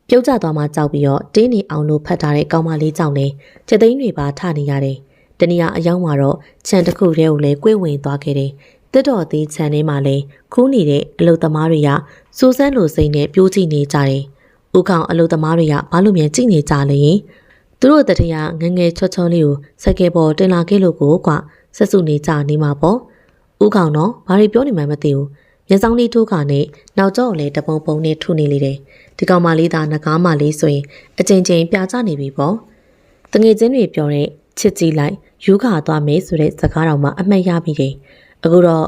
ပြုတ်ကျသွားမှကြောက်ပြီးတော့တင်းနေအောင်လို့ဖတ်ထားတဲ့ကောင်မလေးကြောင့်လည်းချက်သိန်းတွေပါထနေရတယ်တနည်းအယောင်းမှာတော့ခြံတစ်ခုတည်းကိုလည်းကွေ့ဝင်သွားခဲ့တယ်တက်တော်သေးခြံထဲမှာလည်းခူးနေတဲ့အလုသမားတွေကစိုးစမ်းလိုစိမ့်နဲ့ပြိုးကြည့်နေကြတယ်ဥကောင်အလုသမားတွေကဘာလို့မြန်ကြည့်နေကြလဲသူတို့တထရငငယ်ချောချောလေးကိုစက်ကဲပေါ်တင်လာခဲ့လို့ကိုကွဆက်စုနေကြနေမှာပေါ့ဥကောင်တော့ဘာတွေပြောနေမှမသိဘူးမျက်စောင်းလေးထိုးခါနဲ့နောက်ကျောကိုလည်းတပုံပုံနဲ့ထုနေလေတယ်ဒီကောင်မလေးသာငကားမလေးဆိုရင်အချိန်ချင်းပြကြနေပြီပေါ့တငယ်ချင်းတွေပြောတဲ့ချစ်ကြည့်လိုက်ယူခါသွားမယ်ဆိုတဲ့စကားတော်မှအမှတ်ရပြီတယ်အခုတော့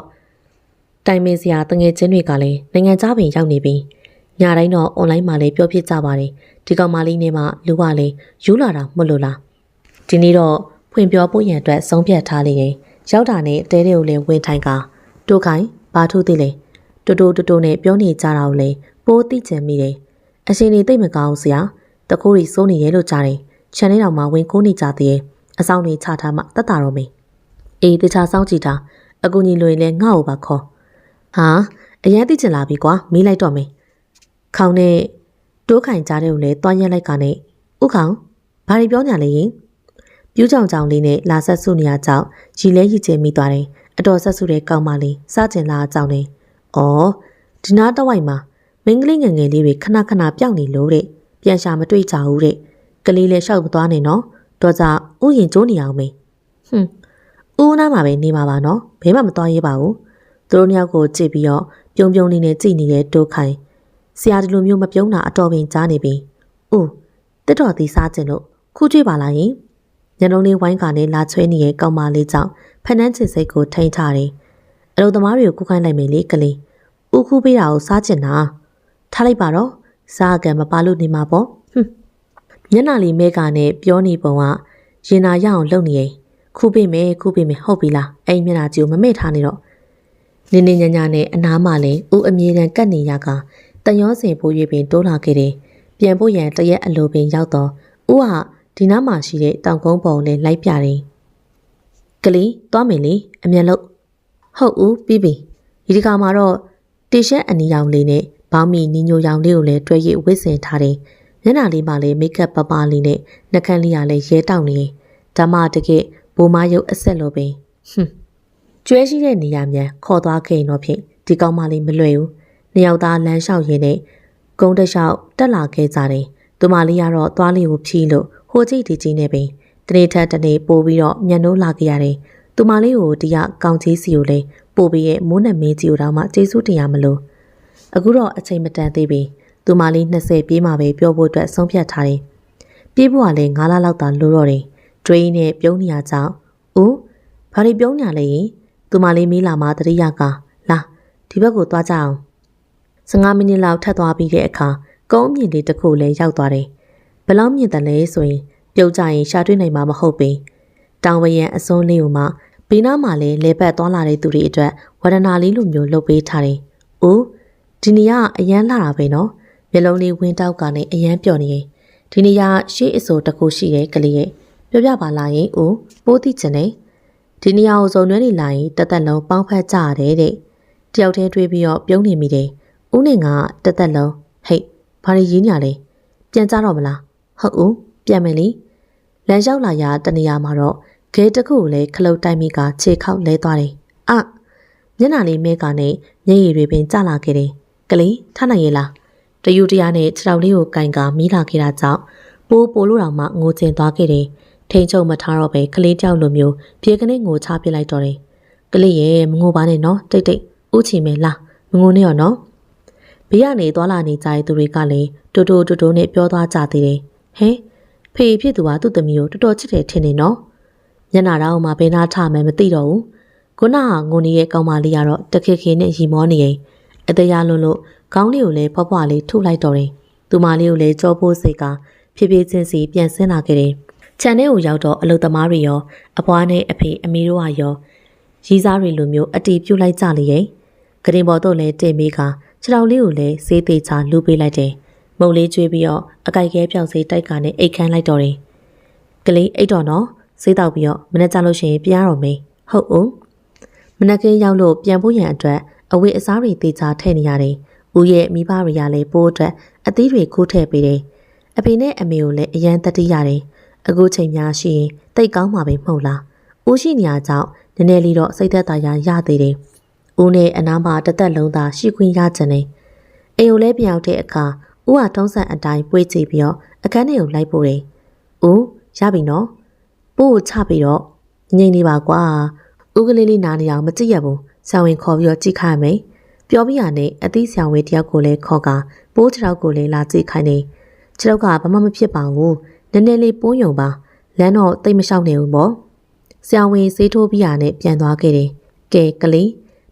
တိုင်ပင်စရာတငယ်ချင်းတွေကလည်းနိုင်ငံခြားပင်ရောက်နေပြီညတိုင်းတော့အွန်လိုင်းမှာလည်းပြောဖြစ်ကြပါတယ်ဒီကောင်မလေးနဲ့မှလူကလည်းယူလာတာမလို့လားဒီနေ့တော့ဖွင့်ပြောဖို့ရန်အတွက်ဆုံးဖြတ်ထားလေရင်ရောက်တာနဲ့တဲတွေကိုလည်းဝင်ထိုင်ကတိုးခိုင်းဘာထူးသေးလဲတိုးနဲ့ပြောနေကြတာကိုလည်းပိုးသိချင်မိတယ်အရှင်တွေသိမကောင်းစရာတခိုးတွေစိုးနေရဲလို့ကြားတယ်ခြံထဲတော်မှာဝင်ခိုးနေကြသေးရဲ့အဆောင်တွေချထားမှတတ်တာတော့မေးအေးတခြားစောင့်ကြည့်တာအကူကြီးလွင်လဲငါ့ကိုပါခေါ်ဟာအရင်သိချင်လာပြီကွာမေးလိုက်တော့မေးခေါင်းနဲ့တိုးခိုင်ကြားတဲ့ကိုလည်းတွားရက်လိုက်ကနေဥခေါင်ဘာတွေပြောညာလဲရင်ပြူးကြောင်ကြောင်လေးနဲ့လာဆက်စုနေရကြောင်းရီလဲရီချင်မိသွားတယ်အတော်ဆက်စုတဲ့ကောင်းမလေးစားကျင်လာကြောင်းနေဩဒီနားတဝိုက်မှာမင်းကလေးငယ်ငယ်လေးတွေခဏပြောက်နေလို့တဲ့ပြန်ရှာမတွေ့ကြဘူးတဲ့ကလေးလည်းရှောက်မသွားနဲ့နော်တော့ကြဥယင်ကျိုးနေအောင်မေးဦးနားမှာပဲနေမှာပါနော်ဘဲမှမသွားရဲပါဘူးသူတို့နှစ်ယောက်ကိုကြည့်ပြီးတော့ပြုံနေနဲ့ကြည်နေတဲ့တိုးခိုင်ဆရာဒီလိုမျိုးမပြုံးတာအတော်ပင်ကြားနေပြီဦးတက်တော်သည်စားခြင်းလို့ခုကြည့်ပါလားယင်ညလုံးလေးဝိုင်းကနေလာချွဲနေတဲ့ကောင်မလေးကြောင့်ဖနှန်းချစ်စိတ်ကိုထိန်းထားတယ်အလုပ်သမားတွေကိုကူခိုင်းလိုက်မယ်လေကလေးဦးခူးပေးတာကိုစားချင်တာထားလိုက်ပါတော့စားကံမပါလို့နေမှာပေါ့မျက်နှာလေးမဲကနဲ့ပြောနေပုံကရင်နာရအောင်လုပ်နေရင်ခုပေးမယ်ဟုတ်ပြီလားအဲ့မျက်နှာကြီးကိုမမေ့ထားနေတော့နင်းညညာနဲ့အနားမှလည်းဦးအမြဲတမ်းကတ်နေရကတန်ရောစင်ပိုး၍ပင်တိုးလာခဲ့တယ်ပြန်ဖို့ရန်တရက်အလိုပင်ရောက်တော့ဦးဟာဒီနားမှာရှိတဲ့တောင်ကုန်းပုံနဲ့လိုက်ပြတယ်ကလေးသွားမယ်လေအမြန်လို့ဟုတ်ဦးပြီးပြီဒီခါမှာတော့တီရှပ်အနီရောင်လေးနဲ့ဘောင်းမီနီညိုရောင်လေးကိုလည်းတွဲရဝစ်စင်ထားတယ်မျက်နှာလေးမှာလည်းမိတ်ကပ်ပပလေးနဲ့နှာခမ်းလေးကလည်းရဲတောက်နေဓမ္မတကယ်ဘိုးမရုပ်အဆက်လိုပင်ကျွဲရှိတဲ့နေရာမြန်ခေါ်သွားခဲ့ရင်တော့ဖြင့်ဒီကောင်မလေးမလွယ်ဘူးနှစ်ယောက်သားလမ်းလျှောက်ရင်းနဲ့ကုန်းတလျှောက်တက်လာခဲ့ကြတယ်သူမလေးကတော့သွားလေးကိုဖြီးလို့ဟိုကြည့်ဒီကြည့်နဲ့ပင် တနေ့ထက်တနေ့ပို့ပြီးတော့မျက်နှိုးလာကြရတယ်သူမလေးကိုဒီကကောင်းကြီးစီကိုလည်းပို့ပြီးရဲ့မိုးနဲ့မင်းကြီးကိုတော့မှကျေးဇူးတင်ရမလို့အခုတော့အချိန်မတန်သေးပြီသူမလေး20ပြေးမှပဲပြောဖို့အတွက်ဆုံးဖြတ်ထားတယ်ပြေးဖို့ကလည်း9လလောက်သာလိုတော့တယ်ဒွေးနဲ့ပြုံးနေရကြောင်းဦးဘာတွေပြုံးညာလဲသူမလေးမေးလာမှတတိယကလာဒီဘက်ကိုသွားကြအောင်15မိနစ်လောက်ထပ်သွားပြီးတဲ့အခါကုန်းအမြင့်လေးတစ်ခုလည်းရောက်သွားတယ်ဘလောက်မြင့်တယ်လဲဆိုရင်ပြုတ်ကြရင်ရှာတွေ့နိုင်မှာမဟုတ်ပေတောင်ဝရံအစွန်းလေးကိုမှဘေးနားမှာလည်းလေပတ်သွားလာတဲ့သူတွေအတွက်ဝရဏလေးလိုမျိုးလှုပ်ပေးထားတယ်။အိုးဒီနေရာအရန်လာတာပဲနော်။မျက်လုံးလေးဝင်းတောက်ကနေအရန်ပျော်နေရင်ဒီနေရာရှေ့အစိုးတစ်ခုရှိတဲ့ကလေးရဲ့ပြောပြပါလားရင်အိုးပိုးသိချင်တယ်။ဒီနေရာကိုစုံနှွေးနေလာရင်တသက်လုံးပေါင်းဖက်ကြရတယ်တဲ့။တယောက်တည်းတွေးပြီးတော့ပြုံးနေမိတယ်။ဦးနေကတသက်လုံးဟိတ်ဘာတွေရင်းညာလဲ။ပြန်ကြတော့မလား။ဟုတ်ဦးပြန်မယ်လေ။လမ်းလျှောက်လာရတနေရာမှာတော့ဂဲတစ်ခုကိုလည်းခလုတ်တိုက်မိကခြေခောက်လဲသွားတယ်။မျက်နှာလေးမဲကနဲ့မျက်ရည်တွေပင်ကျလာခဲ့တယ်။ကလေးထနိုင်ရဲ့လား။တယူတရားနဲ့ခြေထောက်လေးကိုကင်ကမီးလာခဲ့တာကြောင့်ပိုးလို့တောင်မှငိုကျင်သွားခဲ့တယ်။ထိန်ချုံမထားတော့ပဲကလေးကြောက်လိုမျိုးပြေကနေငိုချပစ်လိုက်တော့တယ်။ကလေးရဲ့မငိုပါနဲ့နော်တိတ်တိတ်ဥချီမယ်လားမငိုနဲ့ရောနော်။ဘေးကနေသွားလာနေကြတဲ့သူတွေကလည်းတိုးနဲ့ပြောသွားကြသေးတယ်။ဟဲဖေဖြစ်သူကသူ့သမီးကိုတော်တော်ချစ်တယ်ထင်နေနော်။ညနာတော့မှဘယ်နာထမှမသိတော့ဘူးခုနကငိုနေတဲ့ကောင်မလေးကတော့တခေခေနဲ့ရီမောနေရင်အတရားလွန်းလို့ခေါင်းလေးကိုလည်းဖွားဖွားလေးထုတ်လိုက်တော့တယ်သူမလေးကိုလည်းကြောပိုးစိတ်ကဖြည်းဖြည်းချင်းစီပြန်ဆင်းလာခဲ့တယ်ခြံထဲကိုရောက်တော့အလုသမားတွေရောအဖွားနဲ့အဖေအမေတို့ကရောရီးစားတွေလိုမျိုးအတီးပြုတ်လိုက်ကြလေရင်ဂရင်ပေါ်တော့လည်းတင်မေးကခြေထောက်လေးကိုလည်းစေးသေးချလူပေးလိုက်တယ်မုံလေးကျွေးပြီးတော့အကြိုက်ခဲပြောက်စေးတိုက်ကနဲ့အိတ်ခမ်းလိုက်တော့တယ်ကလေးအိတ်တော့နော်စေးတောက်ပြီးတော့မနေ့ကျလို့ရှိရင်ပြန်ရတော့မေးဟုတ်ဦးမနက်ခင်းရောက်လို့ပြန်ဖို့ရန်အတွက်အဝေးအစားတွေတေချာထည့်နေရတယ်။ဦးရဲ့မိဘတွေကလည်းပိုးအတွက်အသီးတွေခိုးထည့်ပေးတယ်။အဖေနဲ့အမေကိုလည်းအရန်တတိရတယ်။အခုချိန်များရှိရင်တိတ်ကောင်းမှာပဲမဟုတ်လား။ဦးရှိနေရကြောင့်နည်းနည်းလေးတော့စိတ်သက်သာရသေးတယ်။ဦးနဲ့အနားမှာတသက်လုံးသာရှိခွင့်ရကြတယ်။အိမ်ကိုလည်းပြောင်းတဲ့အခါဦးကထုံးစံအတိုင်းပွေးကြည့်ပြီးတော့အခန်းထဲကိုလိုက်ပို့တယ်။ဦးရပြီနော်။ပို့ကိုချပြီးတော့ငိမ့်နေပါကွာ။ဦးကလေးလေးနားနေအောင်မကြည့်ရဘူး။ဆောင်းဝင်ခေါ်ပြီးတော့ကြည့်ခိုင်းမယ်။ပြောပြီးရနဲ့အသီးဆောင်းဝေးတယောက်ကိုလည်းခေါ်ကပိုးခြေထောက်ကိုလည်းလာကြည့်ခိုင်းနေ။ခြေထောက်ကဘာမှမဖြစ်ပါဘူး။နည်းနည်းလေးပိုးယုံပါ။လမ်းတော့တိတ်မလျှောက်နေဘူးပေါ့။ဆောင်းဝင်ဆေးထိုးပြီးရနဲ့ပြန်သွားခဲ့တယ်။ကဲကလေး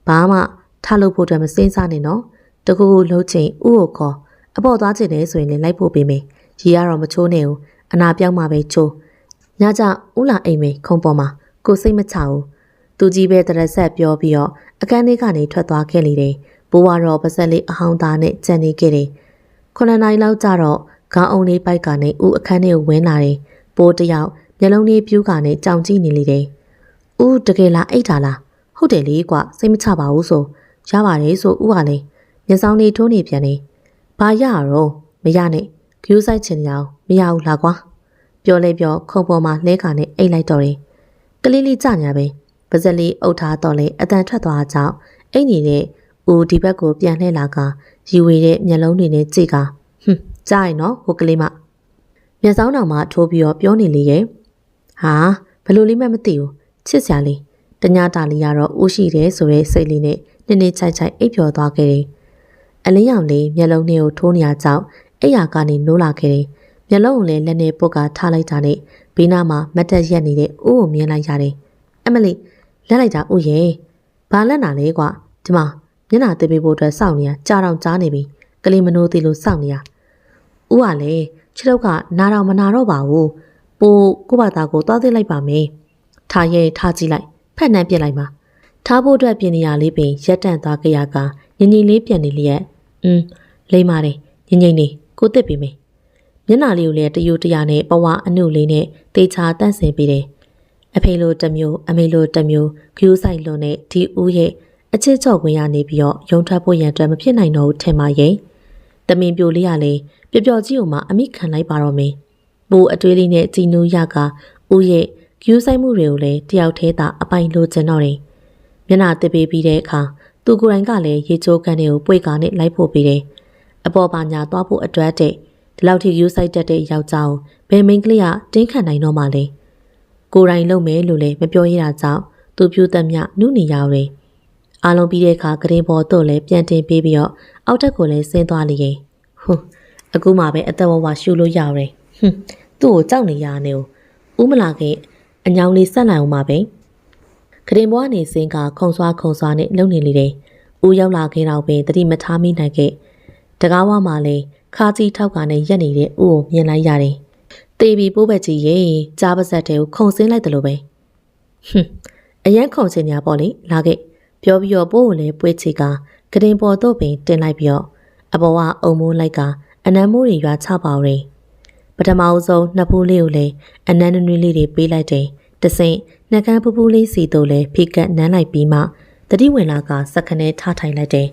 ဘာမှထလုပ်ဖို့အတွက်မစင်းစားနဲ့နော်။တကူလှုပ်ချိန်ဥကိုခေါ်အပေါ်သွားချင်တယ်ဆိုရင်လည်းလိုက်ဖို့ပေးမယ်။ရီကတော့မချိုးနဲ့ဘူး။အနာပြောင်းမှပဲချိုး။ညကြဥလာအိမ်မေခုံပေါ်မှာကိုစိတ်မချဘူး။သူကြီးပဲတရက်ဆက်ပြောပြီးတော့အခန်းထဲကနေထွက်သွားခဲ့လေတယ်။ဘိုးကတော့ပါဆက်လေးအဟောင်းသားနဲ့ကြံနေခဲ့တယ်။9နာရီလောက်ကျတော့ခေါင်းအုံလေးပိုက်ကနေဦးအခန်းထဲကိုဝင်လာတယ်။ဘိုးတယောက်မျက်လုံးလေးပြူးကနေကြောင်ကြည့်နေလေတယ်။ဦးတကယ်လားအိတ်တာလား။ဟုတ်တယ်လေကွစိတ်မချပါဘူးဆိုရပါတယ်ဆိုဦးကလည်းမျက်စောင်းလေးထိုးနေပြန်နေ။ဘာရတော့မရနဲ့ဂယူးဆိုင်ချင်ရအောင်မရဘူးလားကွာ။ပြောလဲပြောခုံပေါ်မှာလဲခါနဲ့အိတ်လိုက်တော့တယ်။ကလေးလေးကြညာပဲ။ပါဇက်လေးအုပ်ထားတော့လေအတန်ထွက်သွားကြောင်းအိတ်နေတဲ့ဦးဒီဘက်ကိုပြန်လှည့်လာကရီဝေတဲ့မျက်လုံးတွေနဲ့ကြည့်ကကြားရင်နော်ဟိုကလေးမမျက်စောင်းတော်မှာထိုးပြီးတော့ပြောနေလေရဲ့ဟာဘလို့လေးမှမသိဘူးချစ်စရာလေးတညတာလေးကတော့ဦးရှိတယ်ဆိုတဲ့စိတ်လေးနဲ့နည်းနည်းချိုက်အိပ်ပျော်သွားခဲ့တယ်အလင်းရောင်လေးမျက်လုံးထဲကိုထိုးနေရကြောင်းအိယာကနေနိုးလာခဲ့တယ်မျက်လုံးကိုလည်းလက်နဲ့ပုတ်ကထားလိုက်တာနဲ့ဘေးနားမှာမတ်တက်ရက်နေတဲ့ဦးကိုမြင်လိုက်ရတယ်အမလေးလက်လိုက်တာဦးရဲ့ဘာလက်နာလဲကွာဒီမှာမျက်နှာသိပ်ပေးဖို့အတွက်စောင့်နေရကြာတော့ကြားနေပြီကလေးမနိုးသေးလို့စောင့်နေရဦးကလည်းခြေထောက်ကနာတော့မနာတော့ပါဘူးပိုးကိုဘာသာကိုသွားသိလိုက်ပါမယ်ထားရဲထားကြည့်လိုက်ဖက်နှမ်းပြစ်လိုက်ပါထားဖို့အတွက်ပြင်နေရလေးပင်ရက်တန့်သွားကြရကငင်ငင်လေးပြန်နေလျက်လိမ့်ပါတယ်ငင်ငင်လေးကိုတစ်ပြီမယ်မျက်နှာလေးကိုလည်းတယူတရနဲ့ပဝအနုလေးနဲ့တေချာတန့်စင်ပေးတယ်အဖေလိုတစ်မျိုးအမေလိုတစ်မျိုးဂယူးဆိုင်လွန်နဲ့ဒီဦးရဲ့အချစ်ချော့ခွင့်ရနေပြီးတော့ရုံထွက်ဖို့ရန်အတွက်မဖြစ်နိုင်တော့ဘူးထင်ပါရဲ့တမင်ပြိုလေးရလေပျော်ပျော်ကြီးကိုမှအမိခံလိုက်ပါတော့မယ်ပိုးအတွေးလေးနဲ့ကြည်နူးရကဦးရဲ့ဂယူးဆိုင်မှုတွေကိုလည်းတယောက်သေးတာအပိုင်လိုချင်တော့တယ်မျက်နှာတစ်ပေးပြီးတဲ့အခါသူကိုယ်တိုင်ကလည်းရေချိုးကန်တွေကိုပွေကာနဲ့လိုက်ဖို့ပေးတယ်အပေါ်ပါညာသွားဖို့အတွက်တဲ့ဒီလောက်ထိဂယူးဆိုင်တက်တဲ့ယောက်ျားကိုဘယ်မိန်းကလေးကတင်းခံနိုင်တော့မှလဲ ကိုယ်တိုင်လုပ်မယ်လို့လည်းမပြောရတာကြောင့်သူပြူသက်မြနုနေရတယ်အားလုံးပြီးတဲ့အခါကရင်ပေါ်တော့လည်းပြန်တင်ပေးပြီးတော့အောက်ထက်ကိုလည်းဆင်းသွားလိမ့်ရင်အခုမှပဲအသက်ဝဝရှူလို့ရရတယ်သူ့ကိုကြောက်နေရနေဦးမလာခင်အညောင်လေးဆက်လိုက်အောင်ပါပဲကရင်ပေါ်ကနေစင်းကခုံဆွားနဲ့လုံနေလေတယ်ဦးရောက်လာခဲ့တော့ပင်တတိမထားမိနိုင်ခဲ့တကားဝမှာလည်းခါကြီးထောက်ကနဲ့ရက်နေတဲ့ဦးကိုမြင်လိုက်ရတယ်တေးပြီးပိုးဘက်ကြီးရေကြားပါဇက်တဲကိုခုံဆင်းလိုက်တယ်လို့ပဲအရန်ခုံစင်ညာပေါ့လေလာခဲ့ပြောပြီးတော့ပိုးကိုလည်းပွေးချီကကရင်ပေါ်တော့ပင်တင်လိုက်ပြီးတော့အပေါ်ကအုံမိုးလိုက်ကအနံမိုးတွေရွာချပါဦးတယ်ပထမဆုံးနှစ်ဖူးလေးကိုလည်းအနံနွေးလေးတွေပေးလိုက်တယ်တဆင့်နှကန်းဖူးဖူးလေးစီတို့လည်းဖိကတ်နန်းလိုက်ပြီးမှတတိဝင်လာကစက္ကနဲထားထိုင်လိုက်တယ်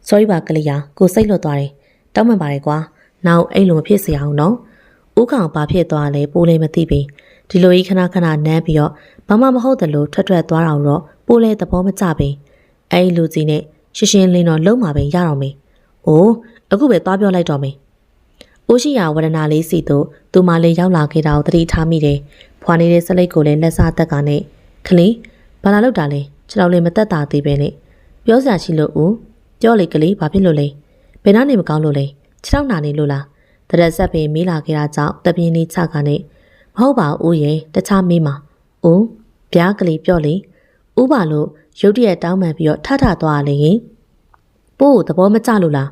sorry ပါကလေးယာကိုစိတ်လွတ်သွားတယ်တောင်းပန်ပါတယ်ကွာနောက်အဲ့လိုမဖြစ်စေအောင်နော်ဥကောင်ဘာဖြစ်သွားလဲပိုးလည်းမသိပြီဒီလိုကြီးခဏနမ်းပြီးတော့ဘာမှမဟုတ်တယ်လို့ထွက်သွားတာတော့ပိုးလည်းသဘောမကျပြီအဲ့လူကြီးနဲ့ရှင်းလင်းတော့လုံးမှာပဲရတော့မေအိုးအခုပဲသွားပြောလိုက်တော့မေအိုးရှိရဝရဏလေးစီတို့သူမလေးရောက်လာခဲ့တာကိုသတိထားမိတယ်ဖွာနေတဲ့စလိတ်ကိုလည်းလက်စားတက်ကနဲ့ခလေးဘာလာလောက်တာလဲခြေတော်လေးမတက်တာသေးပဲနဲ့ပြောစရာရှိလို့ဦးပြောလေကလေးဘာဖြစ်လို့လဲဘယ်နှနေမကောင်းလို့လဲခြေထောက်နာနေလို့လားတရက်ဆက်ပင်မေးလာခဲ့တာကြောင့်တပြင်းလေးချကနဲ့မဟုတ်ပါဦးရေတခြားမေးမှာဦးဗျာကလေးပြောလေဥပါလို့ရုတ်တရက်တောင်းပန်ပြီးတော့ထသွားလေရင်ပို့သဘောမကျလို့လား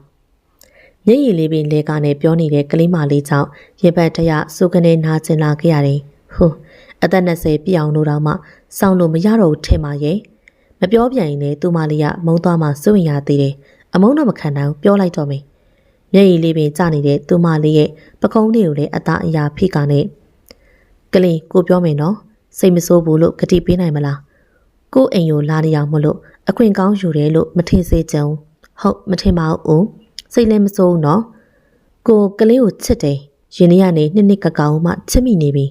မျက်ရည်လေးပင်လဲကနဲ့ပြောနေတဲ့ကလေးမလေးကြောင့်ရင်ပတ်တရစုကနေနာကျင်လာခဲ့ရတယ်အသက်20ပြည့်အောင်လို့တော့မှစောင်းလို့မရတော့ဘူးထင်ပါရဲ့မပြောပြန်ရင်လည်းသူမလေးကမုံသွားမှစိုးရင်ရသေးတယ်အမုန်းတော့မခံနိုင်ဘူးပြောလိုက်တော့မယ်မျက်ရည်လေးပင်ကျနေတဲ့သူမလေးရဲ့ပကုံးလေးကိုလည်းအသားအရာဖိကနဲ့ကလေးကိုပြောမယ်နော်စိတ်မဆိုးဘူးလို့ဂတိပေးနိုင်မလားကိုအိမ်ကိုလာနေအောင်မလို့အခွင့်ကောင်းယူတယ်လို့မထင်စေချင်ဟုတ်မထင်ပါဘူးစိတ်လည်းမဆိုးဘူးနော်ကိုကလေးကိုချစ်တယ်ရင်ထဲကနေနှစ်ကကောင်မှချစ်မိနေပြီ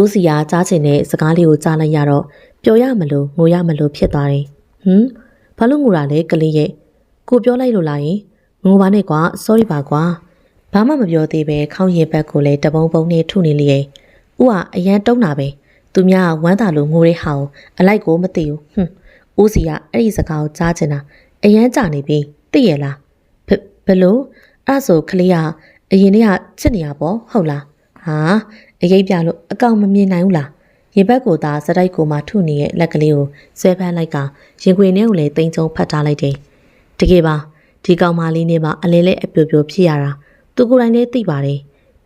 ဦးစီယာကြားချင်တဲ့စကားလေးကိုကြားလိုက်ရတော့ပျော်ရမလို့ငိုရမလို့ဖြစ်သွားတယ်ဘာလို့ငိုတာလဲကလေးရဲ့ကိုပြောလိုက်လို့လားယင်ငိုပါနဲ့ကွာ sorry ပါကွာဘာမှမပြောသေးပဲခေါင်းရည်ဘက်ကိုလည်းတပုံပုံနဲ့ထုနေလေဦးကအရန်တုံးတာပဲသူများဝမ်းသာလို့ငိုတဲ့ဟာကိုအလိုက်ကိုမသိဘူးဦးစီကအဲ့ဒီစကားကိုကြားချင်တာအရန်ကြနေပြီသိရလားဘလို့အဲ့ဆိုကလေးကအရင်တည်းကချစ်နေရပေါ့ဟုတ်လားဟာအရေးပြလို့အကောင်မမြင်နိုင်ဘူးလားရင်ဘက်ကိုသာစတိုက်ကိုမှထုနေတဲ့လက်ကလေးကိုဆွဲဖမ်းလိုက်ကရင်ခွေထဲကိုလည်းတိမ်ချုံဖတ်ထားလိုက်တယ်တကယ်ပါဒီကောင်မလေးနဲ့မှအလဲလဲအပြိုဖြစ်ရတာသူကိုယ်တိုင်လည်းသိပါတယ်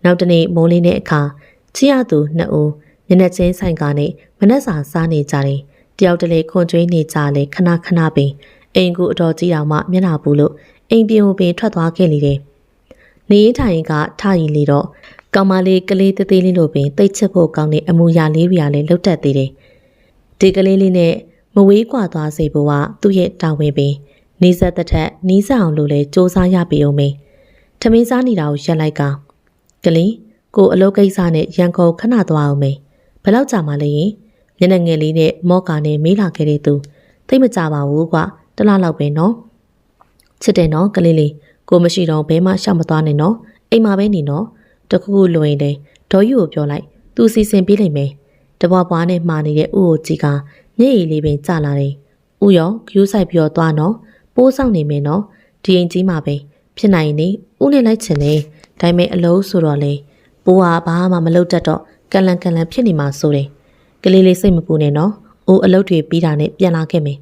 နောက်တနေ့မိုးလေးနဲ့အခါချီရသူနှစ်ဦးမျက်နှာချင်းဆိုင်ကားနဲ့မနှက်စာစားနေကြတယ်တယောက်တလေခွန်ကျွေးနေကြလေခဏပင်အိမ်ကူအတော်ကြီးတော်မှမျက်နှာဘူးလို့အိမ်ပြင်ကိုပင်ထွက်သွားခဲ့လေတယ်နေရင်ထိုင်ကထရီလေတော့ကောင်မလေးကလေးသေးသေးလေးလိုပင်တိတ်ချစ်ဖို့ကောင်းတဲ့အမူအရာလေးတွေကလည်းလှုပ်တက်သေးတယ်ဒီကလေးလေးနဲ့မဝေးကွာသွားစေဖို့ကသူ့ရဲ့တာဝန်ပင်နီးစပ်တဲ့ထက်နီးစပ်အောင်လို့လဲစ조사ရပေအောင်မေထမင်းစားနေတာကိုရက်လိုက်ကကလေးကိုအလုပ်ကိစ္စနဲ့ရန်ကုန်ခဏသွားအောင်မေဘယ်လောက်ကြာမှလဲရင်မျက်နှာငယ်လေးနဲ့မော့ကာနဲ့မေးလာခဲ့တဲ့သူသိမကြပါဘူးကွာတလားလောက်ပဲနော်ချစ်တယ်နော်ကလေးလေးကိုမရှိတော့ဘဲမှရှောက်မသွားနဲ့နော်အိမ်မှာပဲနေနော်တခုခုလွင်တယ်ဒေါ်ယူကိုပြောလိုက်သူစီစဉ်ပေးလိုက်မယ်တပွားပွားနဲ့မှာနေတဲ့ဥကိုကြီးကမျက်ရည်လေးပင်ကျလာတယ်ဥရောဂယူးဆိုင်ပြီးတော့သွားနော်ပိုးဆောင်နေမယ်နော်ဒီအိမ်ကြီးမှာပဲဖြစ်နိုင်နေဥနဲ့လိုက်ချင်တယ်ဒါပေမဲ့အလုံးဆိုတော့လေပိုးကဘာမှမလုပ်တတ်တော့ကန်လန်ဖြစ်နေမှာဆိုတယ်ကလေးလေးစိတ်မပူနဲ့နော်အိုးအလုပ်တွေပြီးတာနဲ့ပြန်လာခဲ့မယ်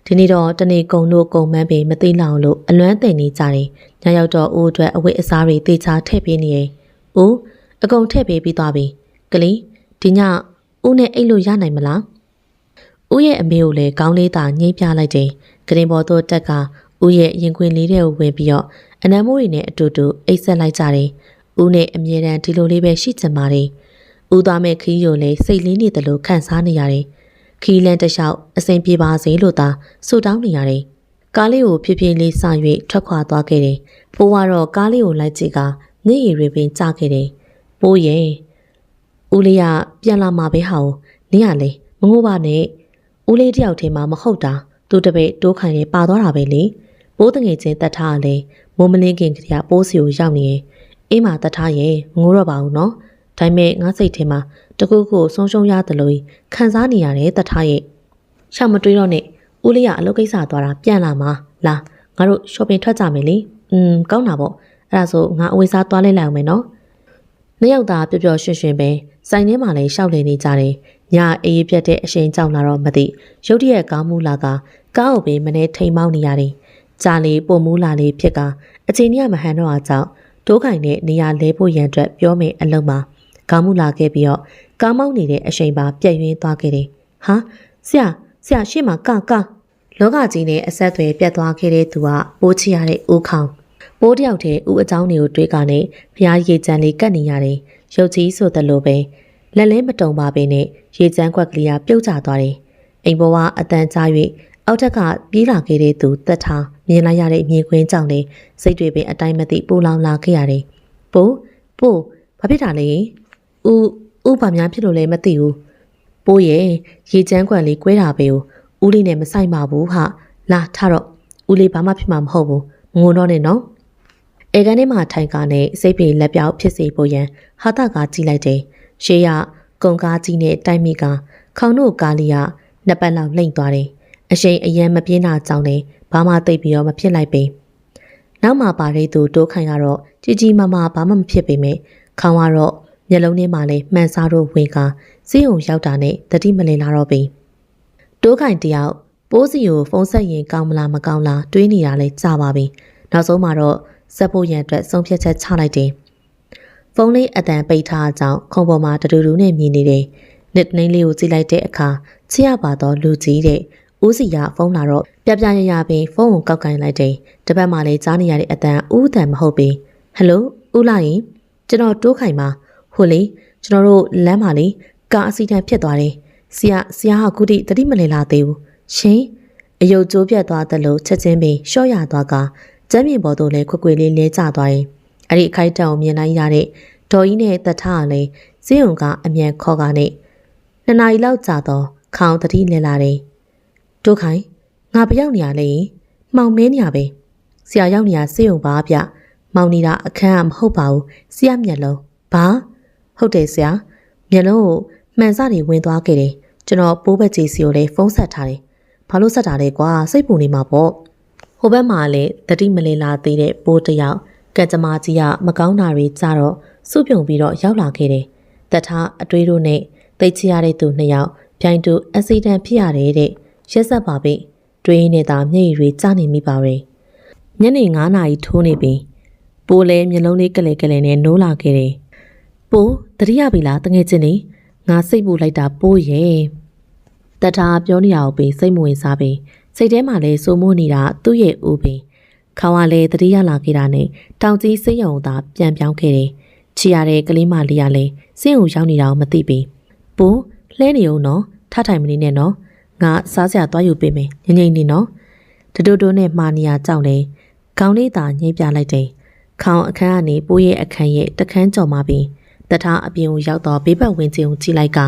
ဒီနေ့တော့တနေ့ကုံတို့ကုံမန်းပင်မသိလောက်လို့အလွမ်းသိမ့်နေကြတယ်ညရောက်တော့အိုးအတွက်အဝတ်အစားတွေတေချာထည့်ပေးနေတယ်အိုးအကုန်ထည့်ပေးပြီးသွားပြီကလေးဒီညအိုးနဲ့အိတ်လို့ရနိုင်မလားဦးရဲ့အမေကိုလည်းကောင်းလေးသာညှိပြလိုက်တယ်ကရင်ပေါ်တော့တက်ကဦးရဲ့ရင်ခွင်လေးတွေကိုဝင်ပြီးတော့အနံမိုးတွေနဲ့အတူတူအိတ်ဆက်လိုက်ကြတယ်ဦးနဲ့အမြဲတမ်းဒီလိုလေးပဲရှိချင်ပါတယ်ဦးသားမဲ့ခီးကိုလည်းစိတ်လေးနေတယ်လို့ခံစားနေရတယ်ခီးလန်းတလျှောက်အစဉ်ပြေပါစေလို့သာဆုတောင်းနေရတယ်ကားလေးကိုဖြည်းဖြည်းလေးစ၍ထွက်ခွာသွားခဲ့တယ်ပိုးကတော့ကားလေးကိုလိုက်ကြည့်ကမျက်ရည်တွေပင်ကျခဲ့တယ်ပိုးရဲ့ဦးလေးကပြန်လာမှာပဲဟာကိုနင်းရလေမငိုပါနဲ့ဦးလေးတယောက်တည်းမှမဟုတ်တာသူတပည့်တိုးခိုင်လေးပါသွားတာပဲလေပိုးတငယ်ချင်းတတ်ထားလေမိုးမလင်းခင်ကတည်းကပိုးစီကိုရောက်နေရင်အေးမာတတ်ထားရဲ့ငိုတော့ပါဘူးနော်ဒါပေမဲ့ငါစိတ်ထဲမှာ တကူကိုဆုံးရှုံးရတယ်လို့ခံစားနေရတယ်တထားရဲ့ရှောက်မတွေးတော့နဲ့ဦးလေးကအလုပ်ကိစ္စသွားတာပြန်လာမှာလာငါတို့ shopping ထွက်ကြမယ်လေကောင်းတာပေါ့အဲ့ဒါဆိုငါအဝေးစားသွားလိုက်လိုက်အောင်မယ်နော်နှစ်ယောက်သားပျော်ပျော်ရွှင်ရွှင်ပဲဆိုင်ထဲမှာလည်းရှောက်လည်နေကြတယ်ညအေးပြတ်တဲ့အရှိန်ကြောင့်လာတော့မသိရုတ်တရက်ကောင်းမှုလာကကားကိုပဲမနေထိန်မောင်းနေရတယ်ကြာလေပုံမူလာလေဖြစ်ကအချိန်ကြီးမဟန်တော့အကြောင်းတိုးခိုင်နဲ့နေရာလဲဖို့ရန်အတွက်ပြောမယ်အလုံးမှာကောင်းမှုလာခဲ့ပြီးတော့ကားမောင်းနေတဲ့အရှိန်ပါပြက်ယွင်းသွားခဲ့တယ်ဟာဆရာရှေ့မှာကလောကကြီးနဲ့အဆက်အသွယ်ပြတ်သွားခဲ့တဲ့သူကပိုးချရတဲ့ဦးခေါင်ပိုးတယောက်တည်းဦးအကြောင်းတွေကိုတွေးကနဲ့ဖျားရေချမ်းလေးကတ်နေရတယ်ရုပ်ကြီးဆိုတယ်လို့ပဲလက်လဲမတုံပါပဲနဲ့ရေချမ်းခွက်ကလေးကပြုတ်ကျသွားတယ်အိမ်ပေါ်ကအတန်ကြား၍အောက်ထက်ကပြေးလာခဲ့တဲ့သူသက်ထားမြင်လိုက်ရတဲ့မြင်ကွင်းကြောင့်လေစိတ်တွေပင်အတိုင်းမသိပူလောင်လာခဲ့ရတယ်ပိုးဘာဖြစ်တာလဲဦးဘာများဖြစ်လို့လဲမသိဘူးပိုးရဲ့ရေချမ်းခွက်လေးကွဲတာပဲဦးလေးနဲ့မဆိုင်ပါဘူးဟာလာထားတော့ဦးလေးဘာမှဖြစ်မှာမဟုတ်ဘူးငိုတော့နဲ့နော်အေကန်ထဲမှာထိုင်ကားနဲ့စိတ်ပြေလက်ပြောက်ဖြစ်စေဖို့ရန်ဟာတာကားကြည့်လိုက်တယ်ရှေးရကုံကားကြီးနဲ့တိုက်မိကခေါင်းတို့ကားလေးကနှစ်ပတ်လောက်လှိမ့်သွားတယ်အရှိန်အယံမပြင်းတာကြောင့်လည်းဘာမှသိပ်ပြီးတော့မဖြစ်လိုက်ပေနောက်မှပါတဲ့သူတိုးခိုင်ကတော့ကြီးမားဘာမှမဖြစ်ပေမဲ့ခေါင်းကတော့မျက်လုံးထဲမှာလည်းမှန်စားတို့ဝင်ကစေးုံရောက်တာနဲ့တတိမလင်လာတော့ပြီတိုးခိုင်တယောက်ပိုးစီကိုဖုန်းဆက်ရင်ကောင်းမလားမကောင်းလားတွေးနေတာလဲကြာပါပြီနောက်ဆုံးမှာတော့ဆက်ဖို့ရန်အတွက်ဆုံးဖြတ်ချက်ချလိုက်တယ်ဖုန်းလေးအတန်ပိတ်ထားကြောင်းခုံပေါ်မှာတူနဲ့မြင်နေတယ်နစ်နှင်းလေးကိုကြည့်လိုက်တဲ့အခါချရပါတော့လူကြီးတဲ့ဦးစီကဖုန်းလာတော့ပြပြရပင်ဖုန်းကိုကောက်ကင်လိုက်တယ်တပတ်မှလည်းကြားနေရတဲ့အတန်ဦးတန်မဟုတ်ပေဟယ်လိုဦးလာရင်ကျွန်တော်တိုးခိုင်ပါဟိုလေကျွန်တော်တို့လမ်းမှာလေကားအစီအတန်ဖြစ်သွားတယ်ဆရာဟာခုထိတတိမလည်လာသေးဘူးရှင်အယုတ်ကျိုးပြတ်သွားသလိုချက်ချင်းပင်ရှော့ရသွားကကျမ်းမြေပေါ်သို့လည်းခွေလေးလဲကျသွားရင်အဲ့ဒီအခိုက်တောင်မြင်လိုက်ရတဲ့ဒေါ်ကြီးနဲ့တထားကလည်းဈေးုံကအမြန်ခေါ်ကနေ2 နာရီလောက်ကြာတော့ခေါင်းတတိလဲလာတယ်တိုးခိုင်ငါဘရောက်နေရလဲမှောင်မဲနေရပဲဆရာရောက်နေရဈေးုံပါဗျမောင်နေတာအခန်းကမဟုတ်ပါဘူးဆရာမျက်လုံးဘာဟုတ်တယ်ဆရာမျက်လုံးကိုမှန်စနေဝင်သွားခဲ့တယ်ကျွန်တော်ပိုးဘက်ကြီးစီကိုလည်းဖုန်းဆက်ထားတယ်ဘာလို့ဆက်တာလဲကွာစိတ်ပူနေမှာပေါ့ဟိုဘက်မှာလည်းတတိမလင်လာသေးတဲ့ပိုးတယောက်ကကြမကြီးကမကောင်းတာတွေကြတော့စုပြုံပြီးတော့ရောက်လာခဲ့တယ်တထားအတွေးတို့နဲ့သိချရတဲ့သူ2ယောက်ပြိုင်တူအက်ဆီဒန့်ဖြစ်ရတယ်တဲ့ရက်ဆက်ပါပဲတွေးနေတာမျက်ရည်တွေကျနေမိပါပဲညနေ9 နာရီထိုးနေပြီပိုးလဲမျက်လုံးလေးကလေးနဲ့နိုးလာခဲ့တယ်ပိုးတတိယပြီလားတငယ်ချင်းနေငါစိတ်ပူလိုက်တာပိုးရဲ့တထားပြောနေရအောင်ပဲစိတ်မဝင်စားပဲစိတ်ထဲမှာလည်းစိုးမိုးနေတာသူ့ရဲ့ဦးပဲခေါင်းကလည်းတတိယလာခဲ့တာနဲ့တောင်ကြီးစိတ်ရုံသာပြန်ပြောင်းခဲ့တယ်ချီရတဲ့ကလေးမလေးကလည်းစိတ်ုံရောက်နေတာမသိပြီပိုးလှဲနေအောင်နော်ထထိုင်မနေနဲ့နော်ငါစားစရာသွားယူပေးမယ်ငိမ့်နေနော်တိုးနဲ့မှားနေရကြောက်လေခေါင်းလေးသာညှိပြလိုက်တယ်ခေါင်းအခန်းကနေပိုးရဲ့အခန်းရဲ့တခန်းကျော်မှာပြီးတထားအပြင်ကိုရောက်တော့ဘေးပတ်ဝန်းကျင်ကိုကြည့်လိုက်က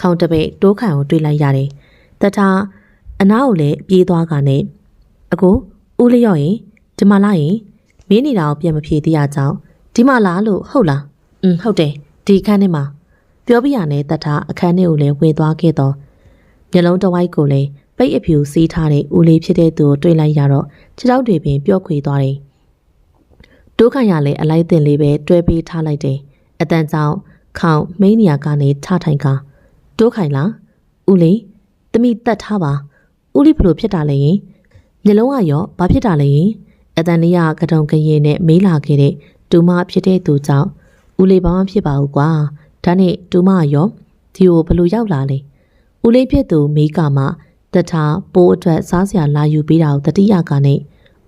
ခေါင်းတပိတ်တိုးခိုင်ကိုတွေ့လိုက်ရတယ်တထားအနားကိုလည်းပြေးသွားကနဲ့အကိုဦးလေးရော့ရင်ဒီမှာလာရင်မင်းနေတာကိုပြန်မဖြေသေးရကြောင်းဒီမှာလာလို့ဟုတ်လားဟုတ်တယ်ဒီခန်းထဲမှာပြောပြရနဲ့တထားအခန်းထဲကိုလည်းဝင်သွားခဲ့တော့မျက်လုံးတစ်ဝိုက်ကိုလည်းပိတ်အဖြူစီးထားတဲ့ဦးလေးဖြစ်တဲ့သူကိုတွေ့လိုက်ရတော့ခြေထောက်တွေပင်ပြော့ခွေသွားတယ်တိုးခိုင်ရလည်းအလိုက်တင်လေးပဲတွဲပေးထားလိုက်တယ်အတန်ကြောင့်ခေါင်းမိန်းနေရကနေထထိုင်ကတိုးခိုင်လားဦးလေးတမိတတ်ထားပါဦးလေးဘလို့ဖြစ်တာလဲရင်မျက်လုံးကရောဘာဖြစ်တာလဲရင်အတန်လေးကကတုံကရင်နဲ့မေးလာခဲ့တဲ့တူမဖြစ်တဲ့သူကြောင့်ဦးလေးဘာမှဖြစ်ပါဘူးကွာဒါနဲ့တူမရောဒီကိုဘလို့ရောက်လာလဲဦးလေးဖြစ်သူမေးကမှတထားပိုးအတွက်စားစရာလာယူပေးတာကိုတတိယကနဲ့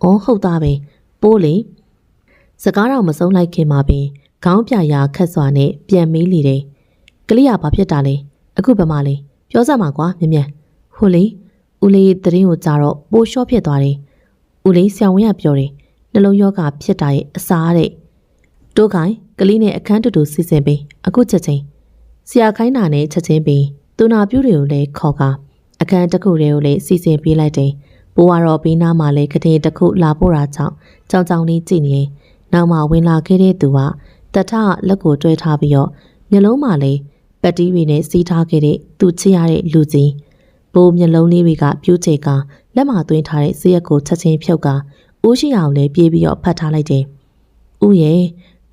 အော်ဟုတ်သားပဲပိုးလေစကားတော့မဆုံးလိုက်ခင်မှာပင်ခေါင်းပြရာခက်စွာနဲ့ပြန်မေးလေတယ်ကလေးကဘာဖြစ်တာလဲအခုဘယ်မှာလဲပြောစမ်းပါကွာမြန်ဟိုလေဦးလေးတရင်ကိုကြတော့ပိုးလျှော့ဖြစ်သွားတယ်ဦးလေးဆံဝင်ကပြောတယ်နှလုံးရောဂါဖြစ်တာရဲ့အစားတဲ့တိုးခိုင်ကလေးနဲ့အခန်းတူစီစဉ်ပေးအခုချက်ချင်းဆရာခိုင်းတာနဲ့ချက်ချင်းပေးသူနာပြုတွေကိုလည်းခေါ်ကအခန်းတစ်ခုတည်းကိုလည်းစီစဉ်ပေးလိုက်တယ်ပိုးကတော့ဘေးနားမှာလည်းခတဲ့တစ်ခုလာပို့တာကြောင့်ကြောင်လေးကြည့်နေနောက်မှဝင်လာခဲ့တဲ့သူကတထလက်ကိုတွဲထားပြီးတော့မျက်လုံးမှာလည်း ပတ်တီးတွေနဲ့စီးထားခဲ့တဲ့သူချစ်ရတဲ့လူကြီးဘိုးမျက်လုံးလေးတွေကပြိုးချေကလက်မသွင်းထားတဲ့ဇရက်ကိုချက်ချင်းဖြုတ်ကဦးရှိအောင်လည်းပြေးပြီးတော့ဖတ်ထားလိုက်တယ်။ဦးရဲ့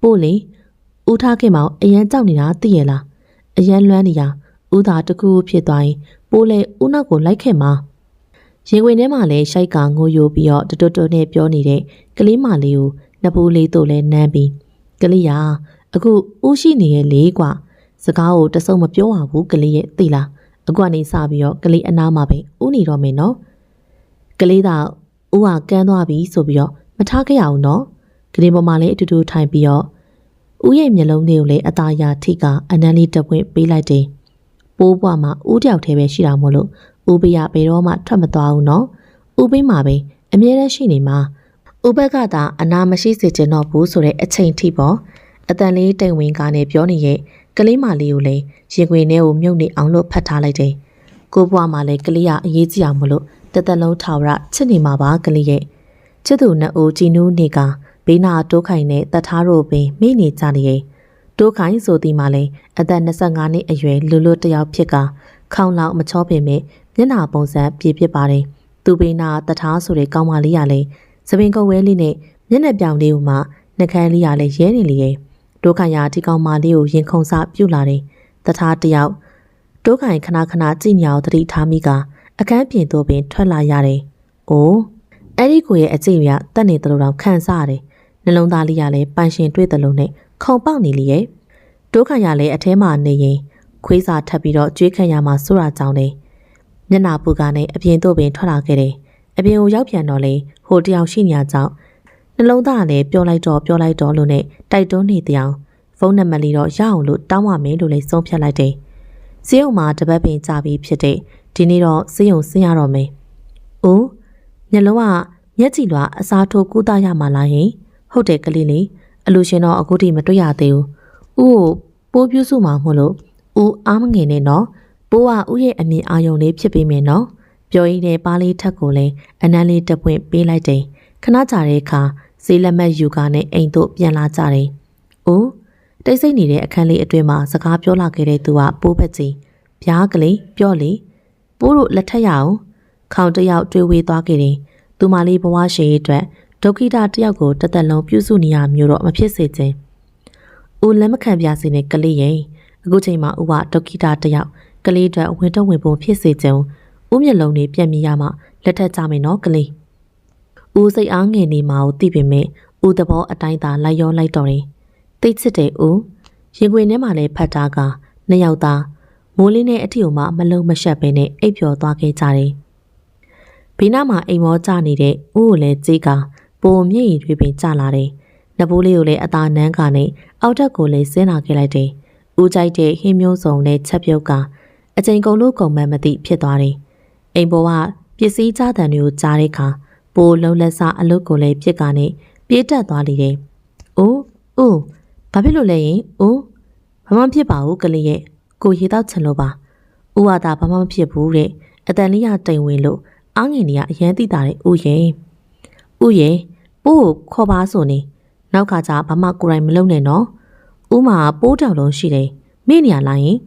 ပို့လေဦးထားခင်မောင်အရန်ကြောက်နေတာသိရလားအရန်လွမ်းနေတာဦးသာတခုဖြစ်သွားရင်ပိုးလေဦးနောက်ကိုလိုက်ခဲ့မှာရင်ဝင်ထဲမှာလည်းရှိုက်ကငိုယိုပြီးတော့တွတ်တွတ်နဲ့ပြောနေတဲ့ကလေးမလေးကိုနှစ်ပူးလေးတို့လည်းနမ်းပြီးကလေးရအခုဦးရှိနေရဲ့လေကွာစကားကိုတစုံမပြောပါဘူးကလေးရဲ့သိလားအခုကနေစပြီးတော့ကလေးအနားမှာပဲဦးနေတော့မယ်နော်ကလေးသာဦးဟာကန်းသွားပြီဆိုပြီးတော့မထားခဲ့ရအောင်နော်ကလေးပေါ်မှာလည်းအတူတူထိုင်ပြီးတော့ဦးရဲ့မျက်လုံးလေးကိုလည်းအသားရထိကအနမ်းလေးတပွင့်ပေးလိုက်တယ်ပိုးဘွားမှာဦးတယောက်တည်းပဲရှိတာမို့လို့ဦးဘေးကဘယ်တော့မှထွက်မသွားဘူးနော်ဦးဘေးမှာပဲအမြဲတမ်းရှိနေမှာဦးဘက်ကသာအနာမရှိစေချင်တော့ဘူးဆိုတဲ့အချိန်ထိပေါ့အတန်လေးတိမ်ဝင်ကားနဲ့ပြောနေရဲ့ကလေးမလေးကိုလည်းရင်ခွင်ထဲကိုမြုပ်နေအောင်လို့ဖတ်ထားလိုက်တယ်ကိုဘွားမှာလည်းကလေးကအရေးကြီးအောင်မလို့တသက်လုံးထာဝရချစ်နေမှာပါကလေးရဲ့ချစ်သူနှစ်ဦးကြည်နူးနေကဘေးနာတိုးခိုင်နဲ့တတ်ထားတို့ပင်မိနေကြနေရဲ့တိုးခိုင်ဆိုသည်မှာလည်းအသက်25နှစ်အရွယ်လူလူတယောက်ဖြစ်ကခေါင်းလောက်မချောပင်မဲ့မျက်နှာပုံစံပြည့်ပြစ်ပါတယ်သူဘေးနာတထားဆိုတဲ့ကောင်းမလေးရလဲသပင်ကုတ်ဝဲလေးနဲ့မျက်နှာပြောင်လေးကိုမှနှကန်းလေးရလဲရဲနေလေရဲ့တိုးခိုင်ရဒီကောင်းမလေးကိုရင်ခုန်စပြုတ်လာတယ်တထားတယောက်တိုးခိုင်ခဏခဏကြည်ညောင်တတိထားမိကအခန်းပြင်သို့ပင်ထွက်လာရတယ်။အိုးအဲ့ဒီကိုရဲ့အကြည့်ရတက်နေတယ်လို့တော့ခံစားရတယ်။နှလုံးသားလေးကလည်းပန်ရှင်တွေ့တယ်လို့နဲ့ခုံပေါက်နေလေရဲ့။တိုးခိုင်ရလည်းအထဲမှာနေရင်ခွေးစာထပ်ပြီးတော့ကြွေးခံရမှာစိုးတာကြောင့်လေ။မျက်နာပူကနဲ့အပြင်သို့ပင်ထွက်လာခဲ့တယ်။အပြင်ကိုရောက်ပြန်တော့လေဟိုတယောက်ရှိနေရကြောင်းနှလုံးသားကလည်းပြောလိုက်တော့လို့နဲ့တိုက်တွန်းနေတဲ့အအောင်ဖုန်းနံပါတ်လေးတော့ရအောင်လို့တောင်းပါမယ်လို့လည်းဆုံးဖြတ်လိုက်တယ်။စီးုံမှာတပတ်ပင်ကြာပြီးဖြစ်တဲ့ဒီနေ့တော့စေယုံဆင်းရတော့မယ်။အိုးမျက်လုံးကမျက်ကြည်လွှာအစားထိုးကူးသားရမှာလားယင်။ဟုတ်တယ်ကလေးလေးအလူရှင်တော့အခုထိမတွေ့ရသေးဘူး။ဦးကိုပိုးပြုစုမှာမို့လို့ဦးအားမငယ်နဲ့နော်။ပိုးကဦးရဲ့အမြင်အာရုံလေးဖြစ်ပေးမယ်နော်။ပြောရင်းနဲ့ပါးလေးထက်ကိုလည်းအနမ်းလေးတပွင့်ပေးလိုက်တယ်။ခဏကြာတဲ့အခါဈေးလက်မက်ယူကာနဲ့အိမ်တို့ပြန်လာကြတယ်။အိုးတိတ်ဆိတ်နေတဲ့အခန်းလေးအတွင်းမှာစကားပြောလာခဲ့တဲ့သူကပိုးပက်ကြီး။ဗျားကလေးပြောလေပိုးတို့လက်ထက်ရအောင်ခေါင်းတယောက်တွေးဝေးသွားခဲ့တယ်။သူမလေးဘဝရှိရေးအတွက်ဒုက္ခိတတယောက်ကိုတသက်လုံးပြုစုနေရမျိုးတော့မဖြစ်စေချင်။ဦးလက်မခံပြစေနဲ့ကလေးရဲ့အခုချိန်မှာဦးကဒုက္ခိတတယောက်ကလေးအတွက်ဝင်တော့ဝင်ပုံဖြစ်စေချင်ဦးမျက်လုံးတွေပြက်မြည်ရမှလက်ထက်ကြမယ်နော်ကလေး။ဦးစိတ်အားငယ်နေမှာကိုသိပေမဲ့ဦးသဘောအတိုင်းသာလိုက်ရောလိုက်တော်တယ်။သိချစ်တဲ့ဦးရင်ခွင်ထဲမှာလည်းဖတ်တာကနှစ်ယောက်သားမိုးလင်းတဲ့အထီကိုမှမလုံးမရှက်ပဲနဲ့အိပ်ပျော်သွားခဲ့ကြတယ်။ဘေးနားမှာအိမ်မောကျနေတဲ့ဦးကိုလည်းကြေးကပိုမျက်ရည်တွေပင်ကျလာတယ်။နဘိုးလေးကိုလည်းအသာနန်းကနဲ့အောက်ထက်ကိုလည်းဆင်းလာခဲ့လိုက်တယ်။ဦးကြိုက်တဲ့ဟင်းမျိုးစုံနဲ့ချက်ပြုတ်ကအချိန်ကုန်လို့ကုန်မှမသိဖြစ်သွားတယ်။အိမ်ပေါ်ကပစ္စည်းကြတဲ့တွေကိုကြားတဲ့အခါပိုလုံးလက်စအလုပ်ကိုလည်းပြစ်ကနဲ့ပြေးတက်သွားလိမ့်တယ်။အိုးဘာဖြစ်လို့လဲရင်ဘာမှဖြစ်ပါဘူးကလေးရဲ့ကိုရေတော့ချင်လို့ပါ။ဦးဝါသာဘာမှမဖြစ်ဘူးတဲ့အတန်လေးရတိမ်ဝင်လို့အားငယ်နေရအရန်သိတာတဲ့ဦးရဲ့ပို့ကိုခေါ်ပါဆိုနေနောက်ကကြဘာမှကိုယ်တိုင်မလုပ်နဲ့နော်။ဦးမှာပိုးတောင်လုံးရှိတယ်မိနေရလားယင်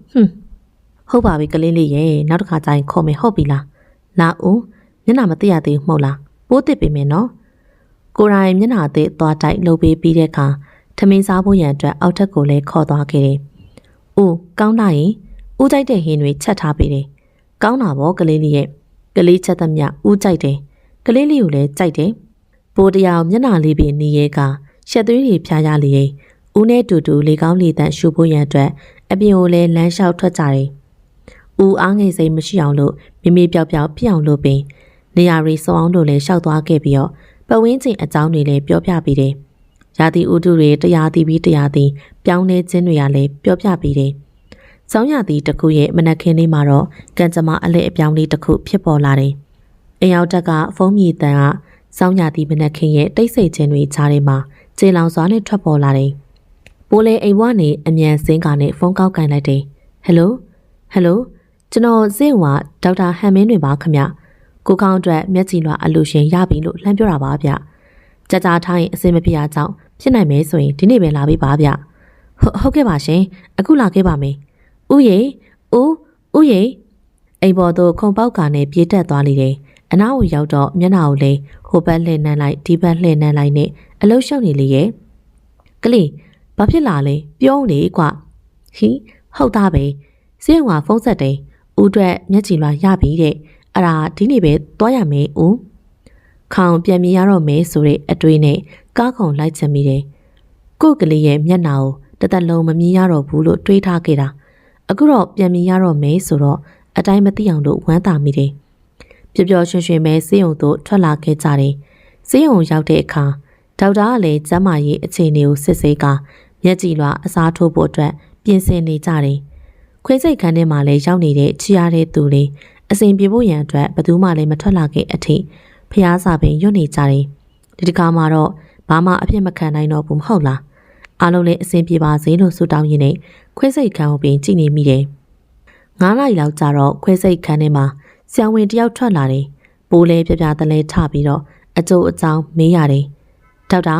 ဟုတ်ပါပြီကလေးလေးရဲ့နောက်တစ်ခါကျရင်ခေါ်မယ်ဟုတ်ပြီလား။လာဦးမျက်နှာမသိရသေးဘူးမဟုတ်လားပိုးတစ်ပေးမယ်နော်။ကိုယ်တိုင်မျက်နှာအသေးသွားတိုက်လှုပ်ပေးပြီးတဲ့အခါထမင်းစားဖို့ရန်အတွက်အောက်ထက်ကိုလည်းခေါ်သွားခဲ့တယ်။အိုးကောင်းလာရင်ဦးကြိုက်တဲ့ဟင်းတွေချက်ထားပေးတယ်။ကောင်းတာပေါ့ကလေးလေးရဲ့ကလေးချက်သမျှဦးကြိုက်တယ်။ကလေးလေးကိုလည်းကြိုက်တယ်။ပိုးတယောက်မျက်နှာလေးပင်နေရဲကရှက်သွေးတွေဖြားရလေဦးနဲ့တူတူလေကောင်းလေတန့်ရှူဖို့ရန်အတွက်အပြင်ကိုလည်းလမ်းလျှောက်ထွက်ကြတယ်။ဦးအားငယ်စိတ်မရှိအောင်လို့မိမိပြောက်ပြောက်ဖြစ်အောင်လို့ပင်နေရာရီစုံအောင်လို့လည်းရှောက်သွားခဲ့ပြီးတော့ပဝင်းချင်းအကြောင်းတွေလည်းပြောပြပေးတယ်။ရာသီဥတုတွေတရားသီးပြီးတရားသီးပြောင်းလဲခြင်းတွေကလည်းပြောပြပေးတယ်။ဆောင်းရာသီတစ်ခုရဲ့မနက်ခင်းလေးမှာတော့ကံကြမ္မာအလဲအပြောင်းလေးတစ်ခုဖြစ်ပေါ်လာတယ်။အိမ်ရောက်တက်ကဖုံးမြေတန်ကဆောင်းရာသီမနက်ခင်းရဲ့တိတ်ဆိတ်ခြင်းတွေခြားထဲမှာကျေလောင်စွာနဲ့ထွက်ပေါ်လာတယ်။ပိုးလေအိမ်ဘွားနေအမြန်စင်းကနဲ့ဖုန်းကောက်ကင်လိုက်တယ်။ဟယ်လိုကျွန်တော်ဇင်းဝါဒေါက်တာဟန်မင်းတွေပါခင်ဗျ။ကိုကောင်းအတွက်မျက်ကြည်လွှာအလူရှင်ရပြီလို့လှမ်းပြောတာပါဗျ။ကြာထားရင်အဆင်မပြေအောင်ဖြစ်နိုင်မယ်ဆိုရင်ဒီနေ့ပဲလာပေးပါဗျ။ဟုတ်ကဲ့ပါရှင်အခုလာခဲ့ပါမယ် ဥယေဥယေအိမ်ပေါ်သို့ခုံပေါက်ကနေပြေးတက်သွားလေတယ်အနားကိုရောက်တော့မျက်နှာကိုလေဟိုဘက်လှည့်နှမ်းလိုက်ဒီဘက်လှည့်နှမ်းလိုက်နဲ့အလုရှုပ်နေလေရဲ့ကလေးဘာဖြစ်လာလဲပြောနေကွာဟိဟုတ်သားပဲစေးရုံကဖုန်းဆက်တယ်ဦးအတွက်မျက်ကြည်လွှာရပြီတဲ့အဲ့ဒါဒီနေ့ပဲသွားရမယ်ဦးခေါင်ပြန်မြင်ရတော့မယ်ဆိုတဲ့အတွေးနဲ့ကားခုံလိုက်ချင်မိတယ်ကို့ကလေးရဲ့မျက်နှာကိုတသက်လုံးမမြင်ရတော့ဘူးလို့တွေးထားခဲ့တာအခုတော့ပြန်မြင်ရတော့မယ်ဆိုတော့အတိုင်းမသိအောင်လို့ဝမ်းသာမိတယ်ပျော်ပျော်ရွှင်ရွှင်ပဲစေးရုံတို့ထွက်လာခဲ့ကြတယ်စေးရုံရောက်တဲ့အခါဒေါက်တာကလည်းကျန်းမာရေးအခြေအနေကိုစစ်ဆေးကမျက်ကြည်လွှာအစားထိုးဖို့အတွက်ပြင်ဆင်နေကြတယ်ခွေးစိတ်ခန်းထဲမှာလည်းရောက်နေတဲ့ချီရတဲ့သူလေးအစဉ်ပြေဖို့ရန်အတွက်ဘယ်သူမှလည်းမထွက်လာခဲ့အထိဖျားစာပင်ရွတ်နေကြတယ်ဒီတစ်ခါမှတော့ဘာမှအဖြစ်မခံနိုင်တော့ဘူးမဟုတ်လားအားလုံးလည်းအစဉ်ပြေပါစေလို့ဆုတောင်းရင်းနဲ့ခွေးစိတ်ခန်းကိုပင်ကြည့်နေမိတယ်9 နာရီလောက်ကြာတော့ခွေးစိတ်ခန်းထဲမှာဆရာဝန်တယောက်ထွက်လာတယ်ပိုးလဲပြပြတလဲထပြီးတော့အကျိုးအကြောင်းမေးရတယ်ဒေါက်တာ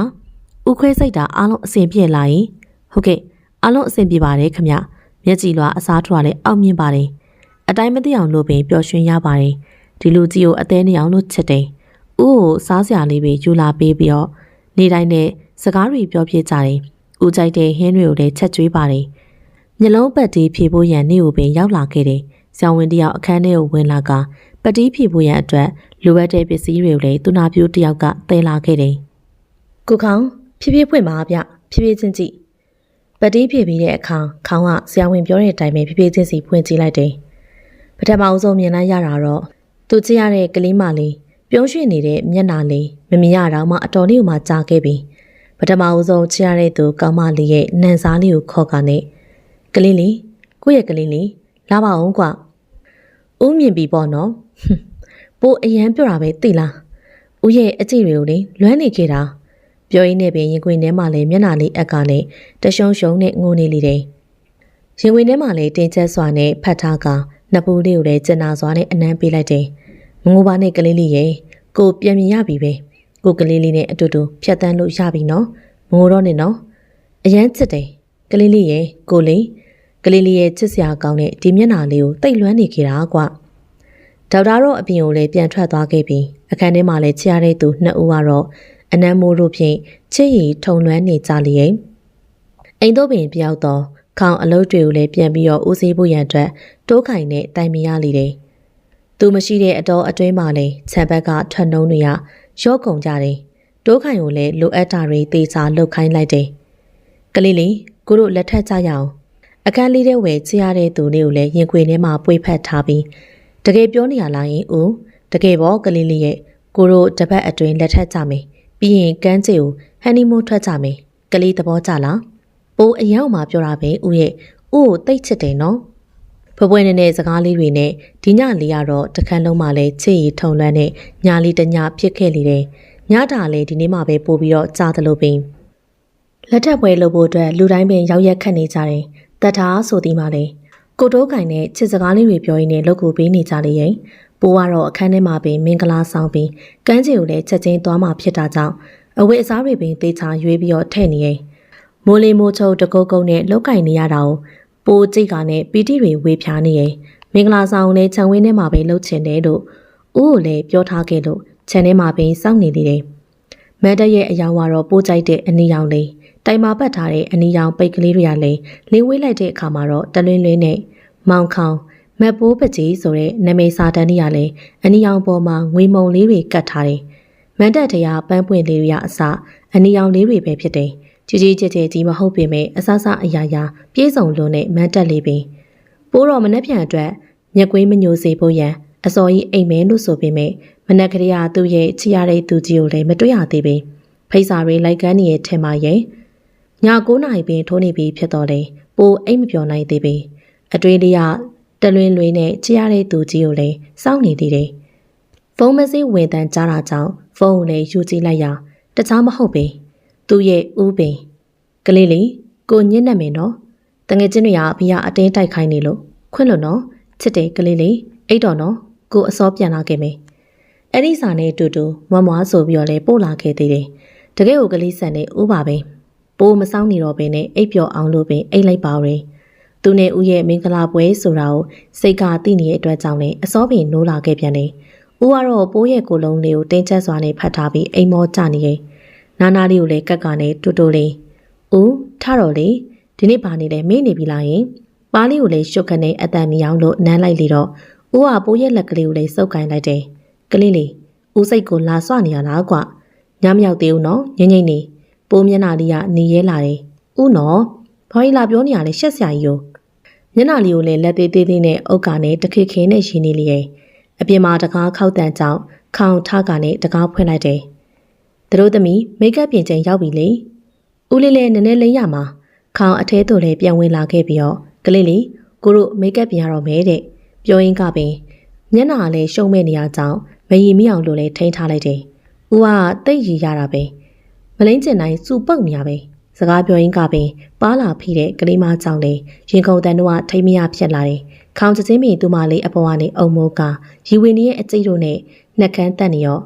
ဦးခွေးစိတ်တာအားလုံးအစဉ်ပြေလာရင်ဟုတ်ကဲ့အားလုံးအစဉ်ပြေပါတယ်ခမမျက်ကြည်လွှာအစားထိုးရလဲအောင်မြင်ပါတယ်အတိုင်းမသိအောင်လို့ပင်ပျော်ရွှင်ရပါတယ်ဒီလူကြီးကိုအသေးနေအောင်လို့ချစ်တယ်ဦးကိုစားစရာလေးပဲယူလာပေးပြီးတော့နေတိုင်းနဲ့စကားတွေပြောပြကြတယ်ဦးကြိုက်တဲ့ဟင်းတွေကိုလည်းချက်ကျွေးပါတယ်မျက်လုံးပတ်တီးဖြေဖို့ရန်နေ့ကိုပင်ရောက်လာခဲ့တယ်ဆရာဝန်တယောက်အခန်းထဲကိုဝင်လာကပတ်တီးဖြေဖို့ရန်အတွက်လိုအပ်တဲ့ပစ္စည်းတွေကိုလည်းသူနာပြုတယောက်ကသယ်လာခဲ့တယ်ကိုခေါင်ဖြည်းဖြည်းဖွင့်ပါဗျဖြည်းဖြည်းချင်းကြည့်ပတ်တီးဖြေပြီးတဲ့အခါခေါင်းကဆရာဝန်ပြောတဲ့အတိုင်းပဲဖြည်းဖြည်းချင်းစီဖွင့်ကြည့်လိုက်တယ်ပထမအဆုံးမြင်လိုက်ရတာတော့သူကြည့်ရတဲ့ကလေးမလေးပြုံးရွှင်နေတဲ့မျက်နှာလေးမမြင်ရတော့မှအတော်လေးကိုမှကြားခဲ့ပြီပထမအဆုံးကြည့်ရတဲ့သူကောင်းမလေးရဲ့နန်စားလေးကိုခေါ်ကနေကလေးလေးကိုယ့်ရဲ့ကလေးလေးလာပါအောင်ကွာဦးမြင်ပြီပေါ့နော်ပိုးအရန်ပြောတာပဲသိလားဦးရဲ့အကြည့်တွေကိုလေလွမ်းနေခဲ့တာပြောရင်းနဲ့ပင်ရင်ခွင်ထဲမှာလည်းမျက်နှာလေးအက်ကလည်းတရှုံရှုံနဲ့ငိုနေလေတယ်ရင်ခွင်ထဲမှာလည်းတင်းကျပ်စွာနဲ့ဖတ်ထားကနှစ်ပူးလေးကိုလည်းကျင်နာစွာနဲ့အနမ်းပေးလိုက်တယ်မငိုပါနဲ့ကလေးလေးရဲ့ကိုပြန်မြင်ရပြီပဲကိုကလေးလေးနဲ့အတူတူဖြတ်တန်းလို့ရပြီနော်မငိုတော့နဲ့နော်အရန်ချစ်တယ်ကလေးလေးရဲ့ကိုလေးကလေးလေးရဲ့ချစ်စရာကောင်းတဲ့ဒီမျက်နှာလေးကိုတိတ်လွမ်းနေခဲ့တာကွာဒေါက်တာတော့အပြင်ကိုလည်းပြန်ထွက်သွားခဲ့ပြီးအခန်းထဲမှာလည်းချရတဲ့သူ2 ဦးကတော့အနမ်းမိုးတို့ဖြင့်ချစ်ရီထုံလွမ်းနေကြလျက်အိမ်တို့ပင်ပြောက်တော့ခေါင်အလုပ်တွေကိုလည်းပြန်ပြီးတော့ဦးစီးဖို့ရန်အတွက်တိုးခိုင်နဲ့တိုင်မရလေတယ်သူမရှိတဲ့အတော်အတွင်းမှာလည်းခြံဘက်ကထွက်နှုံးတွေကရော့ကုန်ကြတယ်တိုးခိုင်ကိုလည်းလိုအပ်တာတွေတေချာလှုပ်ခိုင်းလိုက်တယ်ကလေးလေးကိုတို့လက်ထပ်ကြရအောင်အခန်းလေးထဲဝယ်ချရတဲ့သူလေးကိုလည်းရင်ခွေထဲမှာပွေဖက်ထားပြီးတကယ်ပြောနေရလားယင်ဦးတကယ်ပေါ့ကလေးလေးရဲ့ကိုတို့တပတ်အတွင်းလက်ထပ်ကြမယ်ပြီးရင်ကန်းချေကိုဟန်နီမူးထွက်ကြမယ်ကလေးသဘောကျလားပိုးအယောင်မှာပြောတာပဲဦးရဲ့ဦးကိုတိတ်ချစ်တယ်နော်ဖွယ်ဖွယ်နဲ့စကားလေးတွေနဲ့ဒီညလေးကတော့တခန်းလုံးမှာလဲချစ်ရီထုံလွမ်းနဲ့ညာလေးတညဖြစ်ခဲ့လေတယ်ညတာလည်းဒီနေ့မှပဲပို့ပြီးတော့ကြားသလိုပင်လက်ထပ်ပွဲလုပ်ဖို့အတွက်လူတိုင်းပင်ရောက်ရက်ခတ်နေကြတယ်တတ်ထားဆိုသည်မှလည်းကိုတိုးကင်နဲ့ချစ်စကားလေးတွေပြောရင်းနဲ့လုပ်ကိုပေးနေကြလေရင်ပိုးကတော့အခန်းထဲမှာပင်မင်္ဂလာဆောင်ပြီးကန်းချီကိုလည်းချက်ချင်းသွားမှဖြစ်တာကြောင့်အဝတ်အစားတွေပင်တေချာရွေးပြီးတော့ထည့်နေရင်မိုးလေးမိုးချုပ်တကုတ်ကုတ်နဲ့လောက်ကင်နေရတာကိုပိုးကြိတ်ကနဲ့ပီတိတွေဝေဖြားနေရင်မင်္ဂလာဆောင်နဲ့ခြံဝင်းထဲမှာပဲလှုပ်ချင်တယ်လို့ဦးကိုလည်းပြောထားခဲ့လို့ခြံထဲမှာပင်စောင့်နေသေးတယ်မတ်တက်ရဲ့အယောင်ကတော့ပိုးကြိုက်တဲ့အနီရောင်လေးတိုင်မာပတ်ထားတဲ့အနီရောင်ပိတ်ကလေးတွေကလည်းလင်းဝေးလိုက်တဲ့အခါမှာတော့တလွင်းလွင်းနဲ့မောင်ခေါင်မက်ပိုးပကြီးဆိုတဲ့နာမည်စာတန်းတွေကလည်းအနီရောင်ပေါ်မှာငွေမုံလေးတွေကတ်ထားတယ်မန်တက်တရားပန်းပွင့်လေးတွေကအစအနီရောင်လေးတွေပဲဖြစ်တယ်ကြီးကြီးကျယ်ကျယ်ကြီးမဟုတ်ပေမဲ့အဆဆအရာရာပြည့်စုံလုံးနဲ့မန်တက်လေးပင်ပိုးတော်မနှက်ပြန်အတွက်မျက်ကွင်းမညိုစေဖို့ရန်အစော်ကြီးအိမ်မဲလို့ဆိုပေမဲ့မနက်ကလေးကသူ့ရဲ့ချီရတဲ့သူကြီးကိုလည်းမတွေ့ရသေးပေဖိတ်စာတွေလိုက်ကန်းနေရဲ့ထဲမှာရဲ့ည9 နာရီပင်ထိုးနေပြီဖြစ်တော့လေပိုးအိမ်မပြောနိုင်သေးပေအတွင်းလေးကတလွင်လွင်နဲ့ချီရတဲ့သူကြီးကိုလည်းစောင့်နေသေးတယ်ဖုန်းမစည်းဝင်တန်းကြားတာကြောင့်ဖုန်းကိုလည်းယူကြည့်လိုက်ရတခြားမဟုတ်ပေသူ့ရဲ့ဦးပင်ကလေးလေးကိုညစ်နေမယ်နော်တငယ်ချင်းတွေကဘီယာအတင်းတိုက်ခိုင်းနေလို့ခွင့်လို့နော်ချစ်တယ်ကလေးလေးအိတ်တော်နော်ကိုအစောပြန်လာခဲ့မယ်အဲ့ဒီစာနဲ့တူတူမွမ်းမွားဆိုပြီးတော့လဲပို့လာခဲ့သေးတယ်တကယ်ကိုကလေးဆန်နဲ့ဥပါပဲပိုးမဆောင်နေတော့ဘဲနဲ့အိတ်ပျော်အောင်လို့ပင်အိတ်လိုက်ပါရယ် သူနဲ့ဦးရဲ့မင်္ဂလာပွဲဆိုတာကိုစိတ်ကသိနေတဲ့အတွက်ကြောင့်လည်းအစောပင်နိုးလာခဲ့ပြန်တယ်။ဦးကတော့ပိုးရဲ့ကိုယ်လုံးလေးကိုတင်းကျပ်စွာနဲ့ဖတ်ထားပြီးအိမ်မောကျနေရဲ့။နာနာလေးကိုလည်းကက်ကနဲ့တူတူလေး။ဦးထတော့လေဒီနေ့ဘာနေလဲမေ့နေပြီလားယင်။ပါးလေးကိုလည်းရှုပ်ခနဲ့အတန်မြောင်းလို့နမ်းလိုက်လေတော့ဦးကပိုးရဲ့လက်ကလေးကိုလည်းစုပ်ကိုင်းလိုက်တယ်။ကလေးလေးဦးစိတ်ကိုလာဆွနေရလားကွ။ညမရောက်သေးဘူးနော်ငိမ့်ငိမ့်နေပိုးမျက်နှာလေးကနေရဲလာတယ်။ဦးနော်ဘာကြီးလာပြောနေရလဲရှက်စရာကြီးကိုမျက်နှာလေးကိုလည်းလက်သေးသေးနဲ့အုတ်ကနဲ့တခိခင်းနဲ့ရှင်နေလေ။အပြင်မှာတကားခောက်တန်ကြောင့်ခေါင်ထကနဲ့တကားဖွင့်လိုက်တယ်။သူတို့သမီးမိတ်ကပ်ပြင်ချိန်ရောက်ပြီလေ။ဦးလေးလည်းနည်းနည်းလိမ့်ရမှာခေါင်အထဲသို့လည်းပြန်ဝင်လာခဲ့ပြီးတော့ကလေးလေးကိုတို့မိတ်ကပ်ပြင်ရတော့မဲတဲ့။ပြောရင်းကပင်မျက်နှာလည်းရှုံမဲ့နေရကြောင်းမရီမိအောင်လို့လည်းထိန်းထားလိုက်တယ်။ဦးကတိတ်ရီရတာပဲ။မလိမ့်ကျင်တိုင်းစူပုတ်နေရပဲ။စကားပြောရင်းကပင်ပါလာဖိတဲ့ကလေးမကြောင့်လေရင်ကုန်တန်တို့ကထိမရဖြစ်လာတယ်။ခေါင်ချင်းမီသူမလေးအပေါ်ကနေအုံမိုးကရီဝင်ရဲ့အကျိတ်တို့နဲ့နှက်ခမ်းတက်နေရေ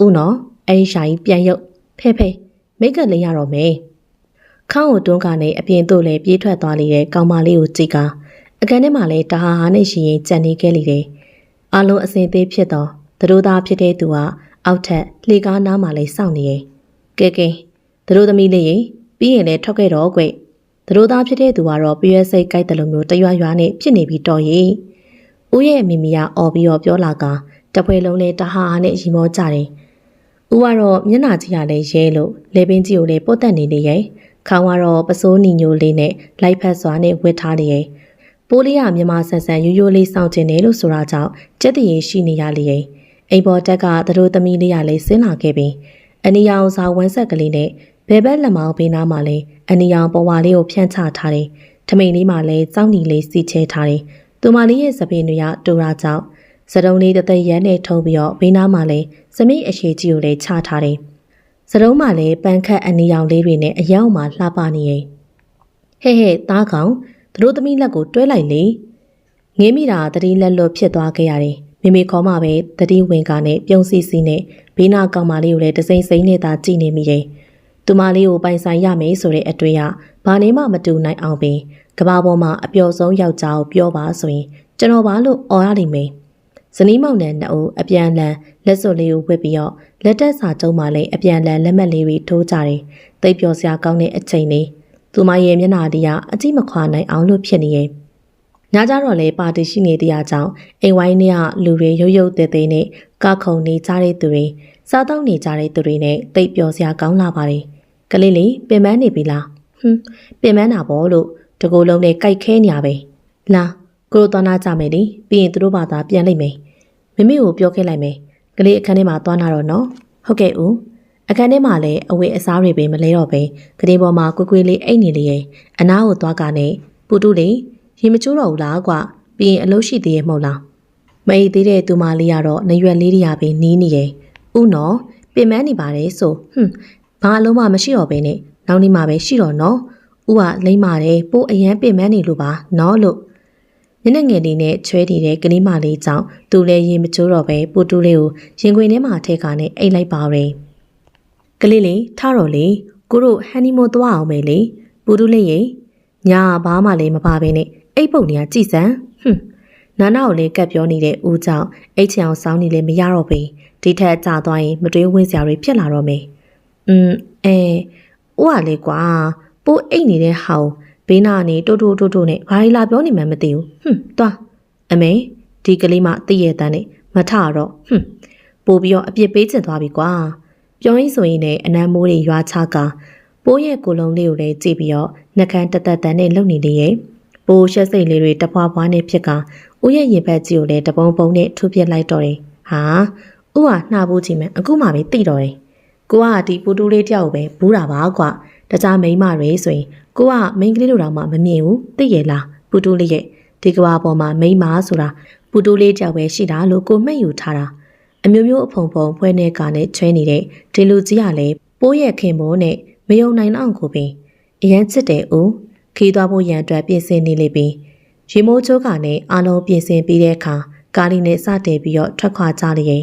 ာဦးနော်အဲ့ရှာကြီးပြန်ရုပ်ဖဲဖဲမိတ်ကလေးရတော့မယ်။ခေါင်းကိုတွန်းကနေအပြင်သို့လည်းပြေးထွက်သွားလေတဲ့ကောင်မလေးကိုကြည့်ကအကန်ထဲမှာလည်းတဟာဟာနဲ့ရှိရင်ကြံနေခဲ့လေတယ်။အလုံးအစင်သေးဖြစ်တော့သူတို့သားဖြစ်တဲ့သူကအောက်ထက်လှေကားနားမှာလည်းစောင့်နေရဲ့။ကဲသူတို့သမီးလေးရင်ပြီးရင်လည်းထွက်ခဲ့တော့ကွသူတို့သားဖြစ်တဲ့သူကတော့ပြည့်စိတ်ကြိုက်တယ်လို့မျိုးတရွရွနဲ့ဖြစ်နေပြီးတော့ရေဦးရဲ့မိမိကအော်ပြီးတော့ပြောလာကတပွဲလုံးနဲ့တဟာဟာနဲ့ရီမောကြတယ်ဦးကတော့မျက်နှာကြီးရလဲရဲလို့လေပင်ကြီးကိုလည်းပုတ်တက်နေလေရဲ့ခေါင်းကတော့ပစိုးနီညိုလေးနဲ့လိုက်ဖက်စွာနဲ့ဝစ်ထားလေရဲ့ပိုးလေးကမြမဆန်ဆန်ရိုးရိုးလေးစောင့်ကျင်တယ်လို့ဆိုတာကြောင့်ကြက်တရေရှိနေရလေရဲ့အိမ်ပေါ်တက်ကသူတို့သမီးလေးကလည်းဆင်းလာခဲ့ပြီးအနီရောင်စာဝမ်းဆက်ကလေးနဲ့ဘဲဘက်လက်မောင်းဘေးနားမှာလည်းအနီရောင်ပေါ်ဝါလေးကိုဖြန့်ချထားတယ်။ထမိန်လေးမှာလည်းစောင်းနီလေးစီချဲထားတယ်။သူမလေးရဲ့စပင်းတွေကတူရာကြောင့်စတုံးလေးတသက်ရဲနဲ့ထုံးပြီးတော့ဘေးနားမှာလည်းစမိတ်အရှိကြီးကိုလည်းချထားတယ်။စတုံးမှာလည်းပန်းခတ်အနီရောင်လေးတွေနဲ့အယောင်မှာလှပနေရဲ့။ဟဲ့သားကောင်သူတို့သမီးလက်ကိုတွဲလိုက်လေ။ငင်းမိတာတတိလက်လွတ်ဖြစ်သွားခဲ့ရတယ်။မိမိခေါ်မှပဲတတိဝင်ကနဲ့ပြုံးစီစီနဲ့ဘေးနားကောင်မလေးကိုလည်းတစိမ့်စိမ့်နဲ့သာကြည့်နေမိရဲ့။သူမလေးကိုပိုင်ဆိုင်ရမယ်ဆိုတဲ့အတွေ့အဘာနေမှမတူနိုင်အောင်ပင်ကဘာပေါ်မှာအပျော်ဆုံးယောက်ျားကိုပြောပါဆိုရင်ကျွန်တော်ပါလို့អော်ရလိမ့်မယ်။ဇနီးမောင်နှံနှစ်ဦးအပြန်လန်လက်စွပ်လေးကိုဝှက်ပြီးတော့လက်တက်စာကျုံးမှလည်းအပြန်လန်လက်မှတ်လေးတွေထိုးကြတယ်။သိပ်ပျော်စရာကောင်းတဲ့အချိန်လေးသူမရဲ့မျက်နှာလေးကအကြည့်မခွာနိုင်အောင်လို့ဖြစ်နေရဲ့။ညကြတော့လေပါတီရှိနေတဲ့အကြောင်းအိမ်ဝိုင်းထဲကလူတွေရုပ်ရုပ်သေးသေးနဲ့ကခုံနေကြတဲ့သူတွေစားတောက်နေကြတဲ့သူတွေနဲ့သိပ်ပျော်စရာကောင်းလာပါတယ်။ကလေးလေးပင်ပန်းနေပြီလားပင်ပန်းတာပေါ့လို့တကူလုံးနဲ့ကြိုက်ခဲနေရပဲလာကိုတို့သွားနာကြမယ်လေပြီးရင်သူတို့ဘာသာပြန်လိုက်မယ်မိမိကိုပြောခဲ့လိုက်မယ်ကလေးအခန်းထဲမှာသွားနာတော့နော်ဟုတ်ကဲ့ဦးအခန်းထဲမှာလည်းအဝတ်အစားတွေပဲမလဲတော့ပဲကလေးပေါ်မှာကွေးကွေးလေးအိတ်နေလေရဲ့အနားကိုသွားကနဲ့ပူတူလေးရေမချိုးတော့ဘူးလားကွပြီးရင်အလုပ်ရှိသေးရဲ့မဟုတ်လားမအိတ်သေးတဲ့သူမလေးကတော့နရွက်လေးတွေကပဲနီးနေရဲ့ဦးနော်ပင်ပန်းနေပါတယ်ဆိုဘာအလုံးမှမရှိတော့ပဲနဲ့နောက်နေ့မှပဲရှိတော့နော်ဦးကလိမ့်ပါတယ်ပိုးအရန်ပင်ပန်းနေလို့ပါနော်လို့ညနေငယ်လေးနဲ့ချွဲတည်တဲ့ကလေးမလေးကြောင့်သူလည်းရေမချိုးတော့ပဲပူတူလေးကိုရင်ခွင်ထဲမှာထည့်ခါနဲ့အိတ်လိုက်ပါရင်ကလေးလေးထတော့လေကိုတို့ဟန်နီမွန်သွားအောင်ပဲလေပူတူလေးရေညာဘာမှလည်းမပါပဲနဲ့အိတ်ပုတ်နေရကြည်စမ်းနာနာကိုလည်းကပ်ပြောနေတဲ့ဦးကြောင့်အိတ်ချအောင်စောင်းနေလည်းမရတော့ပဲဒီထက်ကြာသွားရင်မတွေးဝင်းစရာတွေဖြစ်လာတော့မယ်ဦးကလေကွာပိုးအိတ်နေတဲ့ဟောင်းဘေးနာကနေတိုးတိုးနဲ့ဘာလာပြောနေမှမသိဘူးသွားအမေဒီကလေးမသိရတဲ့နဲ့မထတော့ပိုးပြီးတော့အပြစ်ပေးချင်သွားပြီကွာပြောရင်းဆိုရင်လည်းအနမ်းမိုးတွေရွာချကပိုးရဲ့ကိုလုံးလေးကိုလည်းကြည့်ပြီးတော့နှကန်းတသက်တန်နဲ့လုံနေလေရဲ့ပိုးရှက်စိတ်လေးတွေတပွားပွားနဲ့ဖြစ်ကဦးရဲ့ရင်ဘက်ကြီးကိုလည်းတပုံပုံနဲ့ထုပြစ်လိုက်တော့တယ်ဟာဦးကနှာဘူးချင်မှအခုမှပဲသိတော့တယ်ကိုကဒီပူတူလေးတယောက်ပဲဘူးတာပါကွာတခြားမိန်းမတွေဆိုရင်ကိုကမိန်းကလေးတို့တောင်မှမမြင်ဘူးသိရလားပူတူလေးရဲ့ဒီကဘာပေါ်မှာမိန်းမဆိုတာပူတူလေးတယောက်ပဲရှိတာလို့ကိုမှတ်ယူထားတာအမျိုးမျိုးအဖုံဖုံဖွဲနေကနဲ့ချွဲနေတဲ့ဒီလူကြီးကလည်းပိုးရဲ့ခင်မိုးနဲ့မယုံနိုင်အောင်ကိုပင်အရန်ချစ်တယ်ဦးခီးသွားဖို့ရန်အတွက်ပြင်ဆင်နေလေပြီးရေမိုးချိုးကနဲ့အားလုံးပြင်ဆင်ပြီးတဲ့အခါကားလေးနဲ့စတင်ပြီးတော့ထွက်ခွာကြလေရဲ့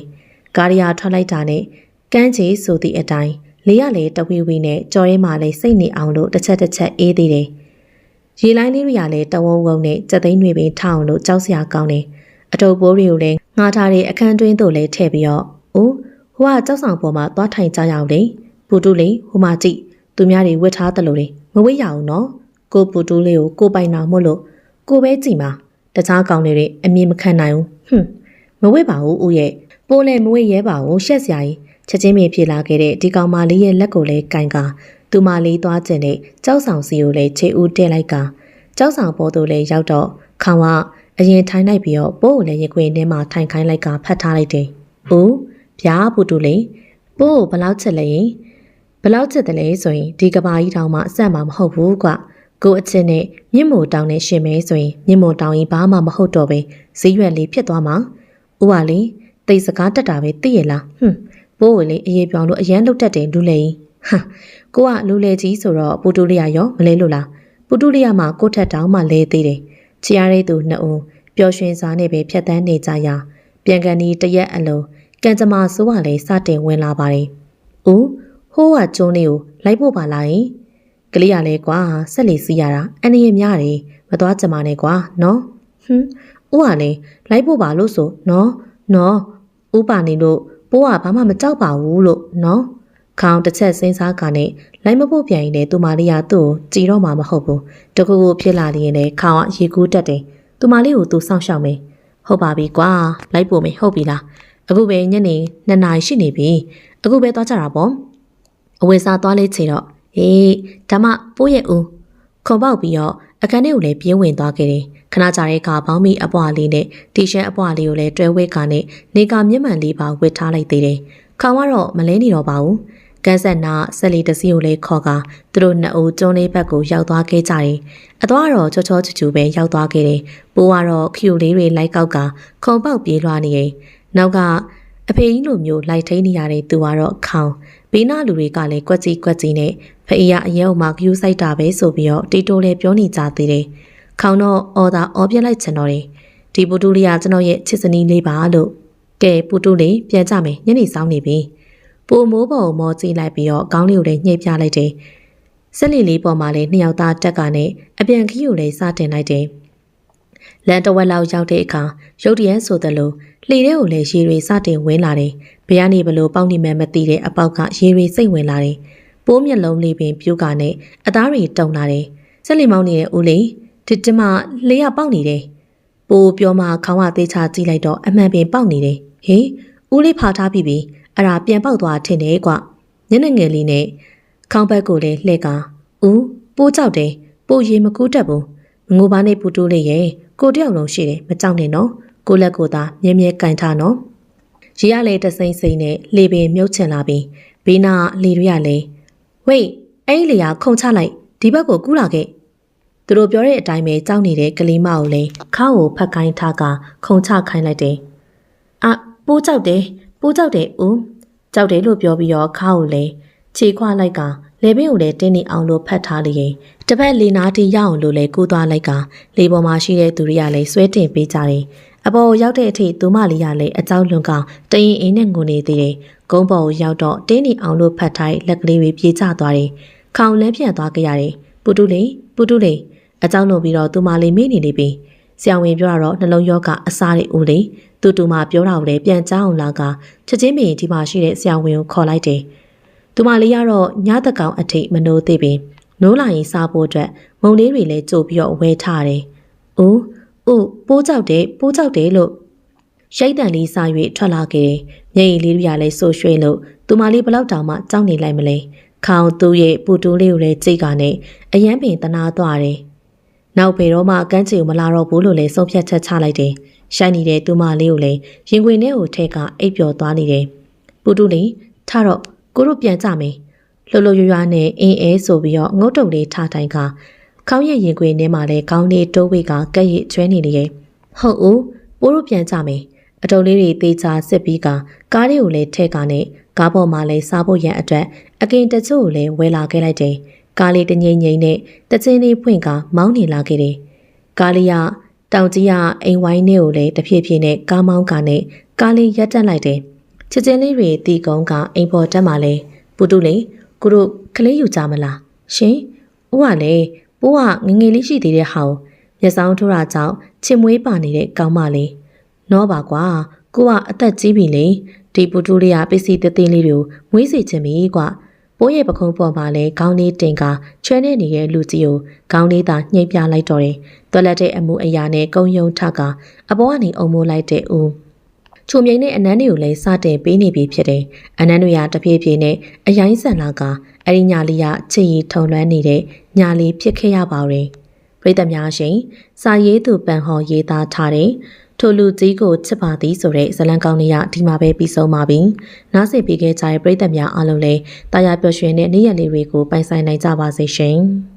ကားရီယာထွက်လိုက်တာနဲ့ကန်းချီဆိုသည့်အတိုင်းလေးရလေတဝီဝီနဲ့ကြော်ရဲမှလည်းစိတ်နေအောင်လို့တစ်ချက်အေးသေးတယ် ရေလိုင်းလေးတွေကလည်းတဝုံဝုံနဲ့ကြက်သိန်းတွေပင်ထအောင်လို့ကြောက်စရာကောင်းတယ်အထုပ်ပိုးတွေကိုလည်းငှားထားတဲ့အခန်းတွင်းသို့လည်းထည့်ပြီးတော့အိုးဟိုကကြောက်ဆောင်ပေါ်မှာသွားထိုင်ကြရအောင်လေပူတူလေးဟိုမှာကြည့်သူများတွေဝတ်ထားတယ်လို့လေမဝေ့ရအောင်နော်ကိုပူတူလေးကိုကိုပိုင်နာမို့လို့ကိုပဲကြည့်မှာတခြားကောင်တွေအမြင်မခံနိုင်ဘူးမဝေ့ပါဘူးဦးရဲ့ပိုးလည်းမဝေ့ရဲပါဘူးရှက်စရာကြီးချက်ချင်းမြေဖြစ်လာခဲ့တဲ့ဒီကောင်မလေးရဲ့လက်ကိုလည်းကင်ကာသူမလေးသွားကျင်တဲ့ကြောက်ဆောင်စီကိုလည်းခြေဦးတက်လိုက်ကကြောက်ဆောင်ပေါ်သို့လည်းရောက်တော့ခေါင်ကအရင်ထိုင်လိုက်ပြီးတော့ပိုးကိုလည်းရခွေထဲမှာထိုင်ခိုင်းလိုက်ကဖတ်ထားလိုက်တယ်။ဦးဗျာပူတူလေးပိုးကိုဘလောက်ချက်လဲဘလောက်ချက်တယ်လဲဆိုရင်ဒီကဘာကြီးတောင်မှအဆက်မှာမဟုတ်ဘူးကွ။ကိုအချင်းနဲ့မြင့်မို့တောင်နဲ့ရှင်မဲဆိုရင်မြင့်မို့တောင်ကြီးဘာမှမဟုတ်တော့ပဲဈေးရွက်လေးဖြစ်သွားမှာ။ဦးကလေတိတ်စကားတက်တာပဲသိရလား။ပိုးကိုလေအေးပြောင်လို့အရန်လုတ်တက်တယ်လူလေ။ဟာကိုကလူလေကြီးဆိုတော့ပူတူလေးရောမလဲလို့လား။ပူတူလေးကမှကိုထက်တောင်မှလဲသေးတယ်။ချီရတဲ့သူနှစ်ဦးပျော်ရွှင်စွာနဲ့ပဲဖြတ်သန်းနေကြရာပြန်ကန်ဒီတရက်အလုံးကံကြမ္မာဆိုးကလည်းစတင်ဝင်လာပါတယ်။ဦးဟိုးကကျုံးလေးကိုလိုက်ဖို့ပါလား။ကလေးရလဲကွာဆက်လေစီးရတာအနည်းများတယ်မသွားကြမှာနဲ့ကွာနော်။ဦးကလည်းလိုက်ဖို့ပါလို့ဆိုနော်ဦးပါနေလို့ပိုးကဘာမှမကြောက်ပါဘူးလို့နော်။ခေါင်းတစ်ချက်စဉ်းစားကနဲ့လိုက်မဖို့ပြန်ရင်လည်းသူမလေးကသူ့ကိုကြည်တော့မှာမဟုတ်ဘူး။တကူကူဖြစ်လာရင်လည်းခေါင်းကရေကူးတက်တယ်။သူမလေးကိုသူစောင့်ရှောက်မယ်ဟုတ်ပါပြီကွာလိုက်ဖို့မယ်ဟုတ်ပြီလားအခုပဲညနေ2 နာရီရှိနေပြီအခုပဲသွားကြတာပေါ့အဝေစားသွားလေးချေတော့ဟေးဒါမှပိုးရဲ့ဦးခုံပေါက်ပြီးတော့အခန်းထဲကိုလည်းပြင်းဝင်သွားခဲ့တယ်ခဏကြာတဲ့အခါဘောင်းမီအပွားလေးနဲ့တီရှပ်အပွားလေးကိုလည်းတွဲဝဲကနဲ့နေကမျက်မှန်လေးပါဝစ်ထားလိုက်သေးတယ်ခေါင်းကတော့မလဲနေတော့ပါဘူးကန်းဆက်နာဆက်လီတစီကိုလည်းခေါ်ကသူတို့နှစ်ဦးကျုံးလေးဘက်ကိုရောက်သွားခဲ့ကြတယ်အသွားတော့ချောချောချူချူပဲရောက်သွားခဲ့တယ်ပိုးကတော့ခ ्यू လေးတွေလိုက်ကောက်ကခုံပေါက်ပြေးလွှားနေရင်နောက်ကအဖေကြီးလိုမျိုးလိုက်ထိန်နေရတဲ့သူကတော့ခေါင်ဘေးနာလူတွေကလည်းကွက်ကြီးနဲ့ဖေးရအရဲအုံမှာ queue စိုက်တာပဲဆိုပြီးတော့တီတိုလည်းပြောနေကြသေးတယ်ခေါင်တော့အော်ပြလိုက်ချင်တော့တယ်ဒီပူတူလေးကကျွန်တော်ရဲ့ချစ်စနီးလေးပါလို့ကဲပူတူလေးပြန်ကြမယ်ညနေဆောင်နေပြီပိုမိုးပေါ်မောကြည့်လိုက်ပြီးတော့ခေါင်းလေးကိုလည်းညှိပြလိုက်တယ်ဆက်လီလေးပေါ်မှာလည်း2 ယောက်သားတက်ကနဲ့အပြန်ခီးကိုလည်းစတင်လိုက်တယ်လန်တဝက်လောက်ရောက်တဲ့အခါရုတ်တရက်ဆိုသလိုလှေထဲကိုလည်းရေတွေစတင်ဝင်လာတယ်ဘယ်ကနေဘလို့ပေါက်နေမှမသိတဲ့အပေါက်ကရေတွေစိတ်ဝင်လာတယ်ပိုးမျက်လုံးလေးပင်ပြူးကနဲ့အသားတွေတုံလာတယ်ဆက်လီမောင်းနေတဲ့ဦးလေးဒီမှာလေကပေါက်နေတယ်ပိုးပြောမှခေါင်းကသေးချကြည့်လိုက်တော့အမှန်ပင်ပေါက်နေတယ်ဟေးဦးလေးဖာထားပြီအဲ့ဒါပြန်ပေါက်သွားထင်တယ်ကွညနေငယ်လေးနဲ့ခေါင်းဘက်ကိုလည်းလှဲ့ကဦးပိုးကြောက်တယ်ပိုးရေမကူးတတ်ဘူးငိုပါနဲ့ပူတူးလေးရဲ့ကိုတယောက်လုံးရှိတယ်မကြောက်နဲ့နော်ကိုလက်ကိုသာမြဲမြဲကင်ထားနော်ရေရလေတစိမ့်စိမ့်နဲ့လေပင်မြုပ်ချင်လာပြီးဘေးနာလေတွေကလည်းဝိတ်အဲ့လေကခုံချလိုက်ဒီဘက်ကိုကူးလာခဲ့သူတို့ပြောတဲ့အတိုင်းပဲကြောက်နေတဲ့ကလေးမကိုလည်းခါကိုဖက်ခိုင်းထားကခုံချခိုင်းလိုက်တယ်ပိုးကြောက်တယ်ဦးကြောက်တယ်လို့ပြောပြီးတော့ခါကိုလည်းခြေခွာလိုက်ကလေပင်ကိုလည်းတင်းနေအောင်လို့ဖတ်ထားလိုက်ရင်တစ်ဖက်လေနာတီရအောင်လို့လည်းကူးသွားလိုက်ကလေပေါ်မှာရှိတဲ့သူတွေကလည်းဆွဲတင်ပေးကြတယ်အပေါ်ရောက်တဲ့အထိသူမလေးကလည်းအကြောက်လွန်ကတရင်အင်းနဲ့ငိုနေသေးတယ်ကုန်းပေါ်ကိုရောက်တော့တင်းနေအောင်လို့ဖတ်ထားလက်ကလေးတွေပြေးကျသွားတယ်ခေါင်လဲပြန်သွားကြရတယ်ပူတူလေးအကြောက်လွန်ပြီးတော့သူမလေးမေ့နေပြီဆရာဝန်ပြောတော့နှလုံးရောဂါအစားတွေဦးလေးတူမပြောတာကိုလည်းပြန်ကြားအောင်လာကချက်ချင်းပင်ဒီမှာရှိတဲ့ဆရာဝန်ကိုခေါ်လိုက်တယ်သူမလေးကတော့ညတကောင်အထိတ်မနိုးသေးပင်နိုးလာရင်စားဖို့အတွက်မုံလေးတွေလည်းကြိုပြီးတော့ဝဲထားတယ်ဦးပိုးကြောက်တယ်လို့ရှိုက်တန်လေးစား၍ထွက်လာခဲ့တယ်မျက်ရည်လေးတွေကလည်းဆိုးရွှေ့လို့သူမလေးဘလောက်တောင်မှကြောက်နေလိုက်မလဲခေါင်သူ့ရဲ့ပူတူးလေးကိုလည်းကြိတ်ကနဲ့အယမ်းပင်တနာသွားတယ်နောက်ဘယ်တော့မှကန်းချီကိုမလာတော့ဘူးလို့လည်းဆုံးဖြတ်ချက်ချလိုက်တယ်ရှိုင်းနေတဲ့သူမလေးကိုလည်းရင်ခွင်ထဲကိုထည့်ကအိပ်ပျော်သွားနေတယ်ပူတူးလေးထတော့ကိုတို့ပြန်ကြမယ်လှလှရွရွနဲ့အင်းအဲဆိုပြီးတော့ငုတ်တုံလေးထားတိုင်းကခေါင်းရဲ့ရင်ခွင်ထဲမှာလည်းခေါင်းလေးတိုးဝေးကကက်ရစ်ကျွဲနေလေဟုတ်ဦးပိုးတို့ပြန်ကြမယ်အတုံးလေးတွေသေးချာစစ်ပြီးကကားလေးကိုလည်းထည့်ကနဲ့ကားပေါ်မှာလည်းစားဖို့ရန်အတွက်အကင်တချို့ကိုလည်းဝဲလာခဲ့လိုက်တယ်ကားလေးတငိမ့်ငိမ့်နဲ့တချင်းလေးဖွင့်ကမောင်းနေလာခဲ့တယ်ကားလေးကတောင်ကြီးကအိမ်ဝိုင်းထဲကိုလည်းတဖြည်းဖြည်းနဲ့ကားမောင်းကနဲ့ကားလေးရပ်တက်လိုက်တယ်ချစ်ချင်းလေးတွေတီကုန်းကအိမ်ပေါ်တက်မှလဲပူတူလေးကိုတို့ကလေးယူကြမလားရှင်ဦးကလည်း ပိုးကငငယ်လေးရှိသေးတဲ့ဟောင်းမျက်စောင်းထိုးတာကြောင့်ချစ်မွေးပါနေတဲ့ကောင်းမလေးနော်ပါကွာကိုကအသက်ကြီးပြီလေဒီပူတူလေးကပစ္စည်းသေးသေးလေးတွေကိုမွေးစေချင်ပြီကွာပိုးရဲ့ပခုံးပေါ်မှာလဲခေါင်းလေးတင်ကချွဲနေနေတဲ့လူကြီးကိုခေါင်းလေးသာညှိပြလိုက်တော့တယ်တွက်လက်တဲ့အမှုအရာနဲ့ကုံယုံထကအပေါ်ကနေအုံမိုးလိုက်တဲ့ဦးချုံမြိန်နဲ့အနန်းတွေကိုလည်းစတင်ပေးနေပြီဖြစ်တယ်အနန်းတွေကတဖြည်းဖြည်းနဲ့အရိုင်းဆန်လာကအဲ့ဒီညာလေးကချစ်ရီထုံလွှမ်းနေတဲ့ညာလေးဖြစ်ခဲ့ရပါရင်ပရိသတ်များရှင်စာရေးသူပန်ဟော်ရေးသားထားတဲ့ထိုလူကြီးကိုချစ်ပါသည်ဆိုတဲ့ဇလံကောင်းလေးကဒီမှာပဲပြီးဆုံးပါပြီ။နားဆင်ပေးခဲ့ကြတဲ့ပရိသတ်များအားလုံးလည်းတာယာပျော်ရွှင်တဲ့နေ့ရက်လေးတွေကိုပိုင်ဆိုင်နိုင်ကြပါစေရှင်။